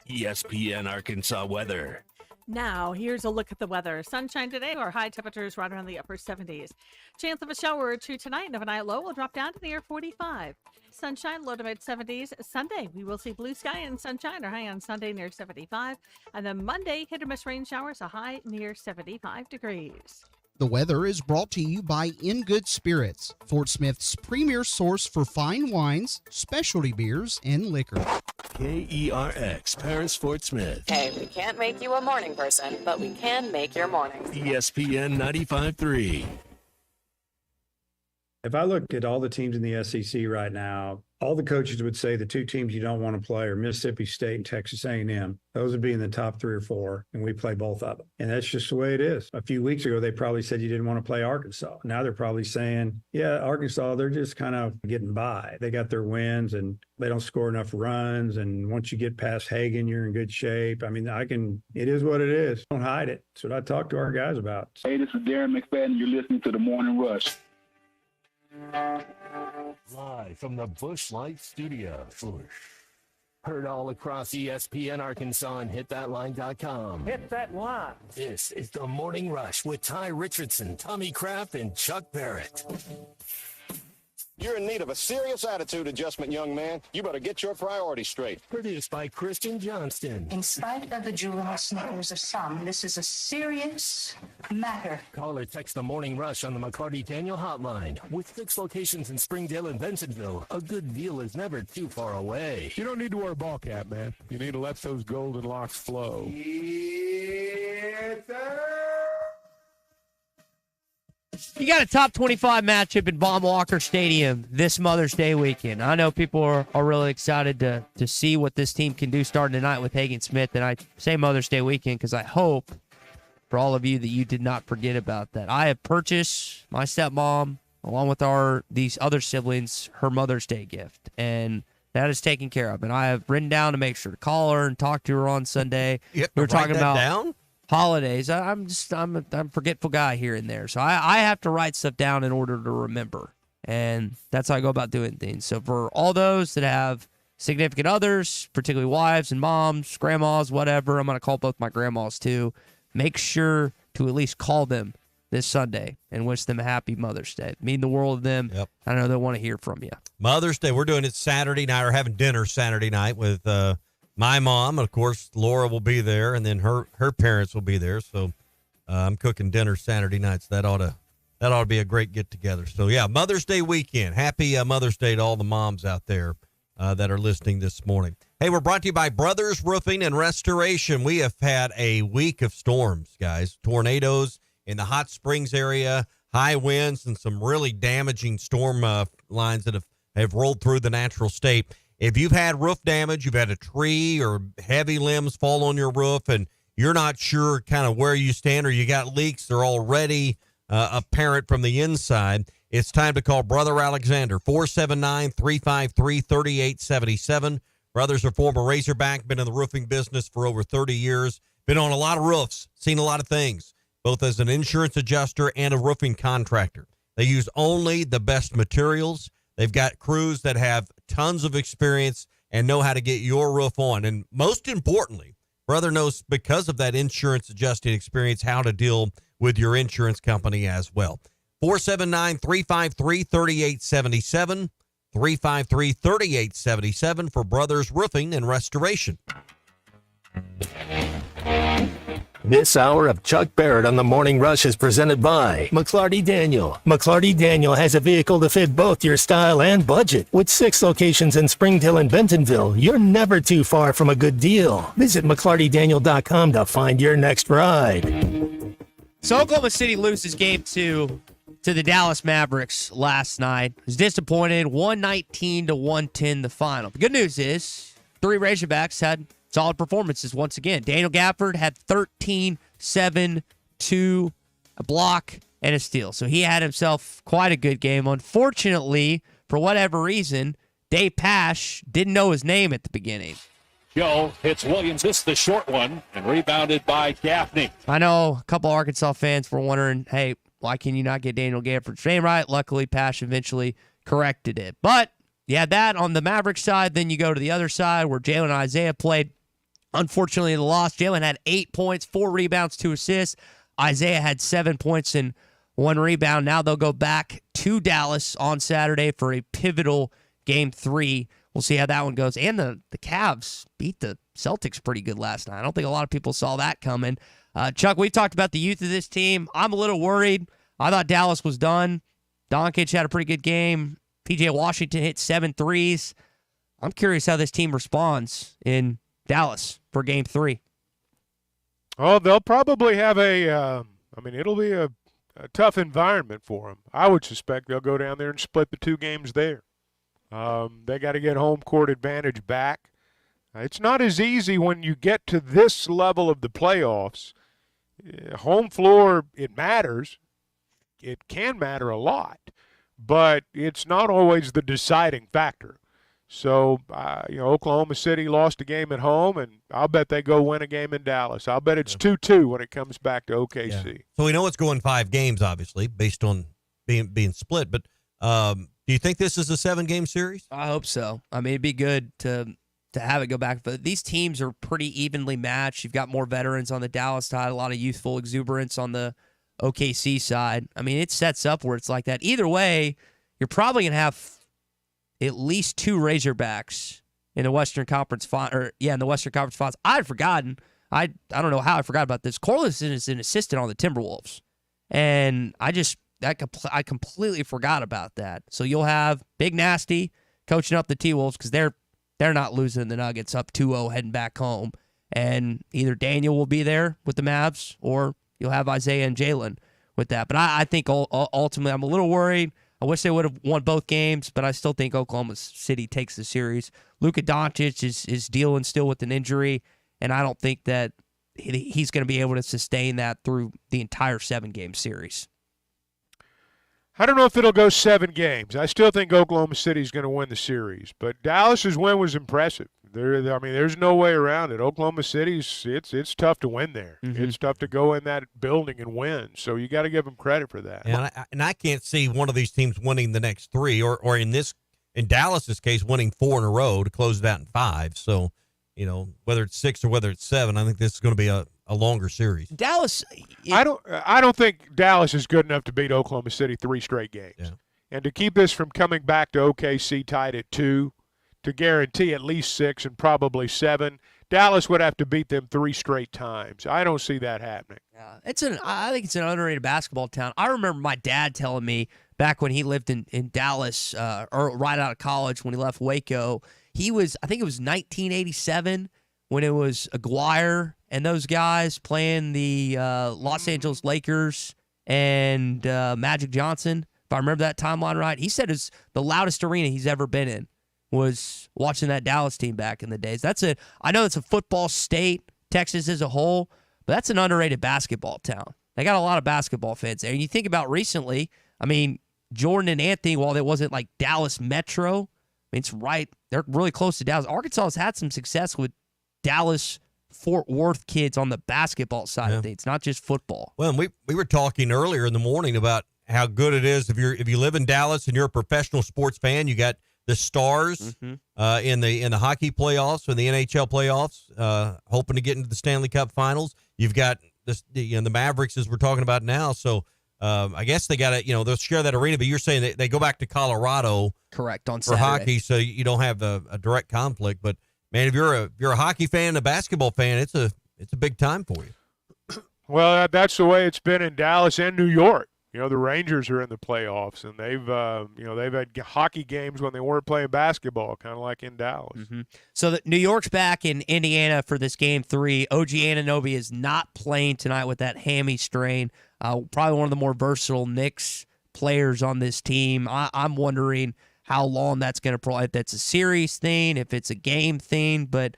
ESPN Arkansas weather. Now, here's a look at the weather. Sunshine today, our high temperatures right around the upper 70s. Chance of a shower or two tonight, and overnight low will drop down to near 45. Sunshine, low to mid 70s. Sunday, we will see blue sky and sunshine, our high on Sunday near 75. And then Monday, hit or miss rain showers, a high near 75 degrees. The weather is brought to you by In Good Spirits, Fort Smith's premier source for fine wines, specialty beers, and liquor. KERX, Paris, Fort Smith. Hey, we can't make you a morning person, but we can make your morning. ESPN 95.3. If I look at all the teams in the SEC right now, all the coaches would say the two teams you don't want to play are Mississippi State and Texas A&M. Those would be in the top 3 or 4, and we play both of them. And that's just the way it is. A few weeks ago, they probably said you didn't want to play Arkansas. Now they're probably saying, yeah, Arkansas, they're just kind of getting by. They got their wins, and they don't score enough runs. And once you get past Hagen, you're in good shape. I mean, it is what it is. Don't hide it. That's what I talk to our guys about. Hey, this is Darren McFadden. You're listening to The Morning Rush. Live from the Busch Light Studio. Heard all across ESPN Arkansas and hitthatline.com. Hit that line. This is The Morning Rush with Ty Richardson, Tommy Kraft, and Chuck Barrett. You're in need of a serious attitude adjustment, young man. You better get your priorities straight. Produced by Christian Johnston. In spite of the juvenile snickers of some, this is a serious matter. Call or text The Morning Rush on the McLarty Daniel Hotline. With 6 locations in Springdale and Bensenville, a good deal is never too far away. You don't need to wear a ball cap, man. You need to let those golden locks flow. You got a top 25 matchup in Baum Walker Stadium this Mother's Day weekend. I know people are really excited to see what this team can do starting tonight with Hagen Smith. And I say Mother's Day weekend because I hope for all of you that you did not forget about that. I have purchased my stepmom, along with these other siblings, her Mother's Day gift. And that is taken care of. And I have written down to make sure to call her and talk to her on Sunday. You have to we were write talking that about down? Holidays. I'm a forgetful guy here and there. So I have to write stuff down in order to remember. And that's how I go about doing things. So for all those that have significant others, particularly wives and moms, grandmas, whatever, I'm going to call both my grandmas too. Make sure to at least call them this Sunday and wish them a happy Mother's Day. Mean the world to them. Yep. I know they want to hear from you. Mother's Day, we're doing it Saturday night, or having dinner Saturday night with my mom. Of course, Laura will be there, and then her parents will be there. So I'm cooking dinner Saturday night, so that ought to be a great get-together. So, yeah, Mother's Day weekend. Happy Mother's Day to all the moms out there that are listening this morning. Hey, we're brought to you by Brothers Roofing and Restoration. We have had a week of storms, guys. Tornadoes in the Hot Springs area, high winds, and some really damaging storm lines that have rolled through the natural state. If you've had roof damage, you've had a tree or heavy limbs fall on your roof, and you're not sure kind of where you stand, or you got leaks, they're already apparent from the inside, it's time to call Brother Alexander, 479-353-3877. Brothers are former Razorback, been in the roofing business for over 30 years, been on a lot of roofs, seen a lot of things, both as an insurance adjuster and a roofing contractor. They use only the best materials. They've got crews that have tons of experience and know how to get your roof on. And most importantly, Brother knows, because of that insurance adjusting experience, how to deal with your insurance company as well. 479-353-3877. 353-3877 for Brothers Roofing and Restoration. This hour of Chuck Barrett on the Morning Rush is presented by McLarty Daniel. McLarty Daniel has a vehicle to fit both your style and budget. With 6 locations in Springdale and Bentonville, you're never too far from a good deal. Visit McLartyDaniel.com to find your next ride. So Oklahoma City loses game 2 to the Dallas Mavericks last night. It was disappointed, 119-110 the final. The good news is 3 Razorbacks had solid performances once again. Daniel Gafford had 13, 7, 2, a block, and a steal. So he had himself quite a good game. Unfortunately, for whatever reason, Dave Pasch didn't know his name at the beginning. Joe hits Williams. This is the short one, and rebounded by Gaffney. I know a couple Arkansas fans were wondering, hey, why can you not get Daniel Gafford's name right? Luckily, Pasch eventually corrected it. But you had that on the Mavericks side. Then you go to the other side where Jalen and Isaiah played. Unfortunately, the loss. Jalen had 8 points, 4 rebounds, 2 assists. Isaiah had 7 points and 1 rebound. Now they'll go back to Dallas on Saturday for a pivotal Game 3. We'll see how that one goes. And the Cavs beat the Celtics pretty good last night. I don't think a lot of people saw that coming. Chuck, we've talked about the youth of this team. I'm a little worried. I thought Dallas was done. Doncic had a pretty good game. P.J. Washington hit 7 threes. I'm curious how this team responds in Dallas for Game 3. Oh, they'll probably have it'll be a tough environment for them. I would suspect they'll go down there and split the 2 games there. They got to get home court advantage back. It's not as easy when you get to this level of the playoffs. Home floor, it matters. It can matter a lot, but it's not always the deciding factor. So, Oklahoma City lost a game at home, and I'll bet they go win a game in Dallas. I'll bet it's 2-2 when it comes back to OKC. Yeah. So we know it's going 5 games, obviously, based on being split. But do you think this is a 7-game series? I hope so. I mean, it'd be good to have it go back. But these teams are pretty evenly matched. You've got more veterans on the Dallas side, a lot of youthful exuberance on the OKC side. I mean, it sets up where it's like that. Either way, you're probably going to have at least 2 Razorbacks in the Western Conference in the Western Conference Finals. I'd forgotten. I don't know how I forgot about this. Corliss is an assistant on the Timberwolves, and I completely forgot about that. So you'll have Big Nasty coaching up the T-Wolves because they're not losing the Nuggets up 2-0 heading back home, and either Daniel will be there with the Mavs or you'll have Isaiah and Jalen with that. But I think ultimately I'm a little worried. I wish they would have won both games, but I still think Oklahoma City takes the series. Luka Doncic is dealing still with an injury, and I don't think that he's going to be able to sustain that through the entire 7-game series. I don't know if it'll go 7 games. I still think Oklahoma City is going to win the series, but Dallas's win was impressive. There's no way around it. Oklahoma City's it's tough to win there. Mm-hmm. It's tough to go in that building and win. So you got to give them credit for that. And I can't see one of these teams winning the next 3, or in Dallas's case, winning 4 in a row to close it out in 5. So, whether it's 6 or whether it's 7, I think this is going to be a longer series. Dallas, I don't think Dallas is good enough to beat Oklahoma City 3 straight games, and to keep this from coming back to OKC tied at 2. To guarantee at least 6 and probably 7, Dallas would have to beat them 3 straight times. I don't see that happening. Yeah, I think it's an underrated basketball town. I remember my dad telling me back when he lived in Dallas, or right out of college when he left Waco. I think it was 1987 when it was Aguirre and those guys playing the Los Angeles Lakers and Magic Johnson. If I remember that timeline right, he said it's the loudest arena he's ever been in. Was watching that Dallas team back in the days. I know it's a football state, Texas as a whole, but that's an underrated basketball town. They got a lot of basketball fans there. And you think about recently, Jordan and Anthony, while it wasn't like Dallas Metro, it's right, they're really close to Dallas. Arkansas has had some success with Dallas Fort Worth kids on the basketball side of things, not just football. Well, we were talking earlier in the morning about how good it is if you live in Dallas and you're a professional sports fan. You got the Stars in the hockey playoffs or the NHL playoffs, hoping to get into the Stanley Cup Finals. You've got the Mavericks, as we're talking about now. So I guess they got to, they'll share that arena, but you're saying they go back to Colorado. Correct, on for Saturday. hockey, so you don't have a direct conflict. But man, if you're a hockey fan, a basketball fan, it's a big time for you. Well, that's the way it's been in Dallas and New York. The Rangers are in the playoffs, and they've had hockey games when they weren't playing basketball, kind of like in Dallas. Mm-hmm. So New York's back in Indiana for this Game 3. OG Anunoby is not playing tonight with that hammy strain. Probably one of the more versatile Knicks players on this team. I'm wondering how long that's going to if that's a series thing, if it's a game thing, but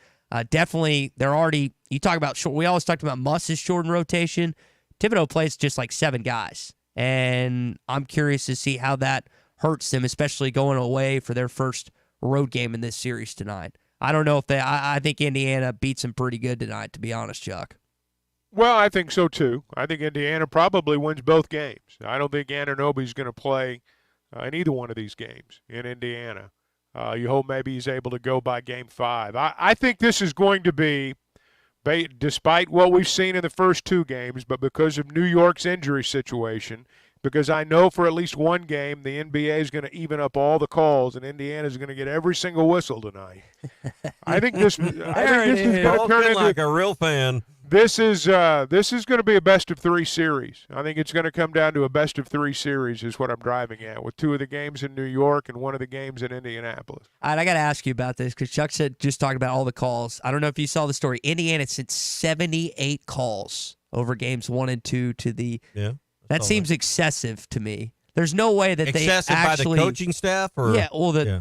definitely they're already. You talk about short. We always talked about Muss's shortened rotation. Thibodeau plays just like 7 guys. And I'm curious to see how that hurts them, especially going away for their first road game in this series tonight. I don't know if I think Indiana beats them pretty good tonight, to be honest, Chuck. Well, I think so, too. I think Indiana probably wins both games. I don't think Anunoby's going to play in either one of these games in Indiana. You hope maybe he's able to go by Game 5. I think this is going to be, despite what we've seen in the first 2 games, but because of New York's injury situation, because I know for at least one game the NBA is going to even up all the calls and Indiana is going to get every single whistle tonight. I think this is going to turn into like a real fan. This is going to be a best-of-3 series. I think it's going to come down to a best-of-3 series is what I'm driving at, with 2 of the games in New York and 1 of the games in Indianapolis. All right, I got to ask you about this because Chuck said just talking about all the calls. I don't know if you saw the story. Indiana sent 78 calls over games 1 and 2 to the That seems excessive to me. There's no way that excessive they actually by the coaching staff, or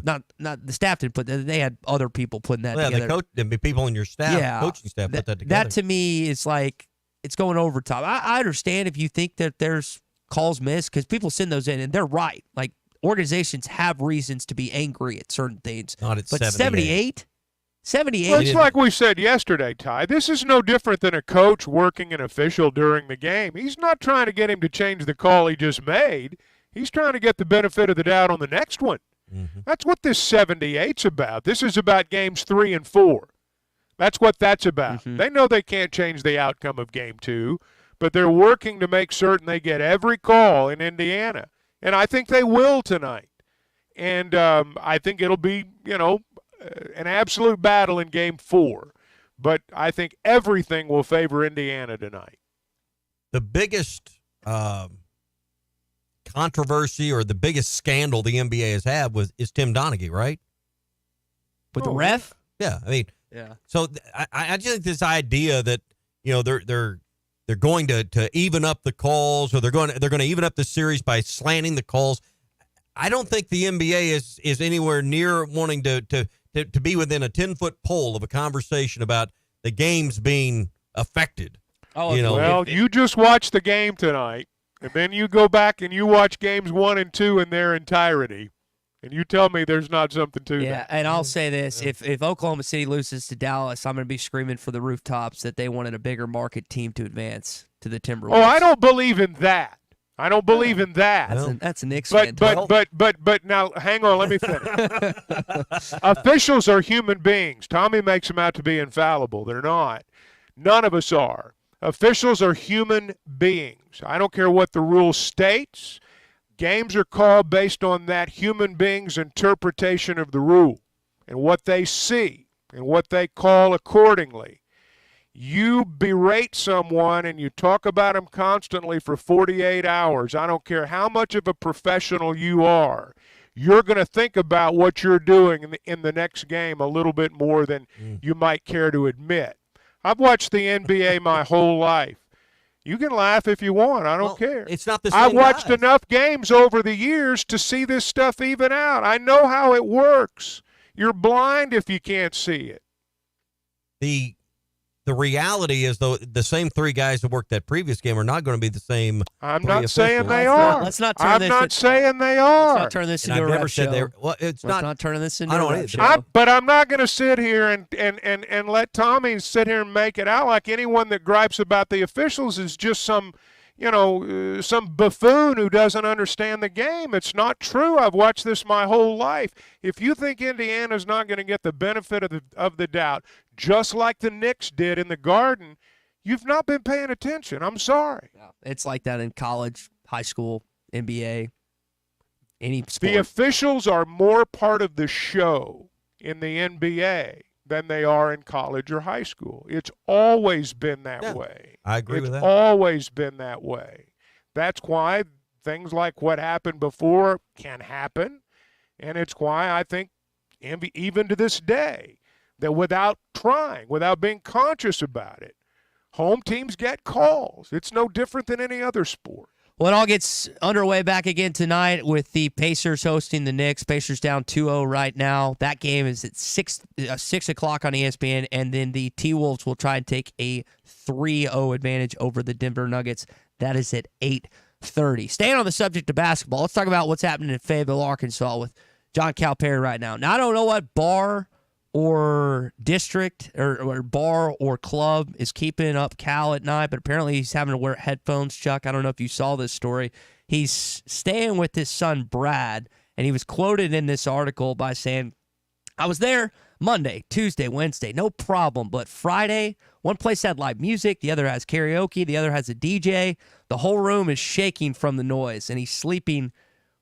not the staff didn't put that. They had other people putting that together. The people in your staff, coaching staff, put that together. That to me is like it's going over top. I understand if you think that there's calls missed because people send those in and they're right. Like organizations have reasons to be angry at certain things. Not at but 78. 78. Well, it's like we said yesterday, Ty. This is no different than a coach working an official during the game. He's not trying to get him to change the call he just made. He's trying to get the benefit of the doubt on the next one. Mm-hmm. That's what this 78's about. This is about games 3 and 4. That's what that's about. Mm-hmm. They know they can't change the outcome of game 2, but they're working to make certain they get every call in Indiana. And I think they will tonight. And I think it'll be, an absolute battle in game 4. But I think everything will favor Indiana tonight. The biggest controversy or the biggest scandal the NBA has had is Tim Donaghy, right? With the ref? Yeah, I mean, yeah. So I just think this idea that they're going to even up the calls, or they're going to even up the series by slanting the calls. I don't think the NBA is anywhere near wanting to be within a 10-foot pole of a conversation about the games being affected. Well, you just watched the game tonight. And then you go back and you watch games 1 and 2 in their entirety, and you tell me there's not something to that. Yeah, and I'll say this. If Oklahoma City loses to Dallas, I'm going to be screaming for the rooftops that they wanted a bigger market team to advance to the Timberwolves. Oh, I don't believe in that. I don't believe in that. That's a Knicks fan. But now, hang on, let me finish. Officials are human beings. Tommy makes them out to be infallible. They're not. None of us are. Officials are human beings. I don't care what the rule states. Games are called based on that human being's interpretation of the rule and what they see and what they call accordingly. You berate someone and you talk about them constantly for 48 hours. I don't care how much of a professional you are. You're going to think about what you're doing in the next game a little bit more than you might care to admit. I've watched the NBA my whole life. You can laugh if you want. I don't care. It's not the same. I've watched enough games over the years to see this stuff even out. I know how it works. You're blind if you can't see it. The reality is, though, the same 3 guys that worked that previous game are not going to be the same. I'm not saying they are. Let's not turn I'm this. not saying they are. Let's not turn this into a rap show. Well, let's not turn this into a rap show. But I'm not going to sit here and let Tommy sit here and make it out like anyone that gripes about the officials is just some buffoon who doesn't understand the game. It's not true. I've watched this my whole life. If you think Indiana's not going to get the benefit of the doubt, just like the Knicks did in the Garden, you've not been paying attention. I'm sorry. It's like that in college high school, NBA, any sport. The officials are more part of the show in the NBA than they are in college or high school. It's always been that way. I agree with that. It's always been that way. That's why things like what happened before can happen, and it's why I think even to this day that without trying, without being conscious about it, home teams get calls. It's no different than any other sport. Well, it all gets underway back again tonight with the Pacers hosting the Knicks. Pacers down 2-0 right now. That game is at 6 o'clock on ESPN, and then the T-Wolves will try and take a 3-0 advantage over the Denver Nuggets. That is at 8:30. Staying on the subject of basketball, let's talk about what's happening in Fayetteville, Arkansas with John Calipari right now. Now, I don't know what bar or district or bar or club is keeping up Cal at night, but apparently he's having to wear headphones, Chuck. I don't know if you saw this story. He's staying with his son, Brad, and he was quoted in this article by saying, I was there Monday, Tuesday, Wednesday, no problem, but Friday, one place had live music, the other has karaoke, the other has a DJ. The whole room is shaking from the noise, and he's sleeping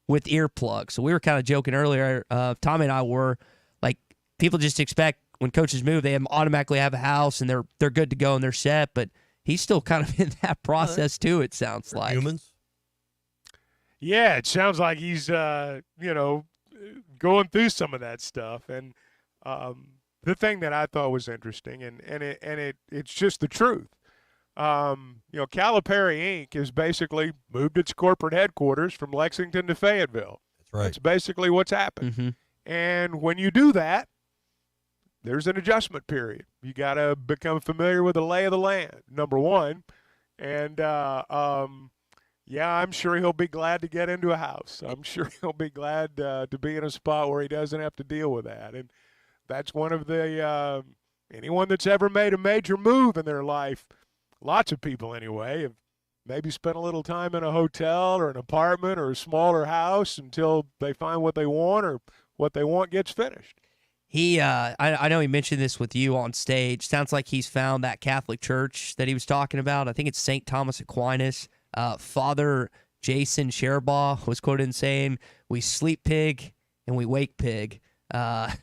with earplugs. So we were kind of joking earlier, Tommy and I were, like, people just expect when coaches move, they automatically have a house and they're good to go and they're set. But he's still kind of in that process too. It sounds like humans. Yeah, it sounds like he's going through some of that stuff. And the thing that I thought was interesting, and it's just the truth. Calipari Inc. has basically moved its corporate headquarters from Lexington to Fayetteville. That's right. That's basically what's happened. Mm-hmm. And when you do that, there's an adjustment period. You got to become familiar with the lay of the land, number one. And, I'm sure he'll be glad to get into a house. I'm sure he'll be glad to be in a spot where he doesn't have to deal with that. And that's one of the anyone that's ever made a major move in their life, lots of people anyway, have maybe spent a little time in a hotel or an apartment or a smaller house until they find what they want or what they want gets finished. He, I know he mentioned this with you on stage. Sounds like he's found that Catholic church that he was talking about. I think it's St. Thomas Aquinas. Father Jason Sherbaugh was quoted in saying, "We sleep pig and we wake pig."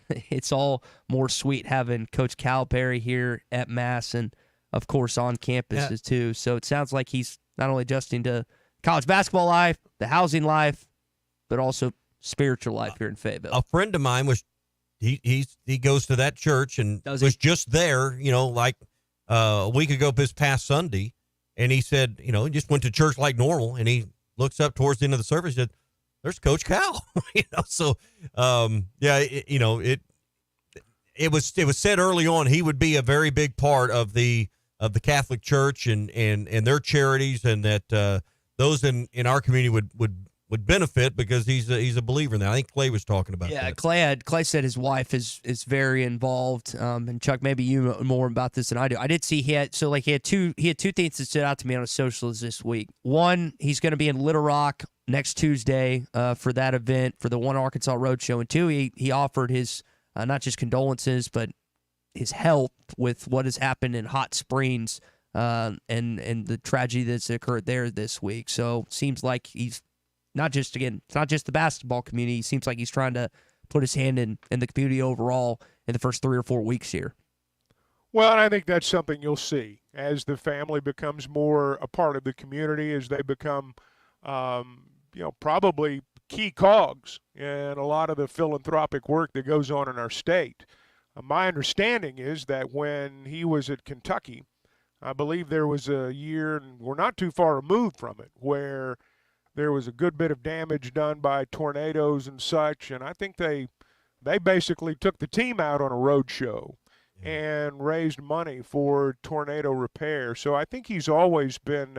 It's all more sweet having Coach Calipari here at Mass and, of course, on campuses too. So it sounds like he's not only adjusting to college basketball life, the housing life, but also spiritual life here in Fayetteville. A friend of mine was. He goes to that church and was just there, a week ago this past Sunday. And he said, he just went to church like normal. And he looks up towards the end of the service and said, there's Coach Cal. So, it was said early on he would be a very big part of the Catholic Church and their charities, and that those in our community would benefit because he's a believer in that. I think Clay was talking about that. Clay said his wife is very involved. And Chuck, maybe you know more about this than I do. I did see he had two things that stood out to me on his socials this week. One, he's going to be in Little Rock next Tuesday for that event for the One Arkansas Roadshow. And two, he offered his not just condolences but his help with what has happened in Hot Springs and the tragedy that's occurred there this week. So seems like he's it's not just the basketball community. He seems like he's trying to put his hand in the community overall in the first 3 or 4 weeks here. Well, and I think that's something you'll see as the family becomes more a part of the community, as they become, probably key cogs in a lot of the philanthropic work that goes on in our state. My understanding is that when he was at Kentucky, I believe there was a year, and we're not too far removed from it, where there was a good bit of damage done by tornadoes and such, and I think they basically took the team out on a road show and raised money for tornado repair. So I think he's always been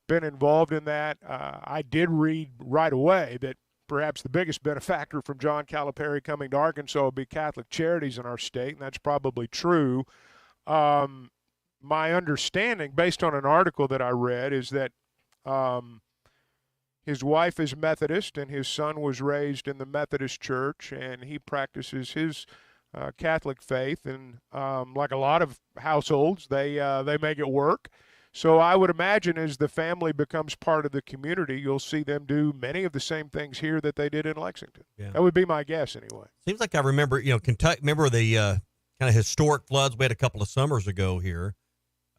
involved in that. I did read right away that perhaps the biggest benefactor from John Calipari coming to Arkansas will be Catholic Charities in our state, and that's probably true. My understanding, based on an article that I read, is that his wife is Methodist, and his son was raised in the Methodist Church, and he practices his Catholic faith. And like a lot of households, they make it work. So I would imagine as the family becomes part of the community, you'll see them do many of the same things here that they did in Lexington. Yeah. That would be my guess anyway. Seems like I remember, Kentucky. Remember the kind of historic floods we had a couple of summers ago here.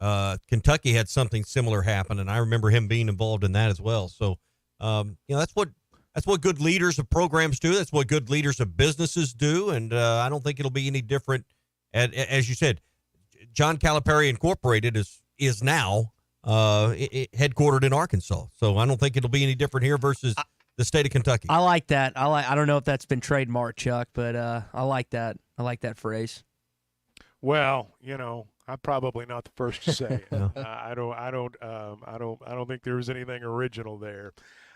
Kentucky had something similar happen, and I remember him being involved in that as well. So, that's what good leaders of programs do. That's what good leaders of businesses do, and I don't think it'll be any different. As you said, John Calipari Incorporated is now headquartered in Arkansas, so I don't think it'll be any different here versus the state of Kentucky. I like that. I don't know if that's been trademarked, Chuck, but I like that. I like that phrase. Well, I'm probably not the first to say it. I don't think there's anything original there.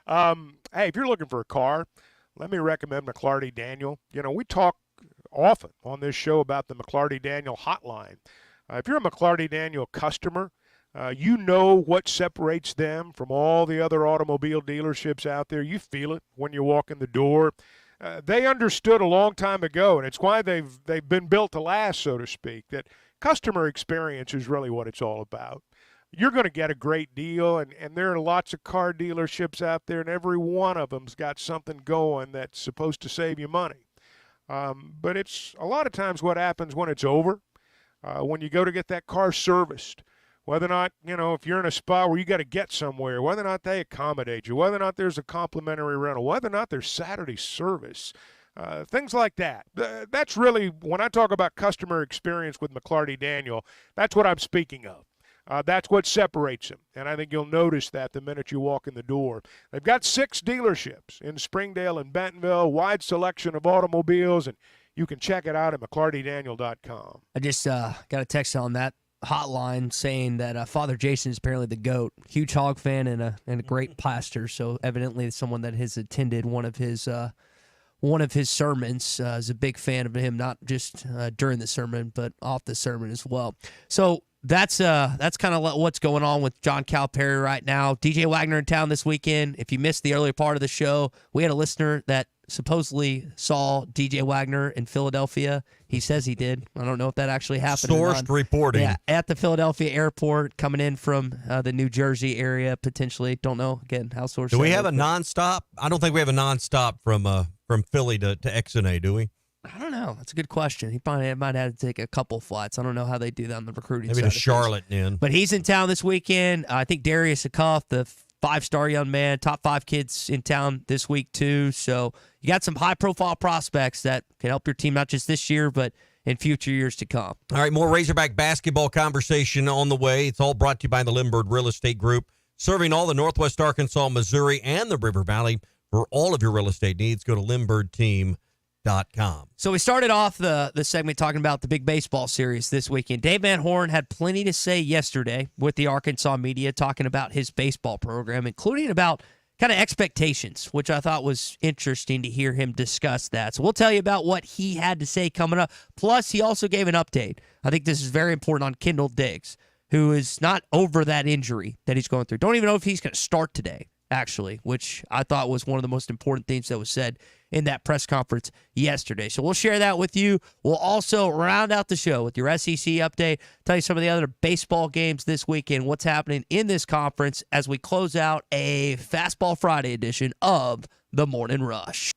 Hey, if you're looking for a car, let me recommend McLarty Daniel. We talk often on this show about the McLarty Daniel hotline. If you're a McLarty Daniel customer, you know what separates them from all the other automobile dealerships out there. You feel it when you walk in the door. They understood a long time ago, and it's why they've been built to last, so to speak, that customer experience is really what it's all about. You're going to get a great deal, and there are lots of car dealerships out there, and every one of them's got something going that's supposed to save you money. But it's a lot of times what happens when it's over. When you go to get that car serviced, whether or not, if you're in a spot where you got to get somewhere, whether or not they accommodate you, whether or not there's a complimentary rental, whether or not there's Saturday service, things like that. That's really, when I talk about customer experience with McLarty Daniel, that's what I'm speaking of. That's what separates them, and I think you'll notice that the minute you walk in the door. They've got 6 dealerships in Springdale and Bentonville, wide selection of automobiles, and you can check it out at McLartyDaniel.com. I just got a text on that hotline saying that Father Jason is apparently the GOAT, huge Hog fan and a great pastor. So evidently, someone that has attended one of his sermons is a big fan of him, not just during the sermon, but off the sermon as well. So that's kind of what's going on with John Calipari right now. DJ Wagner in town this weekend. If you missed the earlier part of the show, we had a listener that supposedly saw DJ Wagner in Philadelphia. He says he did. I don't know if that actually happened. Sourced reporting. Yeah, at the Philadelphia airport, coming in from the New Jersey area, potentially. Don't know, again, how sourced. Do we have a nonstop? I don't think we have a nonstop from Philly to Exonay, do we? I don't know. That's a good question. He probably might have to take a couple flights. I don't know how they do that on the recruiting side. Maybe to Charlotte then. But he's in town this weekend. I think Darius Acuff, the 5-star young man, top 5 kids in town this week too. So you got some high-profile prospects that can help your team not just this year, but in future years to come. All right, more Razorback basketball conversation on the way. It's all brought to you by the Lindbergh Real Estate Group, serving all the Northwest Arkansas, Missouri, and the River Valley. For all of your real estate needs, go to LindberghTeam.com. So we started off the segment talking about the big baseball series this weekend. Dave Van Horn had plenty to say yesterday with the Arkansas media, talking about his baseball program, including about kind of expectations, which I thought was interesting to hear him discuss that. So we'll tell you about what he had to say coming up. Plus, he also gave an update. I think this is very important on Kendall Diggs, who is not over that injury that he's going through. Don't even know if he's going to start today, actually, which I thought was one of the most important things that was said in that press conference yesterday. So we'll share that with you. We'll also round out the show with your SEC update, tell you some of the other baseball games this weekend, what's happening in this conference as we close out a Fastball Friday edition of the Morning Rush.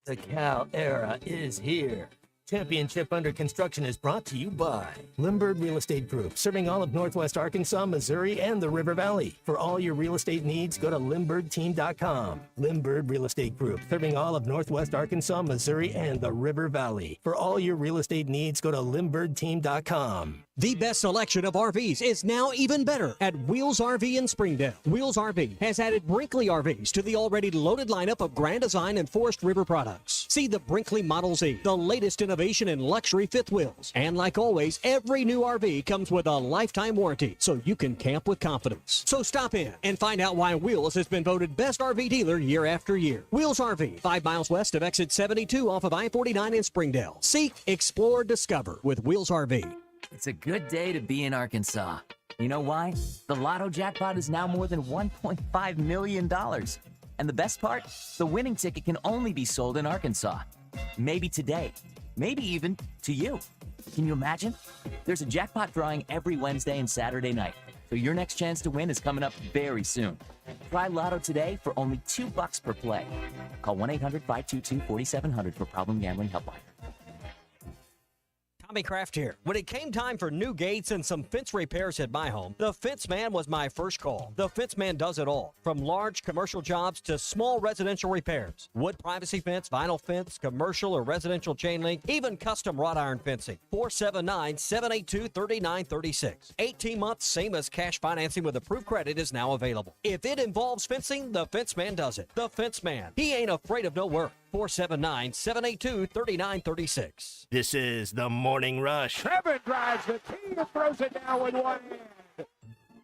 The Cal era is here. Championship Under Construction is brought to you by Lindbergh Real Estate Group, serving all of Northwest Arkansas, Missouri, and the River Valley. For all your real estate needs, go to LindberghTeam.com. Lindbergh Real Estate Group, serving all of Northwest Arkansas, Missouri, and the River Valley. For all your real estate needs, go to LindberghTeam.com. The best selection of RVs is now even better at Wheels RV in Springdale. Wheels RV has added Brinkley RVs to the already loaded lineup of Grand Design and Forest River products. See the Brinkley Model Z, the latest innovation in luxury fifth wheels. And like always, every new RV comes with a lifetime warranty, so you can camp with confidence. So stop in and find out why Wheels has been voted best RV dealer year after year. Wheels RV, 5 miles west of exit 72 off of I-49 in Springdale. Seek, explore, discover with Wheels RV. It's a good day to be in Arkansas. You know why? The Lotto jackpot is now more than $1.5 million. And the best part? The winning ticket can only be sold in Arkansas. Maybe today. Maybe even to you. Can you imagine? There's a jackpot drawing every Wednesday and Saturday night. So your next chance to win is coming up very soon. Try Lotto today for only $2 per play. Call 1-800-522-4700 for Problem Gambling Helpline. Tommy Kraft here. When it came time for new gates and some fence repairs at my home, the Fence Man was my first call. The Fence Man does it all, from large commercial jobs to small residential repairs. Wood privacy fence, vinyl fence, commercial or residential chain link, even custom wrought iron fencing. 479-782-3936. 18 months, same as cash financing with approved credit is now available. If it involves fencing, the Fence Man does it. The Fence Man. He ain't afraid of no work. 479-782-3936. This is the Morning Rush. Kevin drives the tee and throws it down with one hand.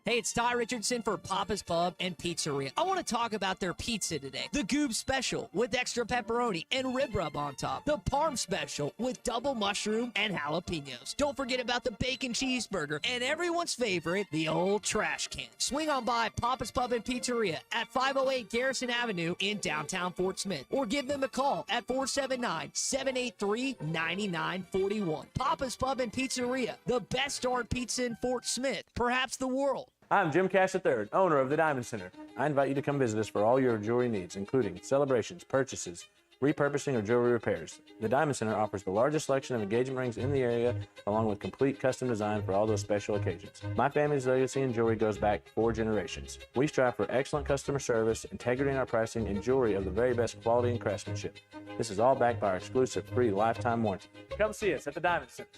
Hey, it's Ty Richardson for Papa's Pub and Pizzeria. I want to talk about their pizza today. The Goob Special with extra pepperoni and rib rub on top. The Parm Special with double mushroom and jalapenos. Don't forget about the bacon cheeseburger and everyone's favorite, the old trash can. Swing on by Papa's Pub and Pizzeria at 508 Garrison Avenue in downtown Fort Smith, or give them a call at 479-783-9941. Papa's Pub and Pizzeria, the best darn pizza in Fort Smith, perhaps the world. I'm Jim Cash III, owner of the Diamond Center. I invite you to come visit us for all your jewelry needs, including celebrations, purchases, repurposing, or jewelry repairs. The Diamond Center offers the largest selection of engagement rings in the area, along with complete custom design for all those special occasions. My family's legacy in jewelry goes back 4 generations. We strive for excellent customer service, integrity in our pricing, and jewelry of the very best quality and craftsmanship. This is all backed by our exclusive free lifetime warranty. Come see us at the Diamond Center,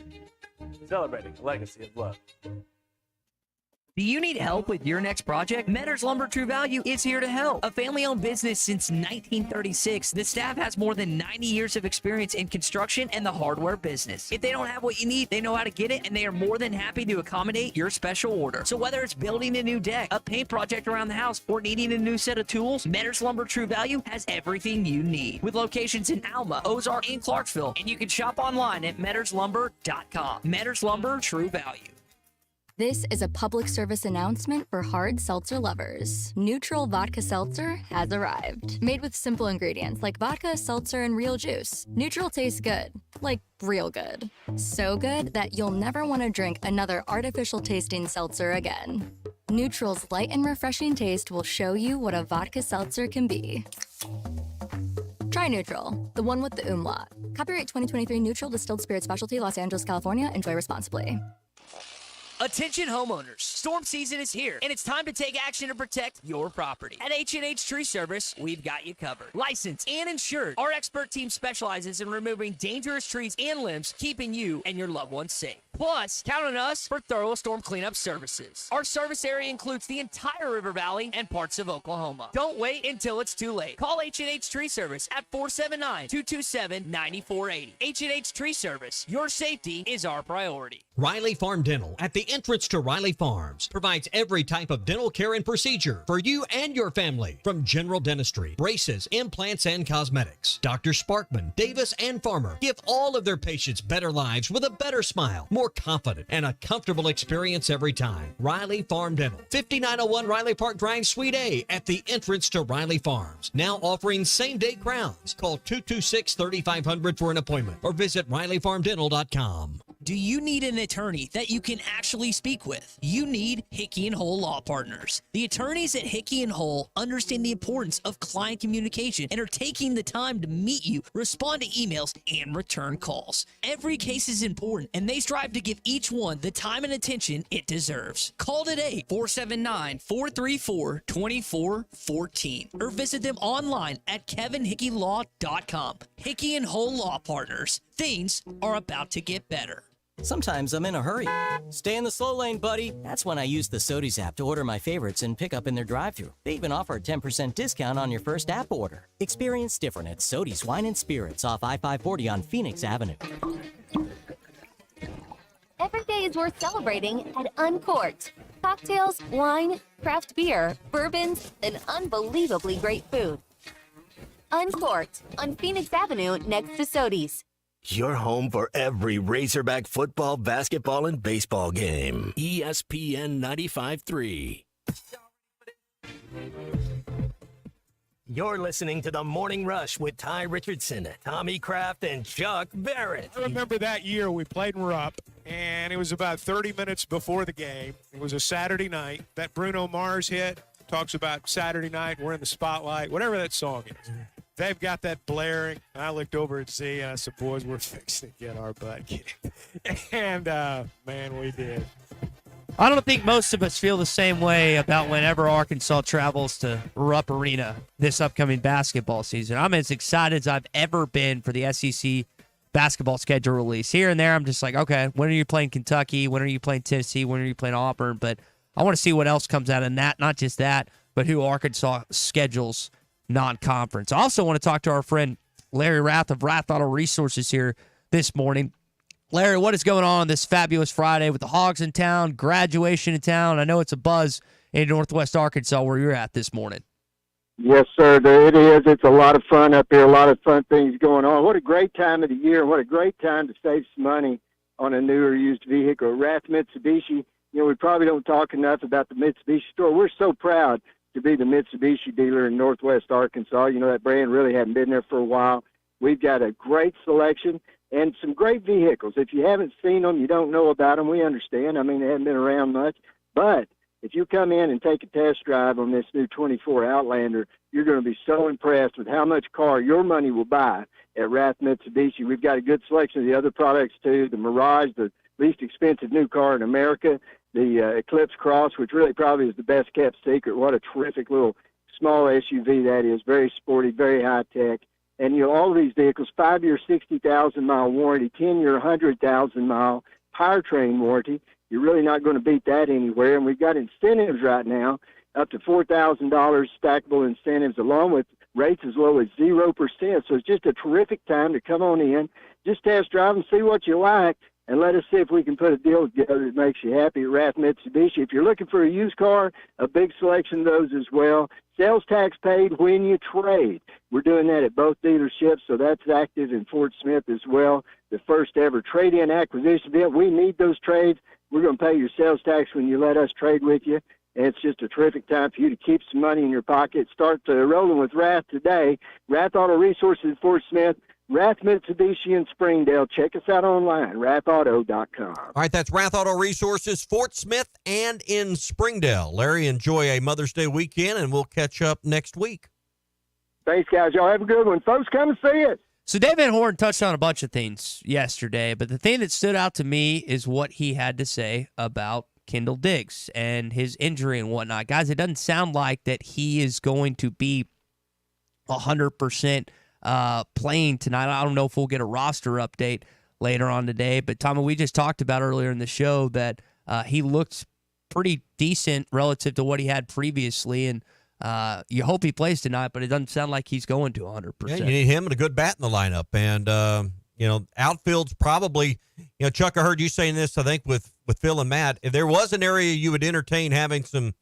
celebrating a legacy of love. Do you need help with your next project? Metters Lumber True Value is here to help. A family-owned business since 1936, the staff has more than 90 years of experience in construction and the hardware business. If they don't have what you need, they know how to get it, and they are more than happy to accommodate your special order. So whether it's building a new deck, a paint project around the house, or needing a new set of tools, Metters Lumber True Value has everything you need. With locations in Alma, Ozark, and Clarksville, and you can shop online at metterslumber.com. Metters Lumber True Value. This is a public service announcement for hard seltzer lovers. Neutral Vodka Seltzer has arrived. Made with simple ingredients like vodka, seltzer, and real juice. Neutral tastes good. Like real good. So good that you'll never want to drink another artificial tasting seltzer again. Neutral's light and refreshing taste will show you what a vodka seltzer can be. Try Neutral, the one with the umlaut. Copyright 2023 Neutral Distilled Spirit Specialty, Los Angeles, California. Enjoy responsibly. Attention homeowners, storm season is here, and it's time to take action to protect your property. At H&H Tree Service, we've got you covered. Licensed and insured, our expert team specializes in removing dangerous trees and limbs, keeping you and your loved ones safe. Plus, count on us for thorough storm cleanup services. Our service area includes the entire River Valley and parts of Oklahoma. Don't wait until it's too late. Call H&H Tree Service at 479-227-9480. H&H Tree Service, your safety is our priority. Riley Farm Dental, at the entrance to Riley Farms, provides every type of dental care and procedure for you and your family, from general dentistry, braces, implants, and cosmetics. Dr. Sparkman, Davis, and Farmer give all of their patients better lives with a better smile, more confident, and a comfortable experience every time. Riley Farm Dental, 5901 Riley Park Drive, Suite A, at the entrance to Riley Farms. Now offering same-day crowns. Call 226-3500 for an appointment or visit RileyFarmDental.com. Do you need an attorney that you can actually speak with? You need Hickey & Hull Law Partners. The attorneys at Hickey & Hull understand the importance of client communication and are taking the time to meet you, respond to emails, and return calls. Every case is important, and they strive to give each one the time and attention it deserves. Call today, 479-434-2414, or visit them online at kevinhickeylaw.com. Hickey & Hull Law Partners. Things are about to get better. Sometimes I'm in a hurry. Stay in the slow lane, buddy. That's when I use the Sodies app to order my favorites and pick up in their drive-thru. They even offer a 10% discount on your first app order. Experience different at Sodies Wine and Spirits off I-540 on Phoenix Avenue. Every day is worth celebrating at Uncorked. Cocktails, wine, craft beer, bourbons, and unbelievably great food. Uncorked on Phoenix Avenue next to Sodies. Your home for every Razorback football, basketball, and baseball game. ESPN 95.3. You're listening to The Morning Rush with Ty Richardson, Tommy Kraft, and Chuck Barrett. I remember that year we played in Rupp, and it was about 30 minutes before the game. It was a Saturday night. That Bruno Mars hit talks about Saturday night, we're in the spotlight, whatever that song is. They've got that blaring. I looked over at Z, and I said, boys, we're fixing to get our butt kicked. And, man, we did. I don't think most of us feel the same way about whenever Arkansas travels to Rupp Arena this upcoming basketball season. I'm as excited as I've ever been for the SEC basketball schedule release. Here and there, I'm just like, okay, when are you playing Kentucky? When are you playing Tennessee? When are you playing Auburn? But I want to see what else comes out of that. Not just that, but who Arkansas schedules non-conference. I also want to talk to our friend Larry Rath of Rath Auto Resources here this morning. Larry, what is going on this fabulous Friday with the Hogs in town, graduation in town? I know it's a buzz in Northwest Arkansas where you're at this morning. Yes, sir. It is. It's a lot of fun up here, a lot of fun things going on. What a great time of the year, and what a great time to save some money on a new or used vehicle. Rath Mitsubishi, we probably don't talk enough about the Mitsubishi store. We're so proud to be the Mitsubishi dealer in Northwest Arkansas. That brand really hadn't been there for a while. We've got a great selection and some great vehicles. If you haven't seen them, you don't know about them, we understand. I mean, they haven't been around much. But if you come in and take a test drive on this new 24 Outlander, you're going to be so impressed with how much car your money will buy at Rath Mitsubishi. We've got a good selection of the other products, too. The Mirage, the least expensive new car in America. The Eclipse Cross, which really probably is the best-kept secret. What a terrific little small SUV that is. Very sporty, very high-tech. And, all of these vehicles, 5-year, 60,000-mile warranty, 10-year, 100,000-mile powertrain warranty. You're really not going to beat that anywhere. And we've got incentives right now, up to $4,000 stackable incentives, along with rates as low as 0%. So it's just a terrific time to come on in, just test drive and see what you like, and let us see if we can put a deal together that makes you happy at Rath Mitsubishi. If you're looking for a used car, a big selection of those as well. Sales tax paid when you trade. We're doing that at both dealerships, so that's active in Fort Smith as well. The first ever trade-in acquisition event. We need those trades. We're going to pay your sales tax when you let us trade with you. And it's just a terrific time for you to keep some money in your pocket. Start rolling with Rath today. Rath Auto Resources in Fort Smith. Rath Mitsubishi in Springdale. Check us out online, rathauto.com. All right, that's Rath Auto Resources, Fort Smith, and in Springdale. Larry, enjoy a Mother's Day weekend, and we'll catch up next week. Thanks, guys. Y'all have a good one. Folks, come and see us. So Dave Van Horn touched on a bunch of things yesterday, but the thing that stood out to me is what he had to say about Kendall Diggs and his injury and whatnot. Guys, it doesn't sound like that he is going to be 100% playing tonight. I don't know if we'll get a roster update later on today, but Tommy, we just talked about earlier in the show that he looked pretty decent relative to what he had previously, and you hope he plays tonight, but it doesn't sound like he's going to 100%. Yeah, you need him and a good bat in the lineup, and outfield's probably, Chuck, I heard you saying this, I think, with Phil and Matt. If there was an area you would entertain having some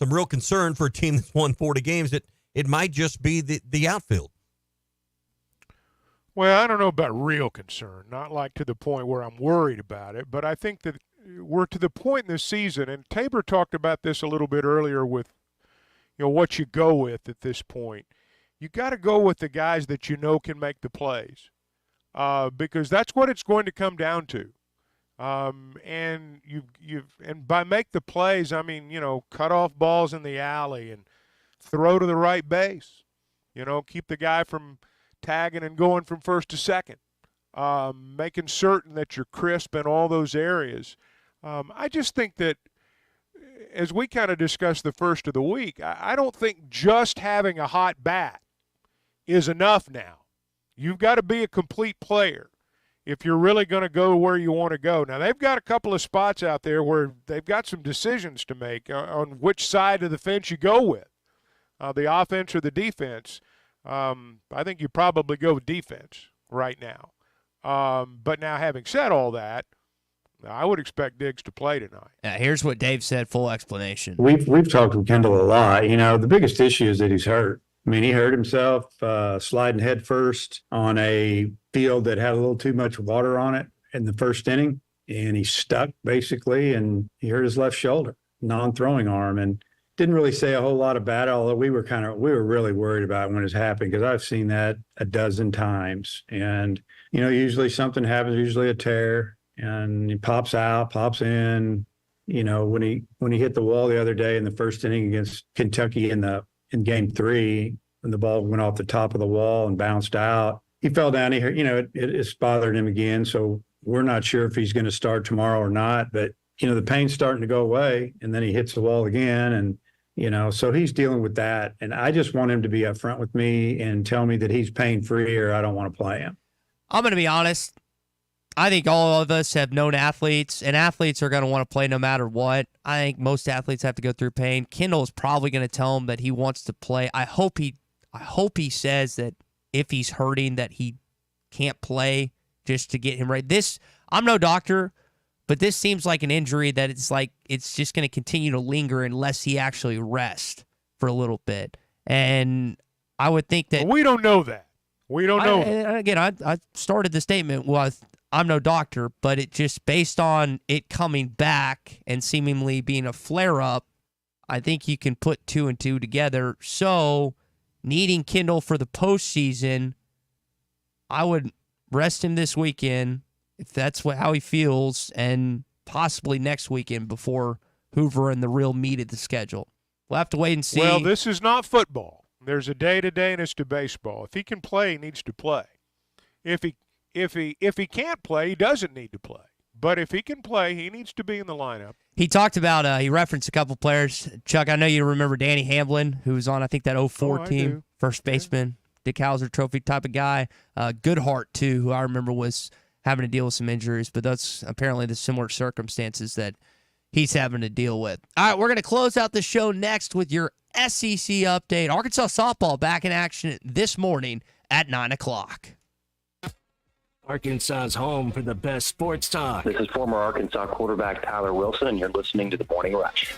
real concern for a team that's won 40 games, it might just be the outfield. Well, I don't know about real concern, not like to the point where I'm worried about it, but I think that we're to the point in the season, and Tabor talked about this a little bit earlier with, what you go with at this point. You got to go with the guys that can make the plays, because that's what it's going to come down to. And by make the plays, I mean, cut off balls in the alley and throw to the right base. Keep the guy from tagging and going from first to second, making certain that you're crisp in all those areas. I just think that as we kind of discussed the first of the week, I don't think just having a hot bat is enough now. You've got to be a complete player if you're really going to go where you want to go. Now, they've got a couple of spots out there where they've got some decisions to make on which side of the fence you go with, the offense or the defense. I think you probably go with defense right now. But now, having said all that, I would expect Diggs to play tonight. Yeah, here's what Dave said, full explanation. We've talked with Kendall a lot. The biggest issue is that he's hurt. I mean, he hurt himself sliding head first on a field that had a little too much water on it in the first inning, and he stuck basically, and he hurt his left shoulder, non-throwing arm, and didn't really say a whole lot about it, although we were really worried about it when it happened, because I've seen that a dozen times. And, usually something happens, usually a tear, and he pops out, pops in. You know, when he hit the wall the other day in the first inning against Kentucky in game 3, when the ball went off the top of the wall and bounced out, he fell down. It's bothered him again. So we're not sure if he's going to start tomorrow or not. But the pain's starting to go away, and then he hits the wall again, and so he's dealing with that. And I just want him to be upfront with me and tell me that he's pain-free, or I don't want to play him. I'm going to be honest. I think all of us have known athletes, and athletes are going to want to play no matter what. I think most athletes have to go through pain. Kendall is probably going to tell him that he wants to play. I hope he says that if he's hurting that he can't play just to get him right. I'm no doctor, but this seems like an injury that it's just going to continue to linger unless he actually rests for a little bit. And I would think that we don't know that. We don't know. And again, I started the statement with I'm no doctor, but it just based on it coming back and seemingly being a flare-up, I think you can put 2 and 2 together. So needing Kendall for the postseason, I would rest him this weekend if that's how he feels, and possibly next weekend before Hoover and the real meat of the schedule. We'll have to wait and see. Well, this is not football. There's a day-to-dayness to baseball. If he can play, he needs to play. If he can't play, he doesn't need to play. But if he can play, he needs to be in the lineup. He talked about, he referenced a couple players. Chuck, I know you remember Danny Hamlin, who was on, I think, that 04 team, first baseman, Dick Hauser Trophy type of guy. Goodhart, too, who I remember was having to deal with some injuries, but that's apparently the similar circumstances that he's having to deal with. All right, we're going to close out the show next with your SEC update. Arkansas softball back in action this morning at 9 o'clock. Arkansas's home for the best sports talk. This is former Arkansas quarterback Tyler Wilson, and you're listening to The Morning Rush.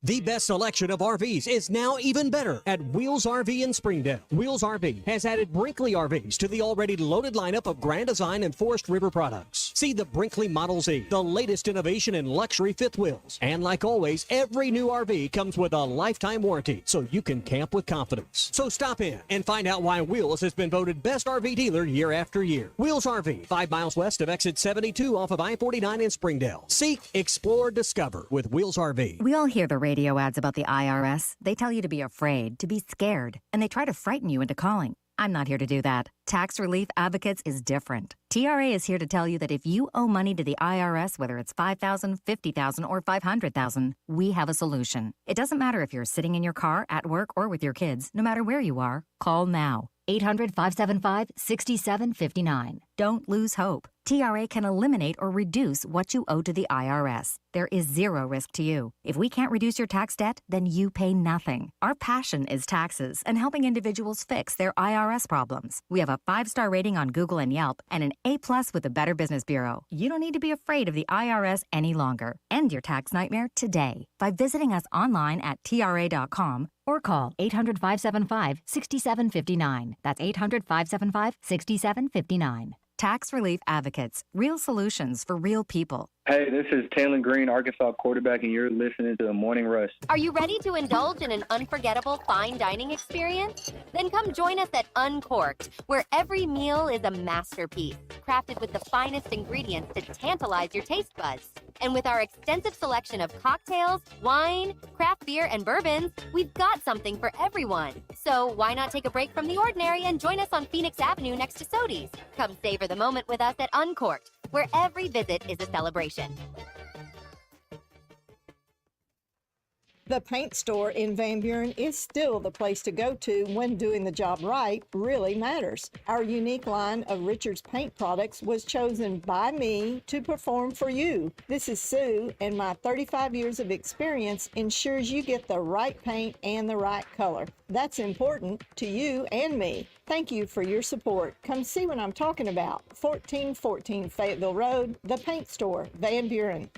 The best selection of RVs is now even better at Wheels RV in Springdale. Wheels RV has added Brinkley RVs to the already loaded lineup of Grand Design and Forest River products. See the Brinkley Model Z, the latest innovation in luxury fifth wheels. And like always, every new RV comes with a lifetime warranty, so you can camp with confidence. So stop in and find out why Wheels has been voted best RV dealer year after year. Wheels RV, 5 miles west of exit 72 off of I-49 in Springdale. Seek, explore, discover with Wheels RV. We all hear the radio ads about the IRS. They tell you to be afraid, to be scared, and they try to frighten you into calling. I'm not here to do that. Tax Relief Advocates is different. TRA is here to tell you that if you owe money to the IRS, whether it's $5,000, $50,000, or $500,000, we have a solution. It doesn't matter if you're sitting in your car, at work, or with your kids. No matter where you are, call now. 800-575-6759. Don't lose hope. TRA can eliminate or reduce what you owe to the IRS. There is zero risk to you. If we can't reduce your tax debt, then you pay nothing. Our passion is taxes and helping individuals fix their IRS problems. We have a 5-star rating on Google and Yelp and an A+ with the Better Business Bureau. You don't need to be afraid of the IRS any longer. End your tax nightmare today by visiting us online at TRA.com or call 800-575-6759. That's 800-575-6759. Tax Relief Advocates. Real solutions for real people. Hey, this is Taylor Green, Arkansas quarterback, and you're listening to The Morning Rush. Are you ready to indulge in an unforgettable fine dining experience? Then come join us at Uncorked, where every meal is a masterpiece, crafted with the finest ingredients to tantalize your taste buds. And with our extensive selection of cocktails, wine, craft beer, and bourbons, we've got something for everyone. So why not take a break from the ordinary and join us on Phoenix Avenue next to Sodi's? Come savor the moment with us at Uncorked, where every visit is a celebration. The paint store in Van Buren is still the place to go to when doing the job right really matters. Our unique line of Richards paint products was chosen by me to perform for you. This is Sue, and my 35 years of experience ensures you get the right paint and the right color. That's important to you and me. Thank you for your support. Come see what I'm talking about. 1414 Fayetteville Road, the paint store, Van Buren.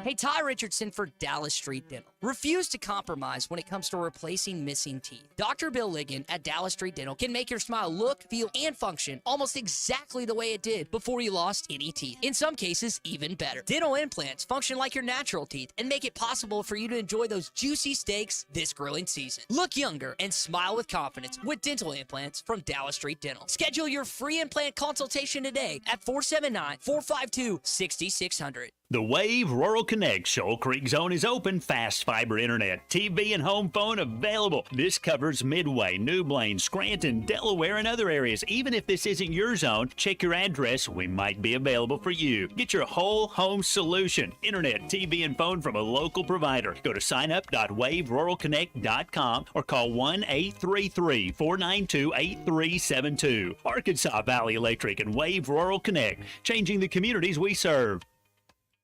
Hey, Ty Richardson for Dallas Street Dental. Refuse to compromise when it comes to replacing missing teeth. Dr. Bill Ligon at Dallas Street Dental can make your smile look, feel, and function almost exactly the way it did before you lost any teeth. In some cases, even better. Dental implants function like your natural teeth and make it possible for you to enjoy those juicy steaks this grilling season. Look younger and smile with confidence with dental implants from Dallas Street Dental. Schedule your free implant consultation today at 479-452-6600. The Wave Rural Connect Shoal Creek Zone is open. Fast fiber internet, TV, and home phone available. This covers Midway, New Blaine, Scranton, Delaware, and other areas. Even if this isn't your zone, check your address. We might be available for you. Get your whole home solution. Internet, TV, and phone from a local provider. Go to signup.waveruralconnect.com or call 1-833-492-8372. Arkansas Valley Electric and Wave Rural Connect, changing the communities we serve.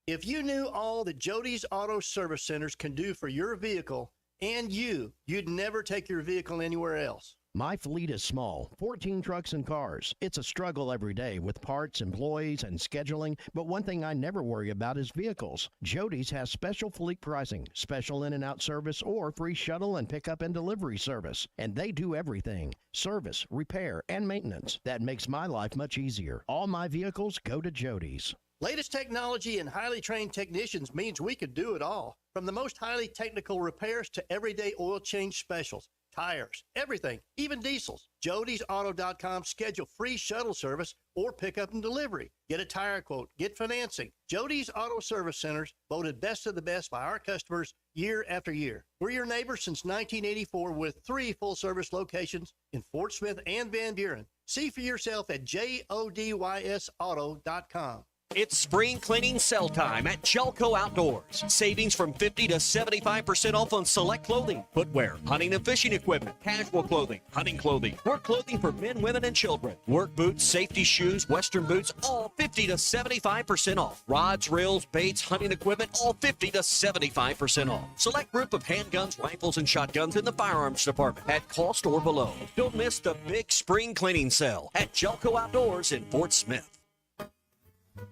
If you knew all that Jody's Auto Service Centers can do for your vehicle and you'd never take your vehicle anywhere else. My fleet is small, 14 trucks and cars. It's a struggle every day with parts, employees, and scheduling, but one thing I never worry about is vehicles. Jody's has special fleet pricing, special in and out service, or free shuttle and pickup and delivery service. And they do everything, service, repair, and maintenance. That makes my life much easier. All my vehicles go to Jody's. Latest technology and highly trained technicians means we could do it all. From the most highly technical repairs to everyday oil change specials, tires, everything, even diesels. Jody'sAuto.com schedule free shuttle service or pickup and delivery. Get a tire quote, get financing. Jody's Auto Service Centers, voted best of the best by our customers year after year. We're your neighbors since 1984 with 3 full-service locations in Fort Smith and Van Buren. See for yourself at JODYSauto.com. It's spring cleaning sale time at Jelco Outdoors. Savings from 50 to 75% off on select clothing, footwear, hunting and fishing equipment, casual clothing, hunting clothing, work clothing for men, women, and children, work boots, safety shoes, western boots, all 50 to 75% off. Rods, reels, baits, hunting equipment, all 50 to 75% off. Select group of handguns, rifles, and shotguns in the firearms department at cost or below. Don't miss the big spring cleaning sale at Jelco Outdoors in Fort Smith.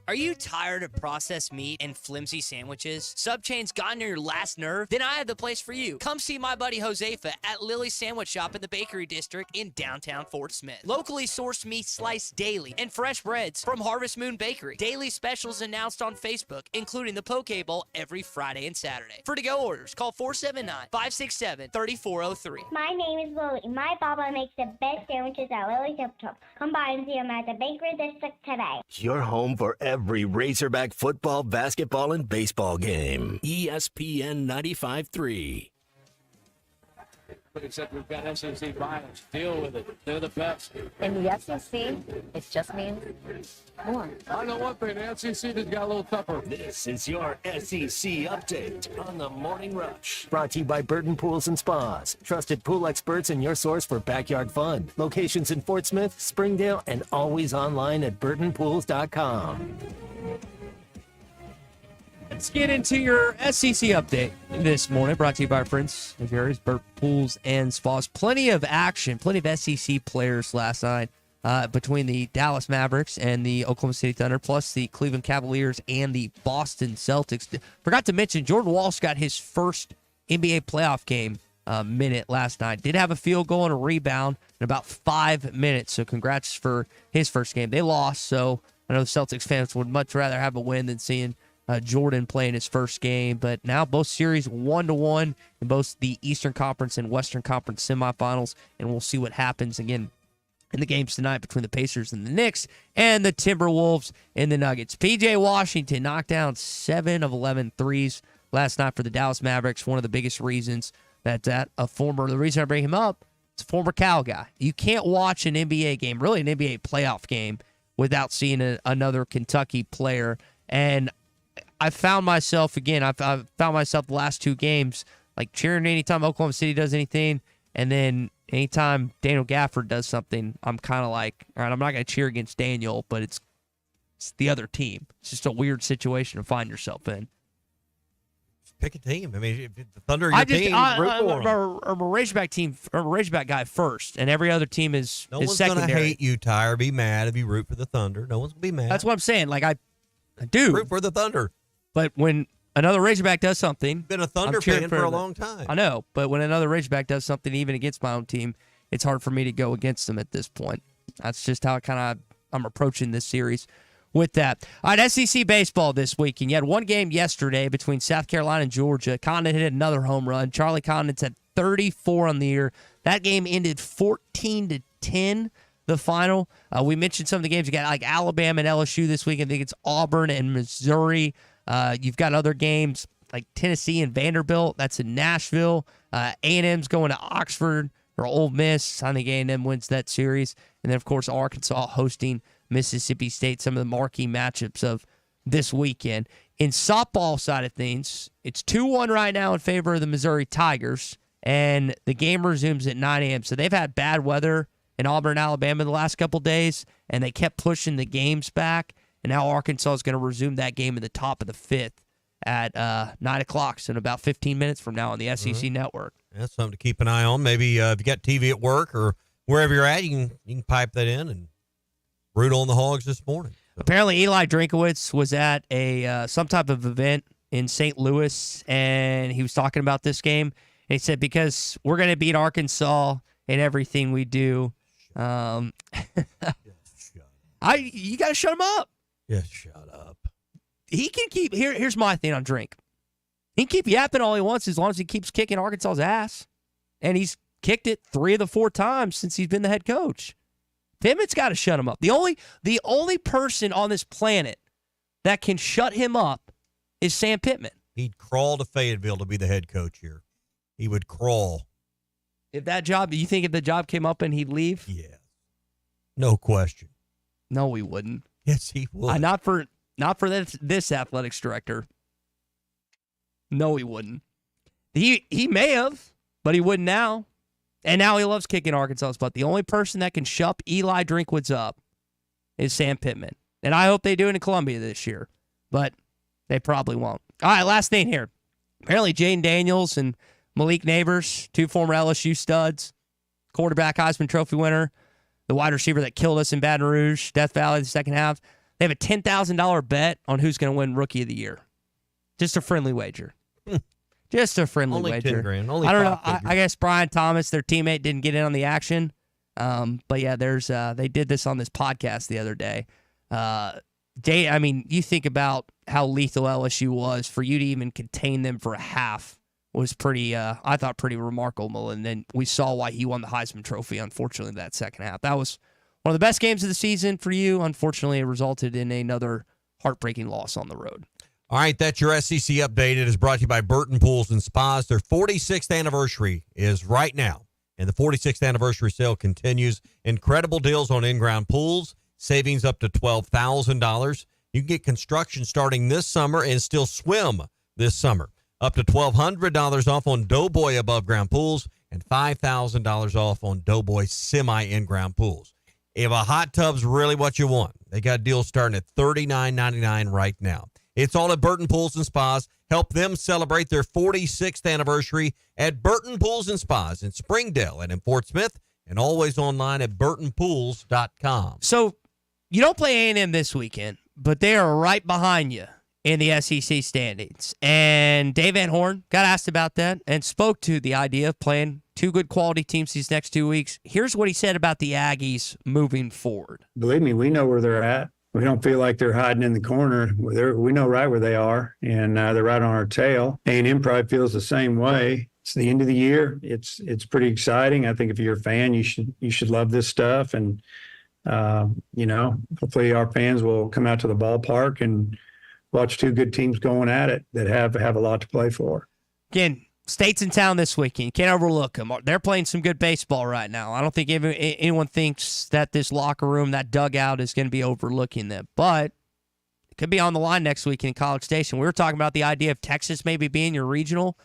Are you tired of processed meat and flimsy sandwiches? Subchain's gotten to your last nerve? Then I have the place for you. Come see my buddy Josefa at Lily's Sandwich Shop in the Bakery District in downtown Fort Smith. Locally sourced meat sliced daily and fresh breads from Harvest Moon Bakery. Daily specials announced on Facebook, including the Poke Bowl every Friday and Saturday. For to-go orders, call 479-567-3403. My name is Lily. My Papa makes the best sandwiches at Lily's Sandwich Shop. Come by and see him at the Bakery District today. Your home for every Razorback football, basketball, and baseball game. ESPN 95.3. But except we've got SEC bias. Deal with it. They're the best. In the SEC, it just means more. I know one thing. The SEC just got a little tougher. This is your SEC update on the Morning Rush. Brought to you by Burton Pools and Spas. Trusted pool experts and your source for backyard fun. Locations in Fort Smith, Springdale, and always online at burtonpools.com. Let's get into your SEC update this morning, brought to you by our friends of yours, Burt Pools and Spas. Plenty of action, plenty of SEC players last night between the Dallas Mavericks and the Oklahoma City Thunder, plus the Cleveland Cavaliers and the Boston Celtics. Forgot to mention, Jordan Walsh got his first NBA playoff game minute last night. Did have a field goal and a rebound in about 5 minutes, so congrats for his first game. They lost, so I know the Celtics fans would much rather have a win than seeing Jordan playing his first game, but now both series 1-1 in both the Eastern Conference and Western Conference semifinals, and we'll see what happens again in the games tonight between the Pacers and the Knicks and the Timberwolves and the Nuggets. P.J. Washington knocked down 7 of 11 threes last night for the Dallas Mavericks. One of the biggest reasons the reason I bring him up, it's a former Cal guy. You can't watch an NBA game, really an NBA playoff game, without seeing another Kentucky player, and I found myself the last 2 games like cheering anytime Oklahoma City does anything, and then anytime Daniel Gafford does something, I'm kind of like, all right, I'm not going to cheer against Daniel, but it's the other team. It's just a weird situation to find yourself in. Pick a team. I mean, if the Thunder are your team, root for them. I'm a Razorback team. I'm a Razorback guy first, and every other team is no one's secondary. going to hate you, Ty, or be mad if you root for the Thunder. No one's going to be mad. That's what I'm saying. Like I do root for the Thunder. But when another Razorback does something. Been a Thunder fan for a long time. I know, but when another Razorback does something, even against my own team, it's hard for me to go against them at this point. That's just how I'm approaching this series with that. All right, SEC baseball this weekend. You had one game yesterday between South Carolina and Georgia. Condon hit another home run. Charlie Condon's at 34 on the year. That game ended 14-10, the final. We mentioned some of the games. You got like Alabama and LSU this week. I think it's Auburn and Missouri. You've got other games like Tennessee and Vanderbilt. That's in Nashville. A&M's going to Oxford or Ole Miss. I think A&M wins that series. And then, of course, Arkansas hosting Mississippi State, some of the marquee matchups of this weekend. In softball side of things, it's 2-1 right now in favor of the Missouri Tigers, and the game resumes at 9 a.m. So they've had bad weather in Auburn, Alabama the last couple days, and they kept pushing the games back, and now Arkansas is going to resume that game in the top of the fifth at 9 o'clock, so in about 15 minutes from now on the SEC Network. That's something to keep an eye on. Maybe if you got TV at work or wherever you're at, you can pipe that in and root on the Hogs this morning. So. Apparently, Eli Drinkowitz was at a some type of event in St. Louis, and he was talking about this game. And he said, because we're going to beat Arkansas in everything we do, you got to shut him up. Yes, shut up. He can keep, here's my thing on Drink. He can keep yapping all he wants as long as he keeps kicking Arkansas's ass. And he's kicked it 3 of the 4 times since he's been the head coach. Pimmont's got to shut him up. The only person on this planet that can shut him up is Sam Pittman. He'd crawl to Fayetteville to be the head coach here. He would crawl. If that job, you think if the job came up and he'd leave? Yeah. No question. No, he wouldn't. Yes, he would. Not for this athletics director. No, he wouldn't. He may have, but he wouldn't now. And now he loves kicking Arkansas's butt. The only person that can shut Eli Drinkwitz up is Sam Pittman. And I hope they do it in Columbia this year, but they probably won't. All right, last thing here. Apparently Jane Daniels and Malik Neighbors, 2 former LSU studs, quarterback Heisman Trophy winner, the wide receiver that killed us in Baton Rouge, Death Valley, the second half. They have a $10,000 bet on who's going to win Rookie of the Year. Just a friendly wager. Just a friendly wager. $10,000. Only I don't know. I guess Brian Thomas, their teammate, didn't get in on the action. But yeah, there's they did this on this podcast the other day. I mean, you think about how lethal LSU was. For you to even contain them for a half was pretty, I thought, pretty remarkable. And then we saw why he won the Heisman Trophy, unfortunately, that second half. That was one of the best games of the season for you. Unfortunately, it resulted in another heartbreaking loss on the road. All right, that's your SEC update. It is brought to you by Burton Pools and Spas. Their 46th anniversary is right now, and the 46th anniversary sale continues. Incredible deals on in-ground pools, savings up to $12,000. You can get construction starting this summer and still swim this summer. Up to $1,200 off on Doughboy above-ground pools and $5,000 off on Doughboy semi-in-ground pools. If a hot tub's really what you want, they got deals starting at $39.99 right now. It's all at Burton Pools and Spas. Help them celebrate their 46th anniversary at Burton Pools and Spas in Springdale and in Fort Smith, and always online at burtonpools.com. So you don't play A&M this weekend, but they are right behind you in the SEC standings. And Dave Van Horn got asked about that and spoke to the idea of playing 2 good quality teams these next 2 weeks. Here's what he said about the Aggies moving forward. Believe me, we know where they're at. We don't feel like they're hiding in the corner. We know right where they are, and they're right on our tail. A&M probably feels the same way. It's the end of the year. It's pretty exciting. I think if you're a fan, you should love this stuff. And hopefully our fans will come out to the ballpark and watch 2 good teams going at it that have a lot to play for. Again, State's in town this weekend. Can't overlook them. They're playing some good baseball right now. I don't think anyone thinks that this locker room, that dugout, is going to be overlooking them. But it could be on the line next week in College Station. We were talking about the idea of Texas maybe being your regional.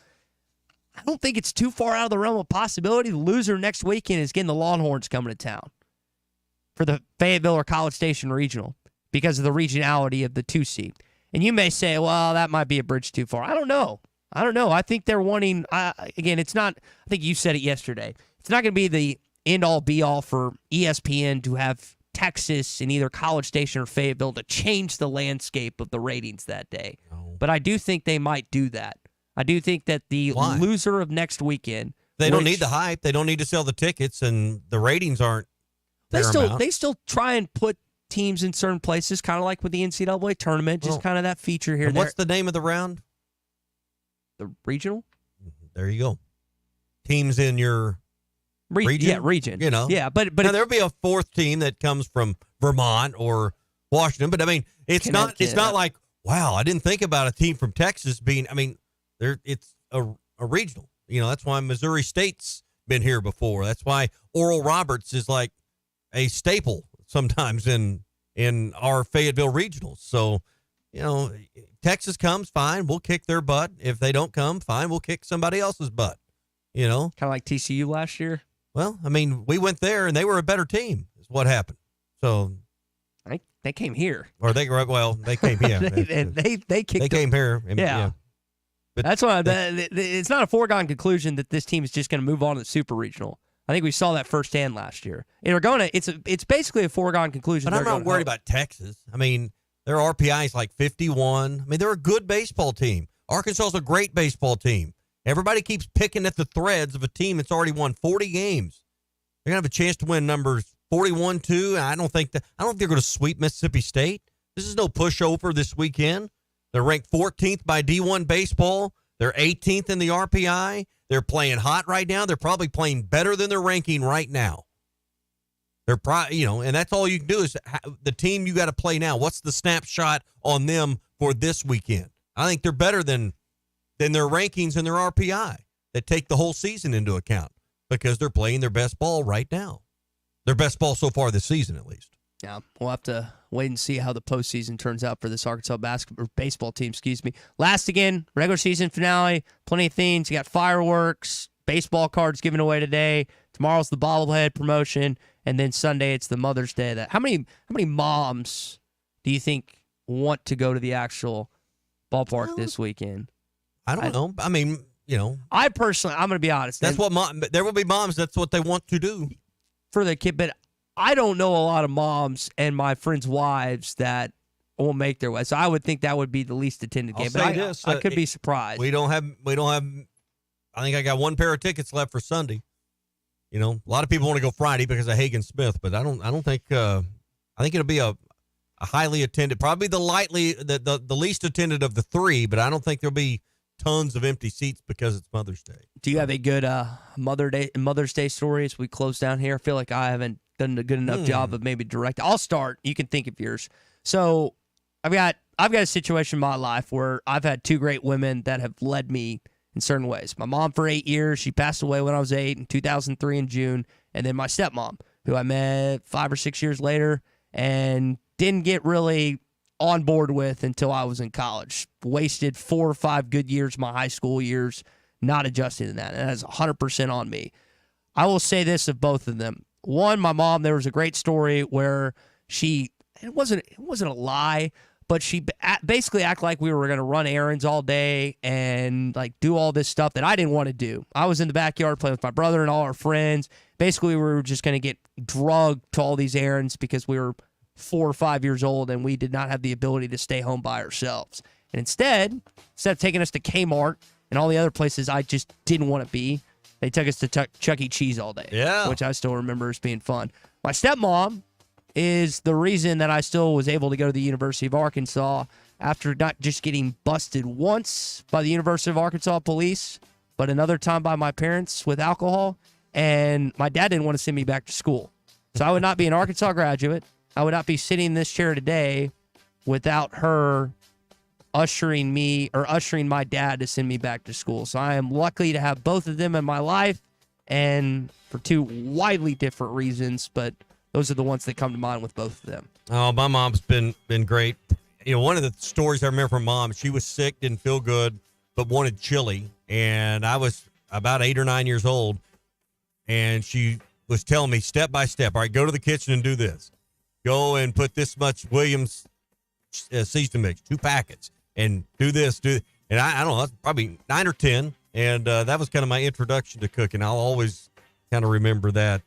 I don't think it's too far out of the realm of possibility. The loser next weekend is getting the Longhorns coming to town for the Fayetteville or College Station regional because of the regionality of the 2 seed. And you may say, well, that might be a bridge too far. I don't know. I think they're wanting, again, it's not, I think you said it yesterday. It's not going to be the end-all, be-all for ESPN to have Texas in either College Station or Fayetteville to change the landscape of the ratings that day. But I do think they might do that. I do think that the loser of next weekend. They don't need the hype. They don't need to sell the tickets, and the ratings aren't. They still try and put teams in certain places, kind of like with the NCAA tournament, just kind of that feature here. What's the name of the round? The regional. There you go. Teams in your region. Yeah, region. You know. Yeah, but now, there'll be a fourth team that comes from Vermont or Washington, but I mean, it's not like, wow, I didn't think about a team from Texas being. I mean, it's a regional. You know, that's why Missouri State's been here before. That's why Oral Roberts is like a staple sometimes in our Fayetteville regionals. So, you know, Texas comes, fine, we'll kick their butt. If they don't come, fine, we'll kick somebody else's butt. You know, kind of like TCU last year. Well, I mean, we went there and they were a better team. Is what happened. So they came here, or they came here. they kicked. They came here. Yeah. But that's why it's not a foregone conclusion that this team is just going to move on to the Super Regional. I think we saw that firsthand last year. And we're going to. It's basically a foregone conclusion. But I'm not worried about Texas. I mean, their RPI is like 51. I mean, they're a good baseball team. Arkansas is a great baseball team. Everybody keeps picking at the threads of a team that's already won 40 games. They're gonna have a chance to win numbers 41-2. I don't think they're going to sweep Mississippi State. This is no pushover this weekend. They're ranked 14th by D1 baseball. They're 18th in the RPI. They're playing hot right now. They're probably playing better than their ranking right now. They're and that's all you can do is the team you got to play now. What's the snapshot on them for this weekend? I think they're better than their rankings and their RPI that take the whole season into account because they're playing their best ball right now. Their best ball so far this season, at least. Yeah, we'll have to wait and see how the postseason turns out for this Arkansas baseball team. Last again, regular season finale. Plenty of things. You got fireworks, baseball cards given away today. Tomorrow's the bobblehead promotion, and then Sunday it's the Mother's Day. How many moms do you think want to go to the actual ballpark this weekend? I don't know. I mean, I personally, I'm going to be honest. That's what there will be moms. That's what they want to do for the kid, but I don't know a lot of moms and my friends' wives that will make their way. So I would think that would be the least attended game. But I could be surprised. We don't have. I think I got one pair of tickets left for Sunday. A lot of people want to go Friday because of Hagen Smith, but I don't think. I think it'll be a highly attended, probably the least attended of the three, but I don't think there'll be tons of empty seats because it's Mother's Day. Do you have a good Mother's Day story as we close down here? I feel like I haven't done a good enough job of maybe directing. I'll start. You can think of yours. So I've got a situation in my life where I've had two great women that have led me in certain ways. My mom for 8 years. She passed away when I was 8 in 2003 in June. And then my stepmom, who I met 5 or 6 years later and didn't get really on board with until I was in college. Wasted 4 or 5 good years of my high school years not adjusting to that. And that's 100% on me. I will say this of both of them. One, my mom, there was a great story where it wasn't a lie, but she basically acted like we were going to run errands all day and like do all this stuff that I didn't want to do. I was in the backyard playing with my brother and all our friends. Basically, we were just going to get drugged to all these errands because we were 4 or 5 years old and we did not have the ability to stay home by ourselves. And instead of taking us to Kmart and all the other places I just didn't want to be, they took us to Chuck E. Cheese all day, which I still remember as being fun. My stepmom is the reason that I still was able to go to the University of Arkansas after not just getting busted once by the University of Arkansas police, but another time by my parents with alcohol. And my dad didn't want to send me back to school. So I would not be an Arkansas graduate. I would not be sitting in this chair today without her ushering my dad to send me back to school. So I am lucky to have both of them in my life, and for two widely different reasons, but those are the ones that come to mind with both of them. Oh, my mom's been great. One of the stories I remember from Mom, she was sick, didn't feel good, but wanted chili. And I was about 8 or 9 years old, and she was telling me step by step, all right, go to the kitchen and do this. Go and put this much Williams seasoning mix, 2 packets, and do this, and I don't know, that's probably 9 or 10, and that was kind of my introduction to cooking. I'll always kind of remember that.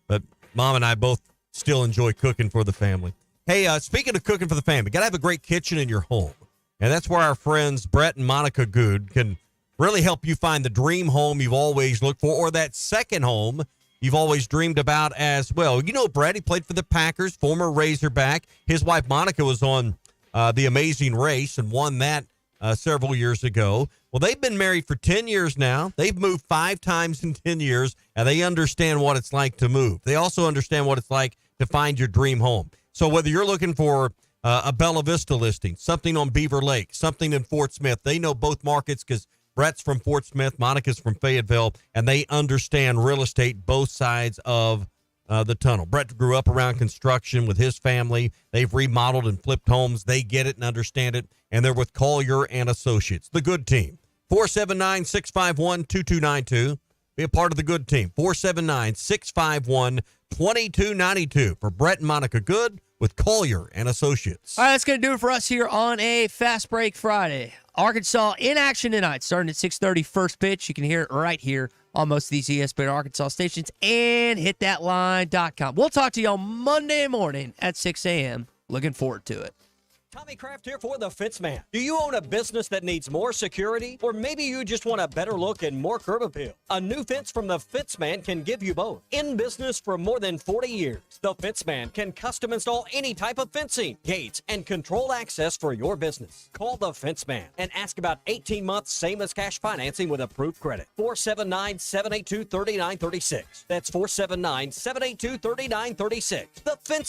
But Mom and I both still enjoy cooking for the family. Hey, speaking of cooking for the family, got to have a great kitchen in your home. And that's where our friends Brett and Monica Good can really help you find the dream home you've always looked for, or that second home you've always dreamed about as well. You know Brett, he played for the Packers, former Razorback. His wife Monica was on The Amazing Race and won that several years ago. Well, they've been married for 10 years now. They've moved 5 times in 10 years, and they understand what it's like to move. They also understand what it's like to find your dream home. So whether you're looking for a Bella Vista listing, something on Beaver Lake, something in Fort Smith, they know both markets because Brett's from Fort Smith, Monica's from Fayetteville, and they understand real estate both sides of the tunnel. Brett grew up around construction with his family. They've remodeled and flipped homes. They get it and understand it, and they're with Collier and Associates, the good team. 479-651-2292. Be a part of the good team. 479-651-2292 for Brett and Monica Good with Collier and Associates. All right, that's going to do it for us here on a Fast Break Friday. Arkansas in action tonight, starting at 6:30, first pitch. You can hear it right here on most of these ESPN Arkansas stations and hitthatline.com. We'll talk to you on Monday morning at 6 a.m. Looking forward to it. Tommy Kraft here for the Fitzman. Do you own a business that needs more security? Or maybe you just want a better look and more curb appeal? A new fence from the Fitzman can give you both. In business for more than 40 years, the Fitzman can custom install any type of fencing, gates, and control access for your business. Call the Fitzman and ask about 18 months same as cash financing with approved credit. 479-782-3936. That's 479-782-3936. The Fence